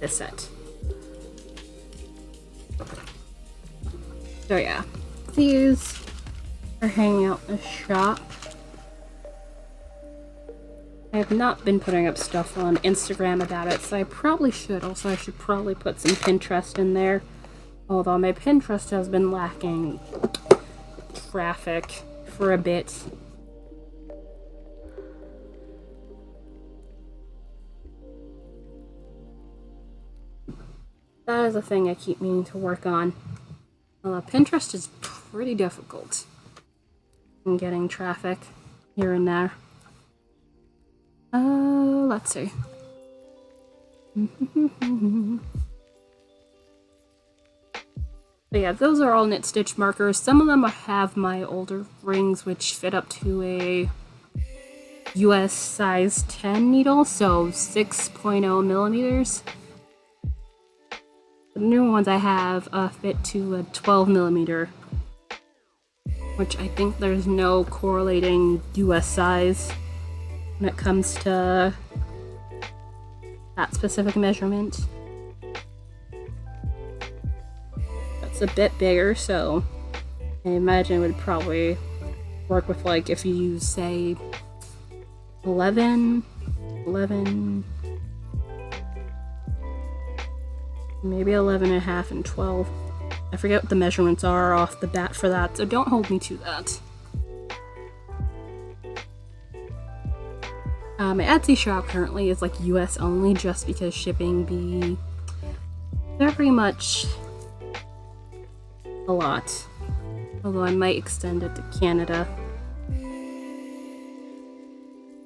S1: this set. So yeah, these are hanging out in the shop. I have not been putting up stuff on Instagram about it, so I probably should. Also, I should probably put some Pinterest in there. Although my Pinterest has been lacking traffic for a bit. That is a thing I keep meaning to work on. Pinterest is pretty difficult in getting traffic here and there. Let's see. But yeah, those are all knit stitch markers. Some of them have my older rings, which fit up to a US size 10 needle, so 6.0 millimeters. The new ones I have fit to a 12 millimeter, which I think there's no correlating US size when it comes to that specific measurement. That's a bit bigger, so I imagine it would probably work with, like, if you use, say, 11, maybe 11 and a half and 12. I forget what the measurements are off the bat for that, so don't hold me to that. My Etsy shop currently is like US only just because shipping be very much a lot. Although I might extend it to Canada.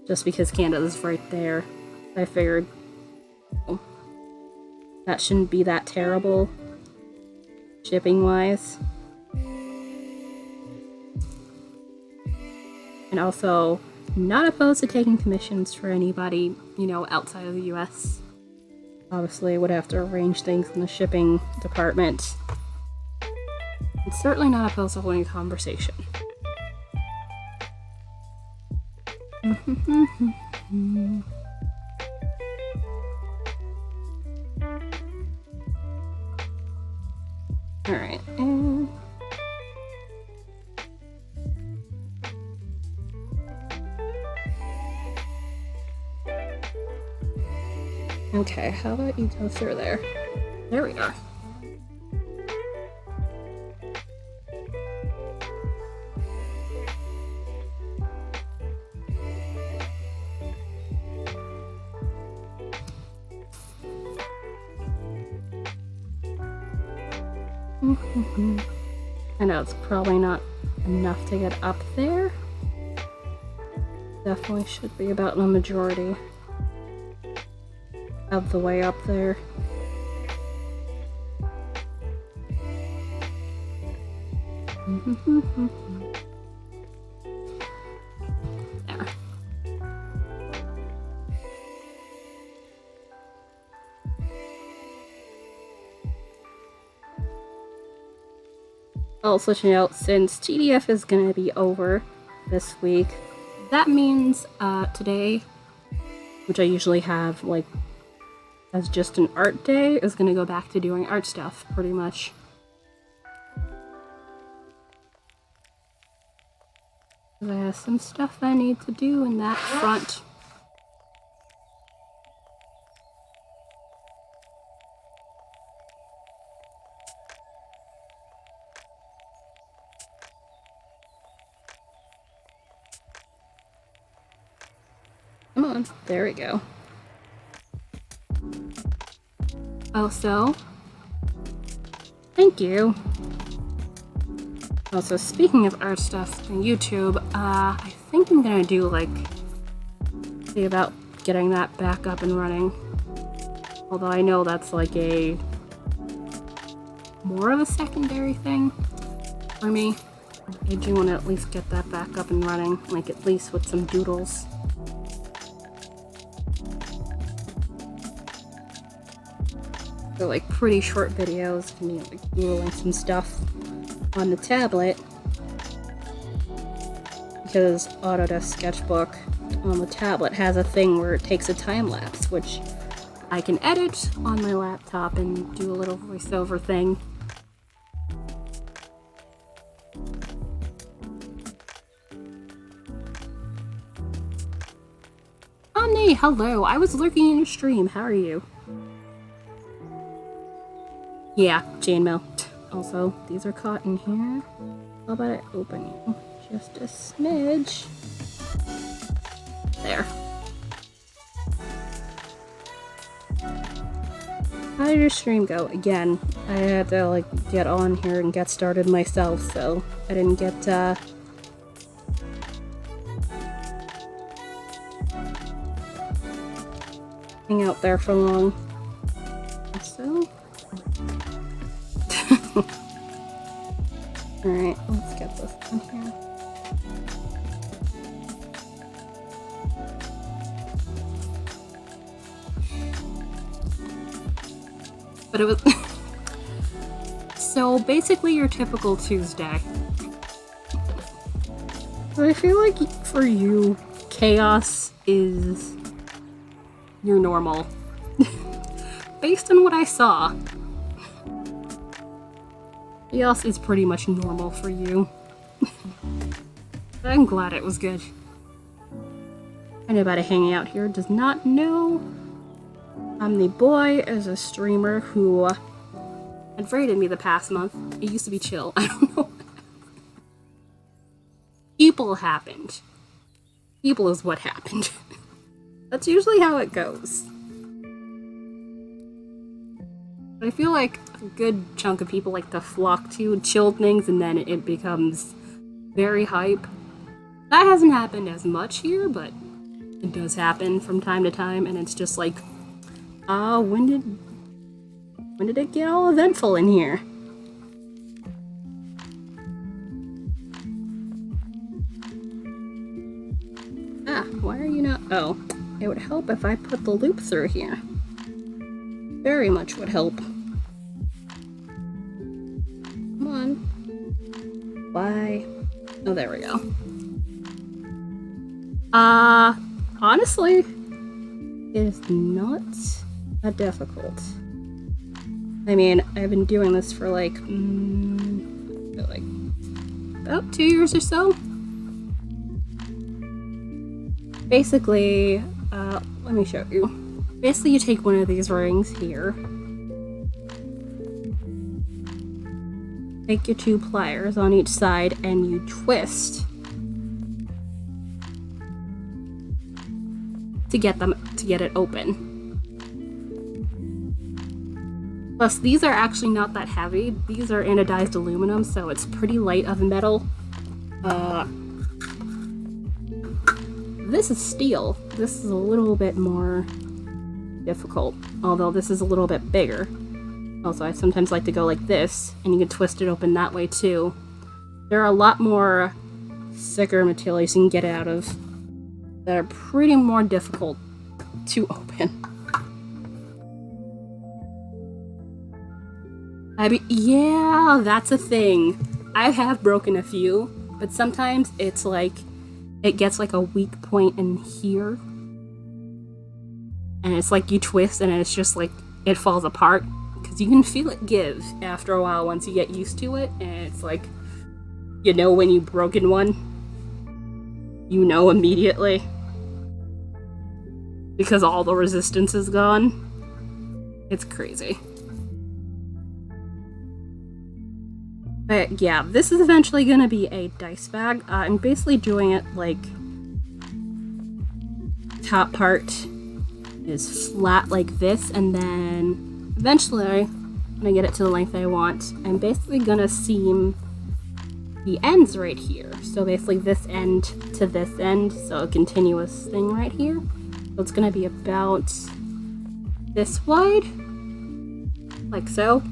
S1: Just because Canada's right there. I figured that shouldn't be that terrible shipping wise. And also, not opposed to taking commissions for anybody, you know, outside of the US. Obviously, would have to arrange things in the shipping department. And certainly not opposed to holding a conversation. Alright, and... okay, how about you go through there? There we are. I know it's probably not enough to get up there. Definitely should be about the majority of the way up there. There. Also to note, since TDF is going to be over this week, that means today, which I usually have like as just an art day, is going to go back to doing art stuff pretty much. I have some stuff I need to do in that front. Come on, there we go. Also, thank you. Also, speaking of art stuff on YouTube, I think I'm gonna do like, see about getting that back up and running. Although I know that's like a more of a secondary thing for me. I do want to at least get that back up and running, like at least with some doodles. They're like pretty short videos, and like doodling some stuff on the tablet, because Autodesk Sketchbook on the tablet has a thing where it takes a time lapse, which I can edit on my laptop and do a little voiceover thing. Omni, hello! I was lurking in your stream. How are you? Yeah, chainmail. Also, these are caught in here. How about I open you just a smidge? There. How did your stream go? Again, I had to like get on here and get started myself, so I didn't get hang out there for long. So alright, let's get this in here. But it was so basically your typical Tuesday. But I feel like for you, chaos is your normal. Based on what I saw, chaos is pretty much normal for you. I'm glad it was good. Anybody hanging out here does not know, I'm the boy as a streamer who had raided me the past month. It used to be chill. I don't know. People happened. People is what happened. That's usually how it goes. But I feel like a good chunk of people like to flock to chilled things and then it becomes very hype. That hasn't happened as much here, but it does happen from time to time, and it's just like, when did it get all eventful in here? Why are you not? Oh, it would help if I put the loop through here. Very much would help. Come on. Why? Oh, there we go. Honestly, it is not that difficult. I mean, I've been doing this for like about 2 years or so. Basically, let me show you. Basically, you take one of these rings here, take your 2 pliers on each side, and you twist to get it open. Plus, these are actually not that heavy. These are anodized aluminum, so it's pretty light of metal. This is steel. This is a little bit more difficult, although this is a little bit bigger. Also, I sometimes like to go like this, and you can twist it open that way too. There are a lot more thicker materials you can get it out of that are pretty more difficult to open. I mean, yeah, that's a thing. I have broken a few, but sometimes it's like it gets like a weak point in here, and it's like you twist and it's just like it falls apart because you can feel it give after a while once you get used to it, and it's like, you know, when you've broken one, you know immediately because all the resistance is gone. It's crazy. But yeah, this is eventually going to be a dice bag. I'm basically doing it like top part is flat like this, and then eventually when I get it to the length I want, I'm basically going to seam the ends right here. So basically this end to this end, so a continuous thing right here. So it's going to be about this wide, like so.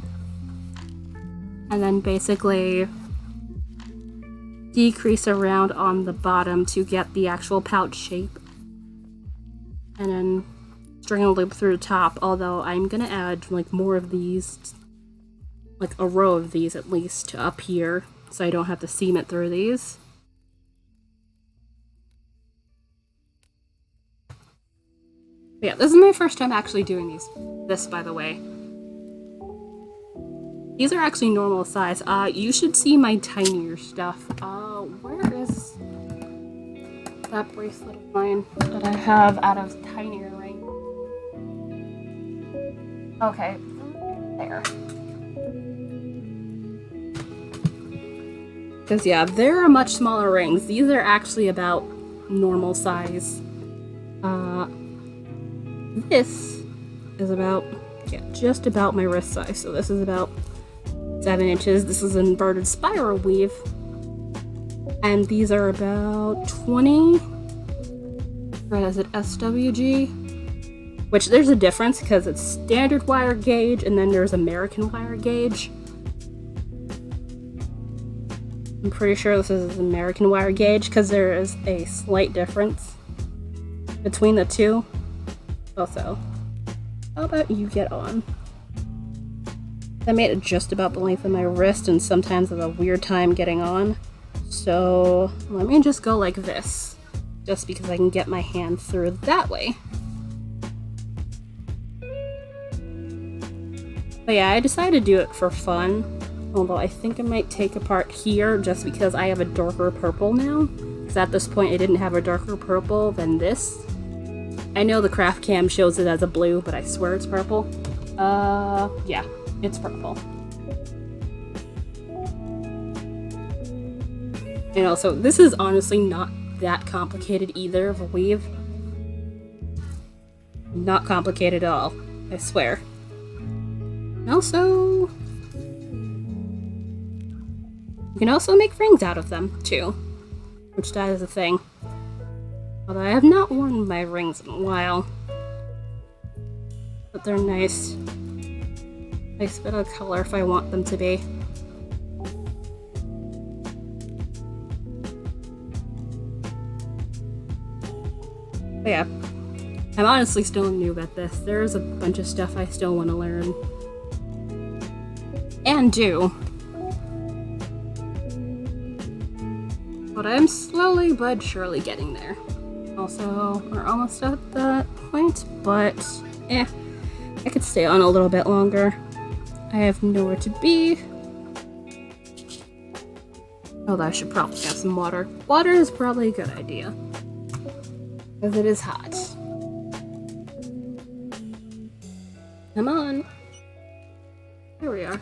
S1: And then basically decrease around on the bottom to get the actual pouch shape. And then string a loop through the top, although I'm gonna add like more of these, like a row of these at least, to up here, so I don't have to seam it through these. But yeah, this is my first time actually doing this, by the way. These are actually normal size. You should see my tinier stuff. Where is that bracelet of mine that I have out of tinier ring? Okay, there. Because yeah, there are much smaller rings. These are actually about normal size. This is about, yeah, just about my wrist size. So this is about 7 inches. This is an inverted spiral weave, and these are about 20. Or is it SWG? Which there's a difference because it's standard wire gauge and then there's American wire gauge. I'm pretty sure this is American wire gauge because there is a slight difference between the two. Also, how about you get on? I made it just about the length of my wrist and sometimes have a weird time getting on. So let me just go like this, just because I can get my hand through that way. But yeah, I decided to do it for fun, although I think I might take apart here just because I have a darker purple now. Because at this point I didn't have a darker purple than this. I know the craft cam shows it as a blue, but I swear it's purple. Yeah. It's purple. And also, this is honestly not that complicated either of a weave. not complicated at all. I swear. And also, you can also make rings out of them, too. Which that is a thing. Although I have not worn my rings in a while. But they're nice. Nice bit of color if I want them to be. But yeah. I'm honestly still new at this. There's a bunch of stuff I still want to learn. And do. But I'm slowly but surely getting there. Also, we're almost at that point, but I could stay on a little bit longer. I have nowhere to be. Although I should probably have some water. Water is probably a good idea. Because it is hot. Come on. Here we are.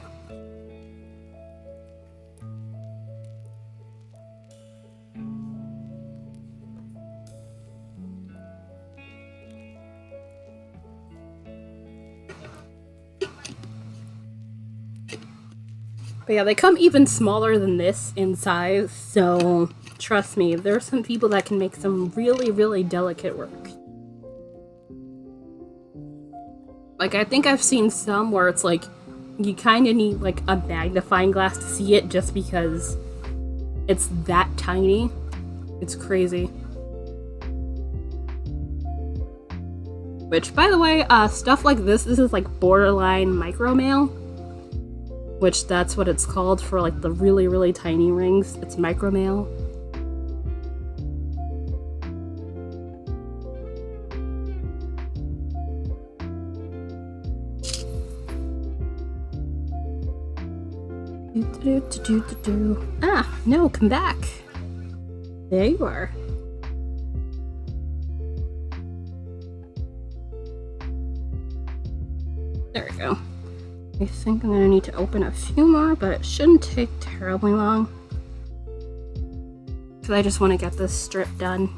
S1: But yeah, they come even smaller than this in size, so trust me, there are some people that can make some really, really delicate work. Like, I think I've seen some where it's like, you kind of need like a magnifying glass to see it just because it's that tiny. It's crazy. Which, by the way, stuff like this is like borderline micromail. Which that's what it's called for like the really, really tiny rings. It's micromail. Ah, no, come back. There you are. There we go. I think I'm gonna need to open a few more, but it shouldn't take terribly long. Because I just want to get this strip done.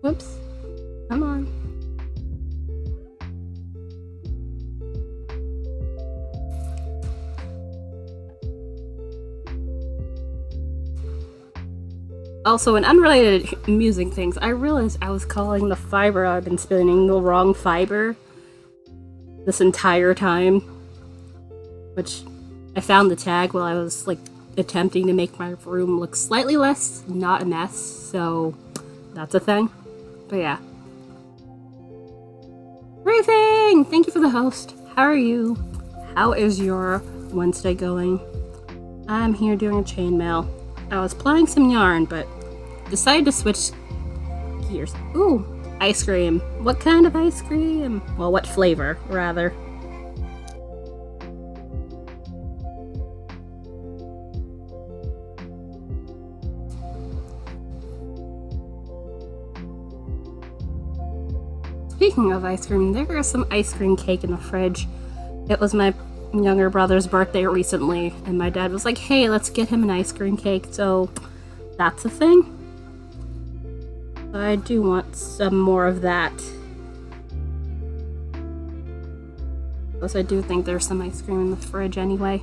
S1: Whoops. Come on. Also, in unrelated amusing things, I realized I was calling the fiber I've been spinning the wrong fiber this entire time. Which, I found the tag while I was, like, attempting to make my room look slightly less not a mess, so that's a thing. But yeah. Briefing! Thank you for the host. How are you? How is your Wednesday going? I'm here doing a chainmail. I was plying some yarn, but decided to switch gears. Ooh, ice cream. What kind of ice cream? Well, what flavor, rather. Speaking of ice cream, there is some ice cream cake in the fridge. It was my younger brother's birthday recently, and my dad was like, hey, let's get him an ice cream cake, so that's a thing. I do want some more of that. Plus, I do think there's some ice cream in the fridge anyway.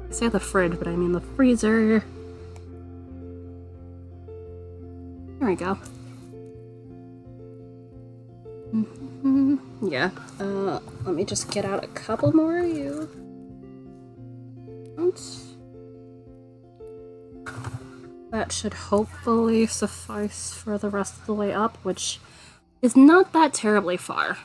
S1: I say the fridge, but I mean the freezer. There we go. Yeah, let me just get out a couple more of you. That should hopefully suffice for the rest of the way up, which is not that terribly far.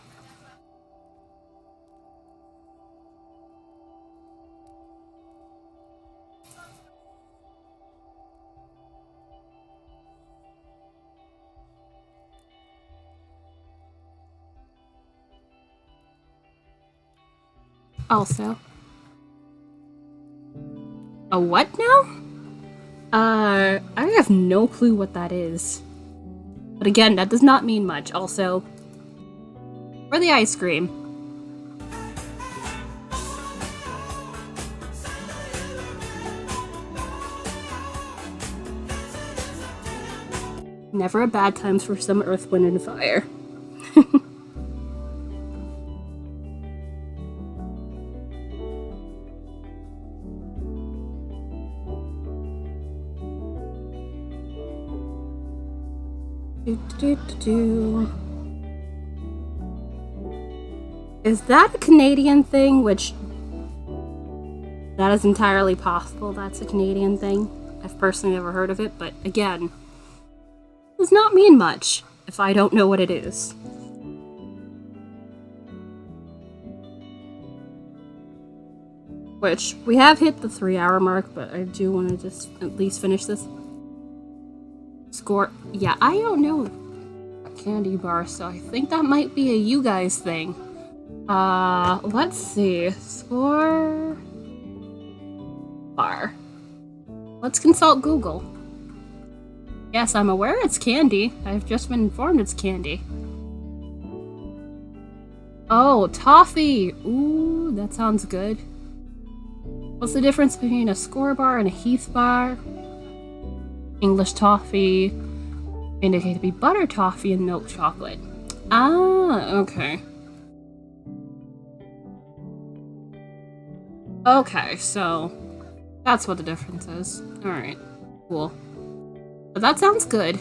S1: Also, a what now? I have no clue what that is. But again, that does not mean much. Also, for the ice cream, Never a bad times for some Earth, Wind, and Fire. Is that a Canadian thing? Which, that is entirely possible. That's a Canadian thing. I've personally never heard of it, but again, does not mean much if I don't know what it is. Which, we have hit the 3-hour mark, but I do want to just at least finish this. Score. Yeah, I don't know a candy bar, so I think that might be a you guys thing. Let's see. Score bar. Let's consult Google. Yes, I'm aware it's candy. I've just been informed it's candy. Oh, toffee! Ooh, that sounds good. What's the difference between a score bar and a Heath bar? English toffee indicate to be butter toffee and milk chocolate. Ah, okay. Okay, so that's what the difference is. Alright, cool. But that sounds good.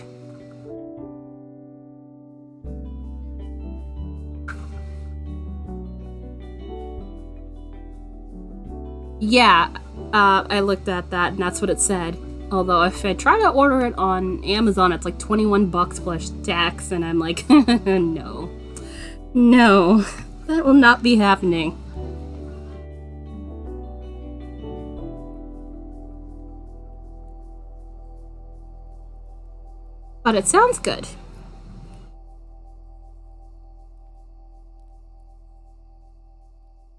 S1: Yeah, I looked at that and that's what it said. Although if I try to order it on Amazon, it's like 21 bucks plus tax, and I'm like, no. No, that will not be happening. But it sounds good.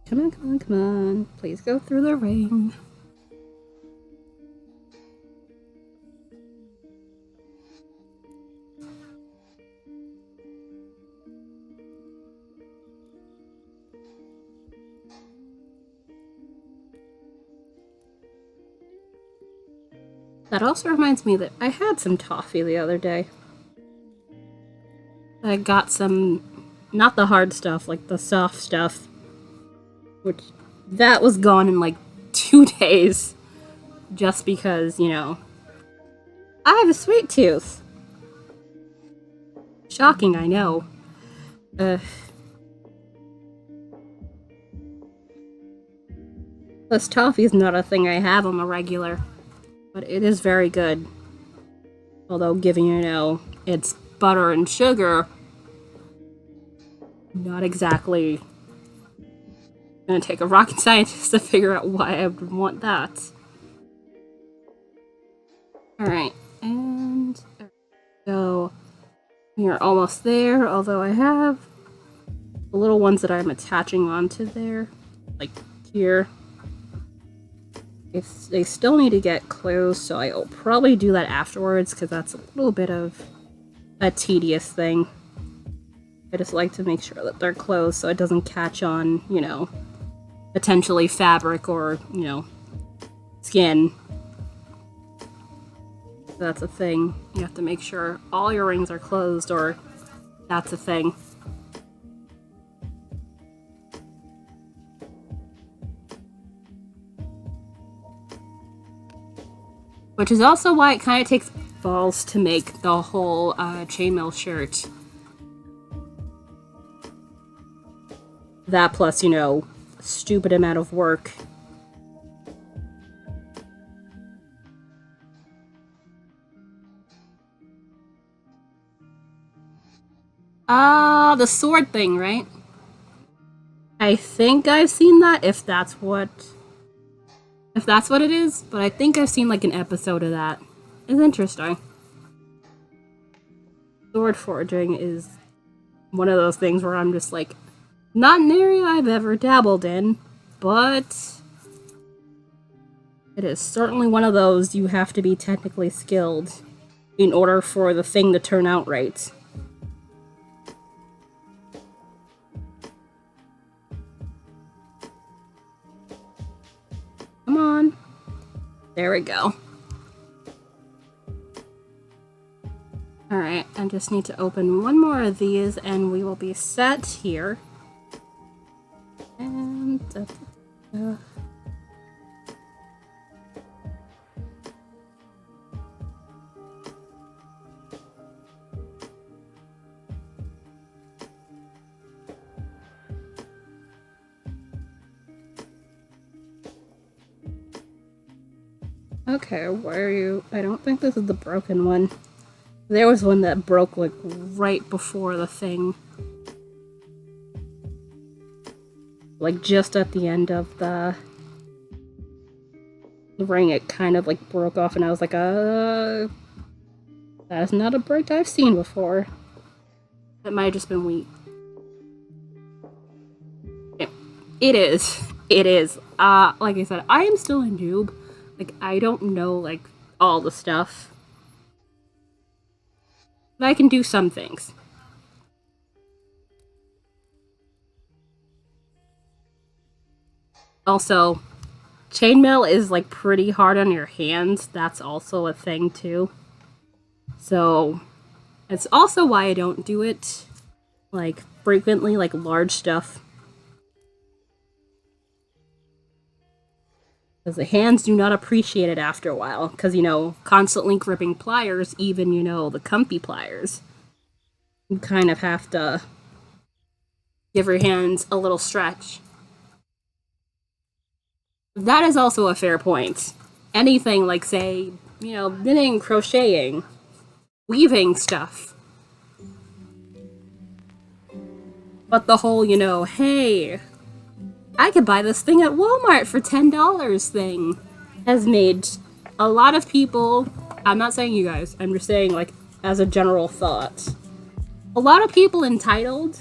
S1: Come on, come on, come on. Please go through the ring. That also reminds me that I had some toffee the other day. I got some, not the hard stuff, like the soft stuff. Which, that was gone in like 2 days. Just because, you know, I have a sweet tooth. Shocking, I know. Plus, toffee is not a thing I have on the regular. But it is very good. Although, given, you know, it's butter and sugar, not exactly gonna take a rocket scientist to figure out why I would want that. Alright, and so we are almost there, although I have the little ones that I'm attaching onto there, like here. If they still need to get closed, so I'll probably do that afterwards, because that's a little bit of a tedious thing. I just like to make sure that they're closed so it doesn't catch on, you know, potentially fabric or, you know, skin. That's a thing. You have to make sure all your rings are closed, or that's a thing. Which is also why it kind of takes balls to make the whole chainmail shirt. That plus, you know, stupid amount of work. Ah, the sword thing, right? I think I've seen that, if that's what it is, but I think I've seen like an episode of that. It's interesting. Sword forging is one of those things where I'm just like, not an area I've ever dabbled in, but it is certainly one of those you have to be technically skilled in order for the thing to turn out right. Come on. There we go. Alright, I just need to open one more of these and we will be set here. And... Okay, where are you? I don't think this is the broken one. There was one that broke like right before the thing. Like just at the end of the ring, it kind of like broke off and I was like, that is not a break I've seen before. It might have just been weak. It is. It is. Like I said, I am still a noob. Like, I don't know, like, all the stuff. But I can do some things. Also, chainmail is, like, pretty hard on your hands. That's also a thing, too. So, it's also why I don't do it, like, frequently, like, large stuff. Because the hands do not appreciate it after a while. Because, you know, constantly gripping pliers, even, you know, the comfy pliers, you kind of have to give your hands a little stretch. That is also a fair point. Anything like, say, you know, knitting, crocheting, weaving stuff. But the whole, you know, hey, I could buy this thing at Walmart for $10 thing has made a lot of people, I'm not saying you guys, I'm just saying like as a general thought, a lot of people entitled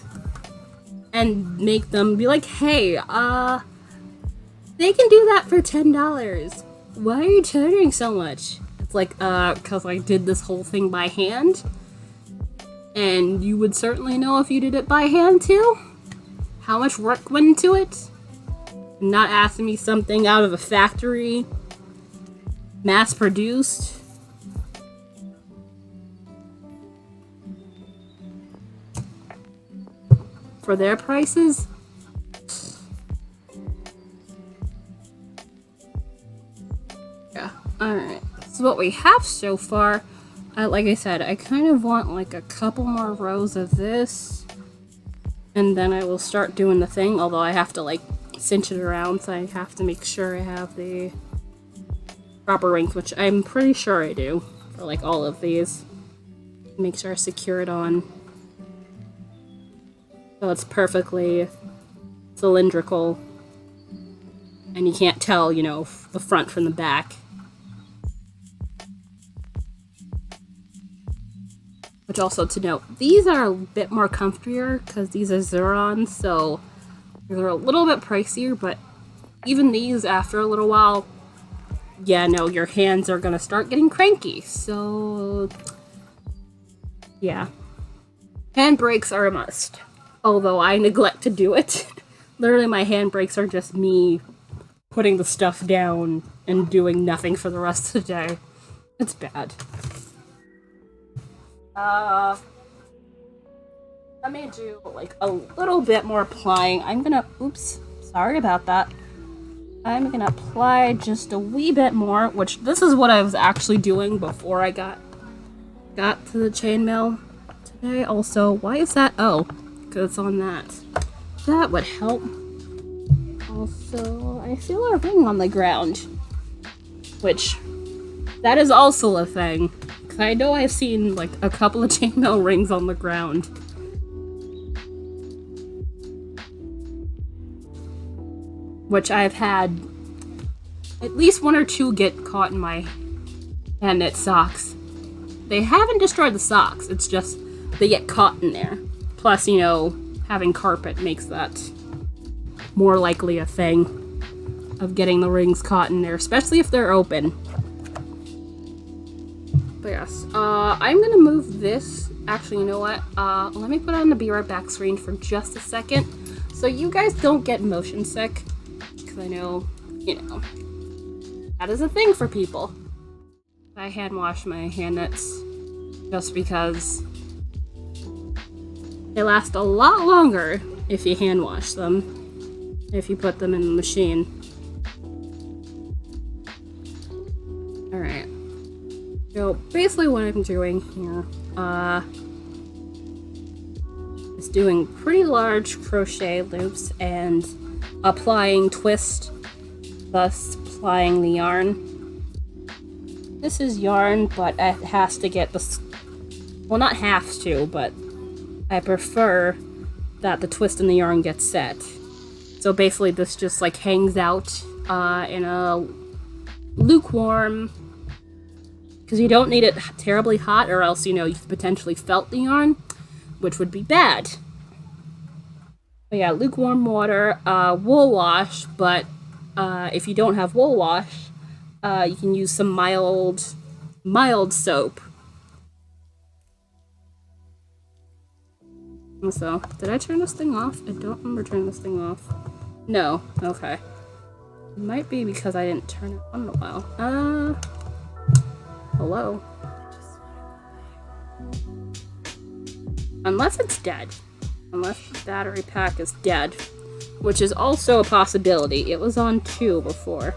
S1: and make them be like, hey, they can do that for $10. Why are you charging so much? It's like, cause I did this whole thing by hand. And you would certainly know if you did it by hand too. How much work went into it. Not asking me something out of a factory, mass produced. For their prices. Yeah, alright. So what we have so far, like I said, I kind of want like a couple more rows of this. And then I will start doing the thing, although I have to like cinch it around, so I have to make sure I have the proper rings, which I'm pretty sure I do for like all of these. Make sure I secure it on so it's perfectly cylindrical and you can't tell, you know, the front from the back. Which also to note, these are a bit more comfier because these are Zurons, so they're a little bit pricier, but even these, after a little while, yeah, no, your hands are gonna start getting cranky, so yeah. Hand brakes are a must, although I neglect to do it. Literally, my hand brakes are just me putting the stuff down and doing nothing for the rest of the day. It's bad. Let me do like a little bit more plying. I'm gonna, oops, sorry about that. I'm gonna apply just a wee bit more, which this is what I was actually doing before I got to the chainmail today. Also, why is that? Oh, because it's on that. That would help. Also, I feel a ring on the ground, which that is also a thing. Because I know I've seen like a couple of chainmail rings on the ground. Which I've had at least one or two get caught in my hand knit socks. They haven't destroyed the socks, it's just they get caught in there. Plus, you know, having carpet makes that more likely a thing of getting the rings caught in there, especially if they're open. But yes, I'm gonna move this. Actually, you know what? Let me put on the Be Right Back screen for just a second so you guys don't get motion sick. Because I know, you know, that is a thing for people. I hand wash my hand knits just because they last a lot longer if you hand wash them, if you put them in the machine. Alright. So basically what I'm doing here is doing pretty large crochet loops and applying twist, thus plying the yarn. This is yarn, but it has to get the... Well, not has to, but I prefer that the twist in the yarn gets set. So basically this just like hangs out in a lukewarm... Because you don't need it terribly hot or else, you know, you could potentially felt the yarn, which would be bad. But yeah, lukewarm water, wool wash, but if you don't have wool wash, you can use some mild soap. So, did I turn this thing off? I don't remember turning this thing off. No, okay. It might be because I didn't turn it on in a while. Hello? Unless it's dead. Unless the battery pack is dead. Which is also a possibility. It was on 2 before.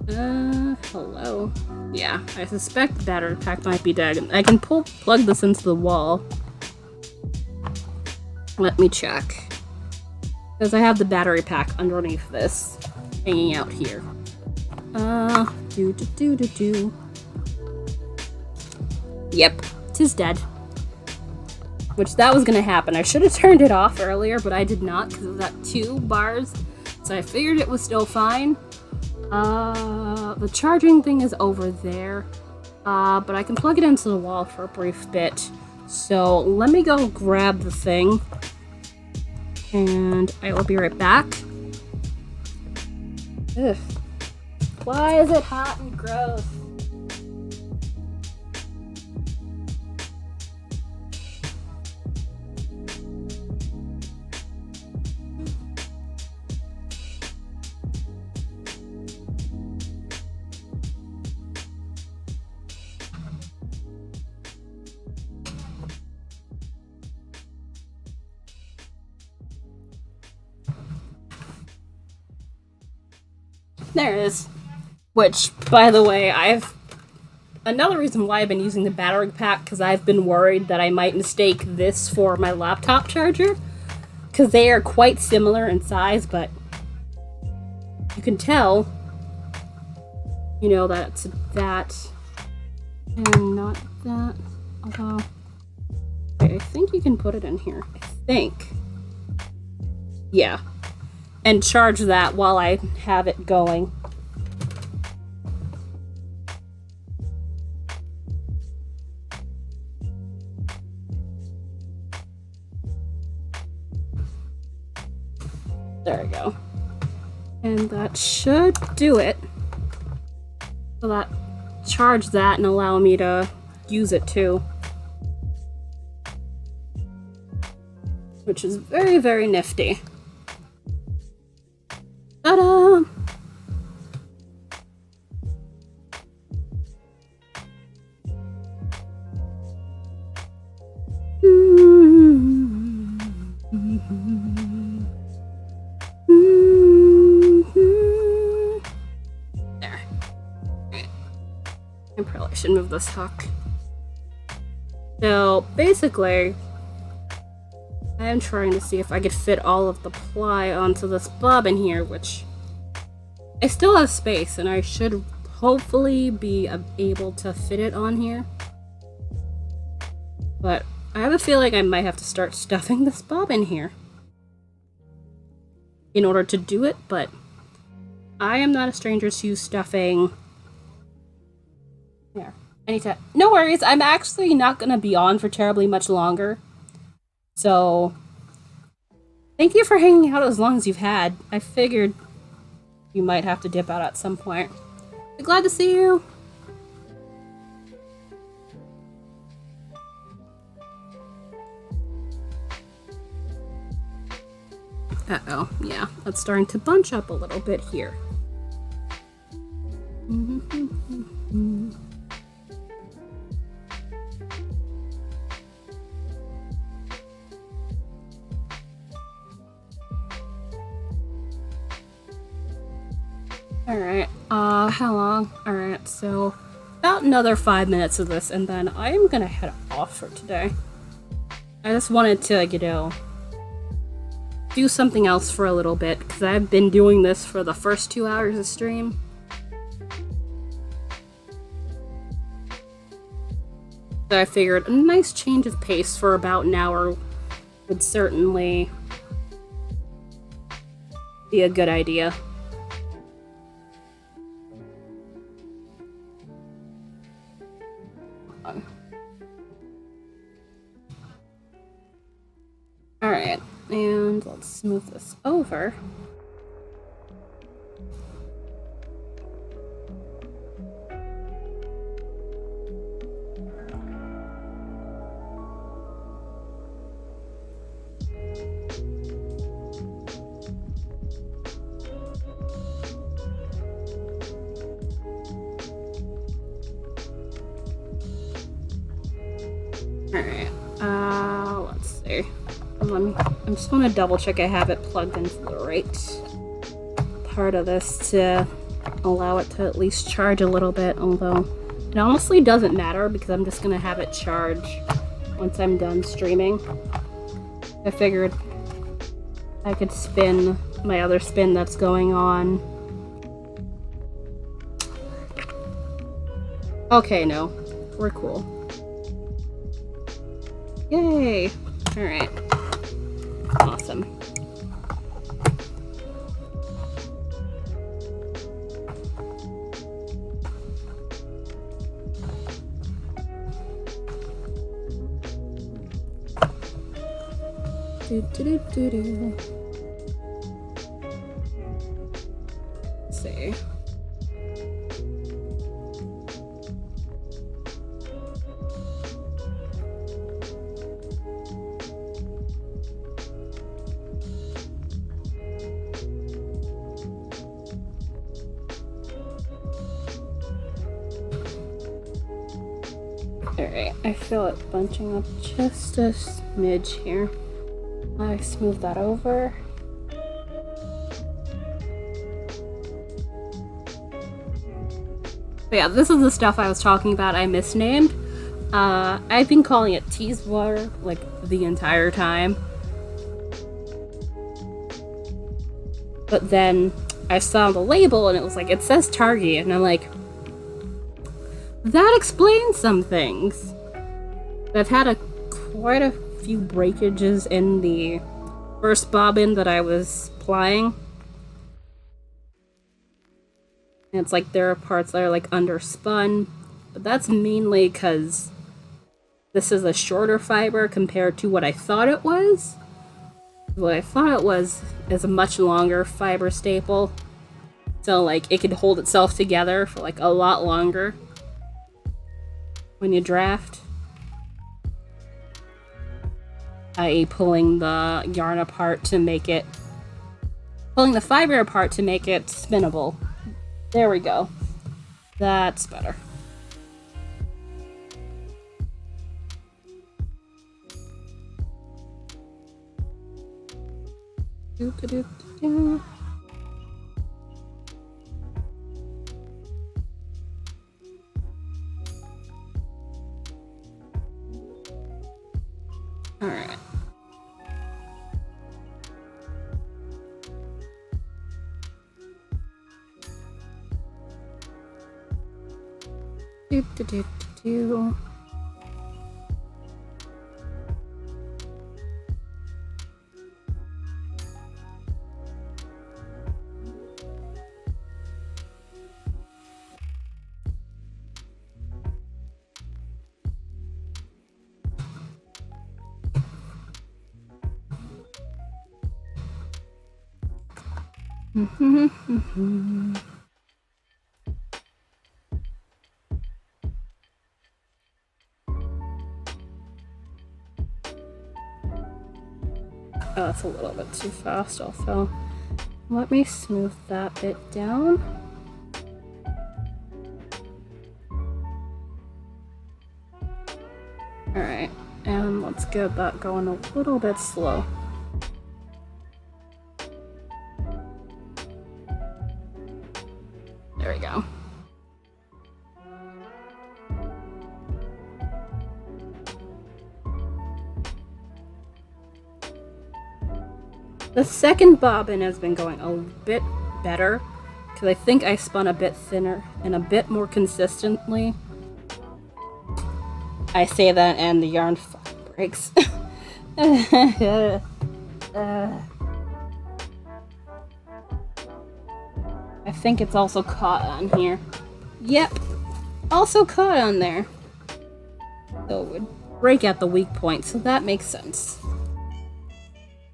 S1: Hello? Yeah, I suspect the battery pack might be dead. I can plug this into the wall. Let me check. Because I have the battery pack underneath this. Hanging out here. Yep, 'tis dead. Which that was gonna happen. I should have turned it off earlier, but I did not because it was at 2 bars. So I figured it was still fine. The charging thing is over there. But I can plug it into the wall for a brief bit. So let me go grab the thing. And I will be right back. Ugh. Why is it hot and gross? There it is. Which, by the way, another reason why I've been using the battery pack, because I've been worried that I might mistake this for my laptop charger. Because they are quite similar in size, but you can tell, you know, that it's that and not that. Although, okay, I think you can put it in here. I think. Yeah. And charge that while I have it going. There we go. And that should do it. So that charge that and allow me to use it too. Which is very, very nifty. Ta-da! There. I probably should move this hook. So, basically, I am trying to see if I could fit all of the ply onto this bobbin here, which I still have space, and I should hopefully be able to fit it on here. But I have a feeling I might have to start stuffing this bobbin here in order to do it, but I am not a stranger to stuffing. There. Anytime. No worries, I'm actually not going to be on for terribly much longer. So, thank you for hanging out as long as you've had. I figured you might have to dip out at some point. Be glad to see you. Uh-oh, yeah, that's starting to bunch up a little bit here. Alright, how long? Alright, so about another 5 minutes of this, and then I'm gonna head off for today. I just wanted to, you know, do something else for a little bit, because I've been doing this for the first 2 hours of stream. So I figured a nice change of pace for about an hour would certainly be a good idea. Alright, and let's smooth this over. Alright, let's see. I just want to double check I have it plugged into the right part of this to allow it to at least charge a little bit, although it honestly doesn't matter because I'm just going to have it charge once I'm done streaming. I figured I could spin my other spin that's going on. Okay, no. We're cool. Yay! Alright. Awesome. Do. Let's see. Alright, I feel it bunching up just a smidge here. I smooth that over. But yeah, this is the stuff I was talking about I misnamed. I've been calling it tease water like the entire time. But then I saw the label and it was like, it says Targhee, and I'm like, that explains some things. I've had quite a few breakages in the first bobbin that I was plying. And it's like there are parts that are like underspun, but that's mainly because this is a shorter fiber compared to what I thought it was. What I thought it was is a much longer fiber staple, so like it could hold itself together for like a lot longer when you draft, i.e. pulling the yarn apart to make it, pulling the fiber apart to make it spinnable. There we go. That's better. Do. All right. Do. Oh, that's a little bit too fast also. Let me smooth that bit down. Alright, and let's get that going a little bit slow. The second bobbin has been going a bit better because I think I spun a bit thinner and a bit more consistently. I say that and the yarn breaks. I think it's also caught on here. Yep, also caught on there. So it would break at the weak point, so that makes sense.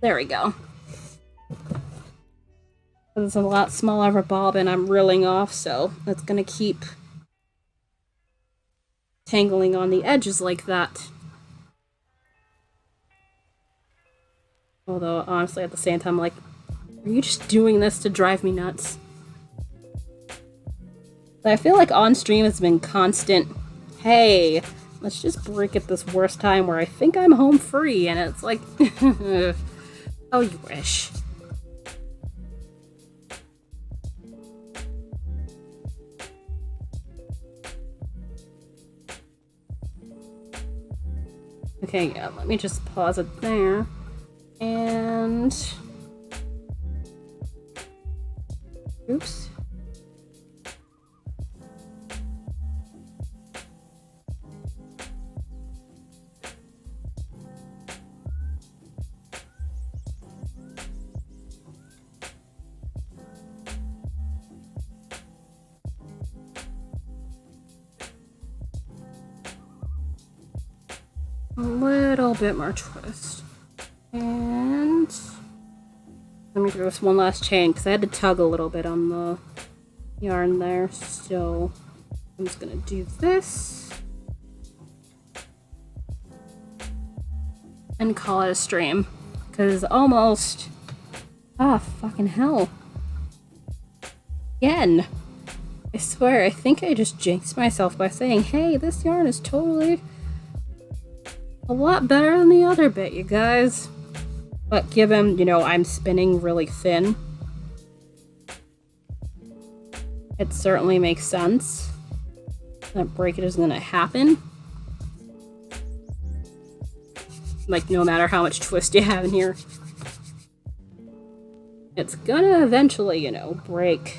S1: There we go. It's a lot smaller of a bobbin I'm reeling off, so that's gonna keep tangling on the edges like that. Although, honestly, at the same time, like, are you just doing this to drive me nuts? But I feel like on stream has been constant, hey, let's just break at this worst time where I think I'm home free, and it's like, oh, you wish. Okay, yeah, let me just pause it there. And... oops. A little bit more twist. And let me do this one last chain because I had to tug a little bit on the yarn there. So I'm just gonna do this and call it a stream because almost fucking hell again. I swear, I think I just jinxed myself by saying, hey, this yarn is totally a lot better than the other bit, you guys. But given, you know, I'm spinning really thin, it certainly makes sense that breakage is gonna happen. Like, no matter how much twist you have in here, it's gonna eventually, you know, break.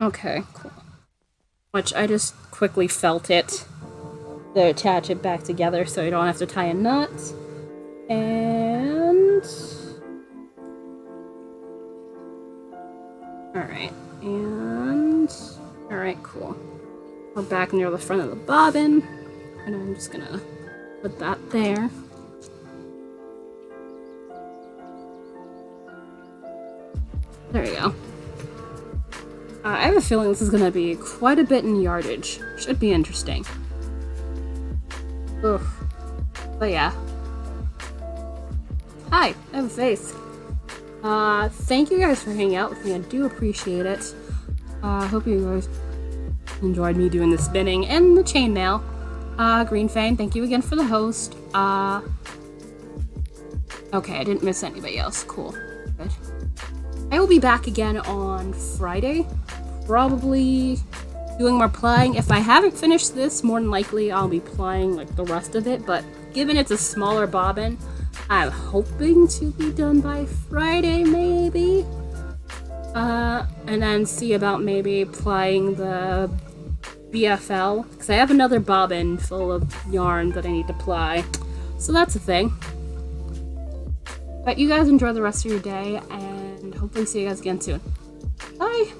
S1: Okay, cool. Which I just quickly felt it to attach it back together so you don't have to tie a knot. And... alright, and... alright, cool. We're back near the front of the bobbin, and I'm just gonna put that there. There you go. I have a feeling this is going to be quite a bit in yardage. Should be interesting. Ugh. But yeah. Hi, I have a face. Thank you guys for hanging out with me. I do appreciate it. I hope you guys enjoyed me doing the spinning and the chainmail. Green Fang, thank you again for the host. Okay, I didn't miss anybody else. Cool. Good. I will be back again on Friday. Probably doing more plying. If I haven't finished this, more than likely I'll be plying like the rest of it, but given it's a smaller bobbin, I'm hoping to be done by Friday, maybe. And then see about maybe plying the BFL, because I have another bobbin full of yarn that I need to ply. So that's a thing. But you guys enjoy the rest of your day, and hopefully see you guys again soon. Bye!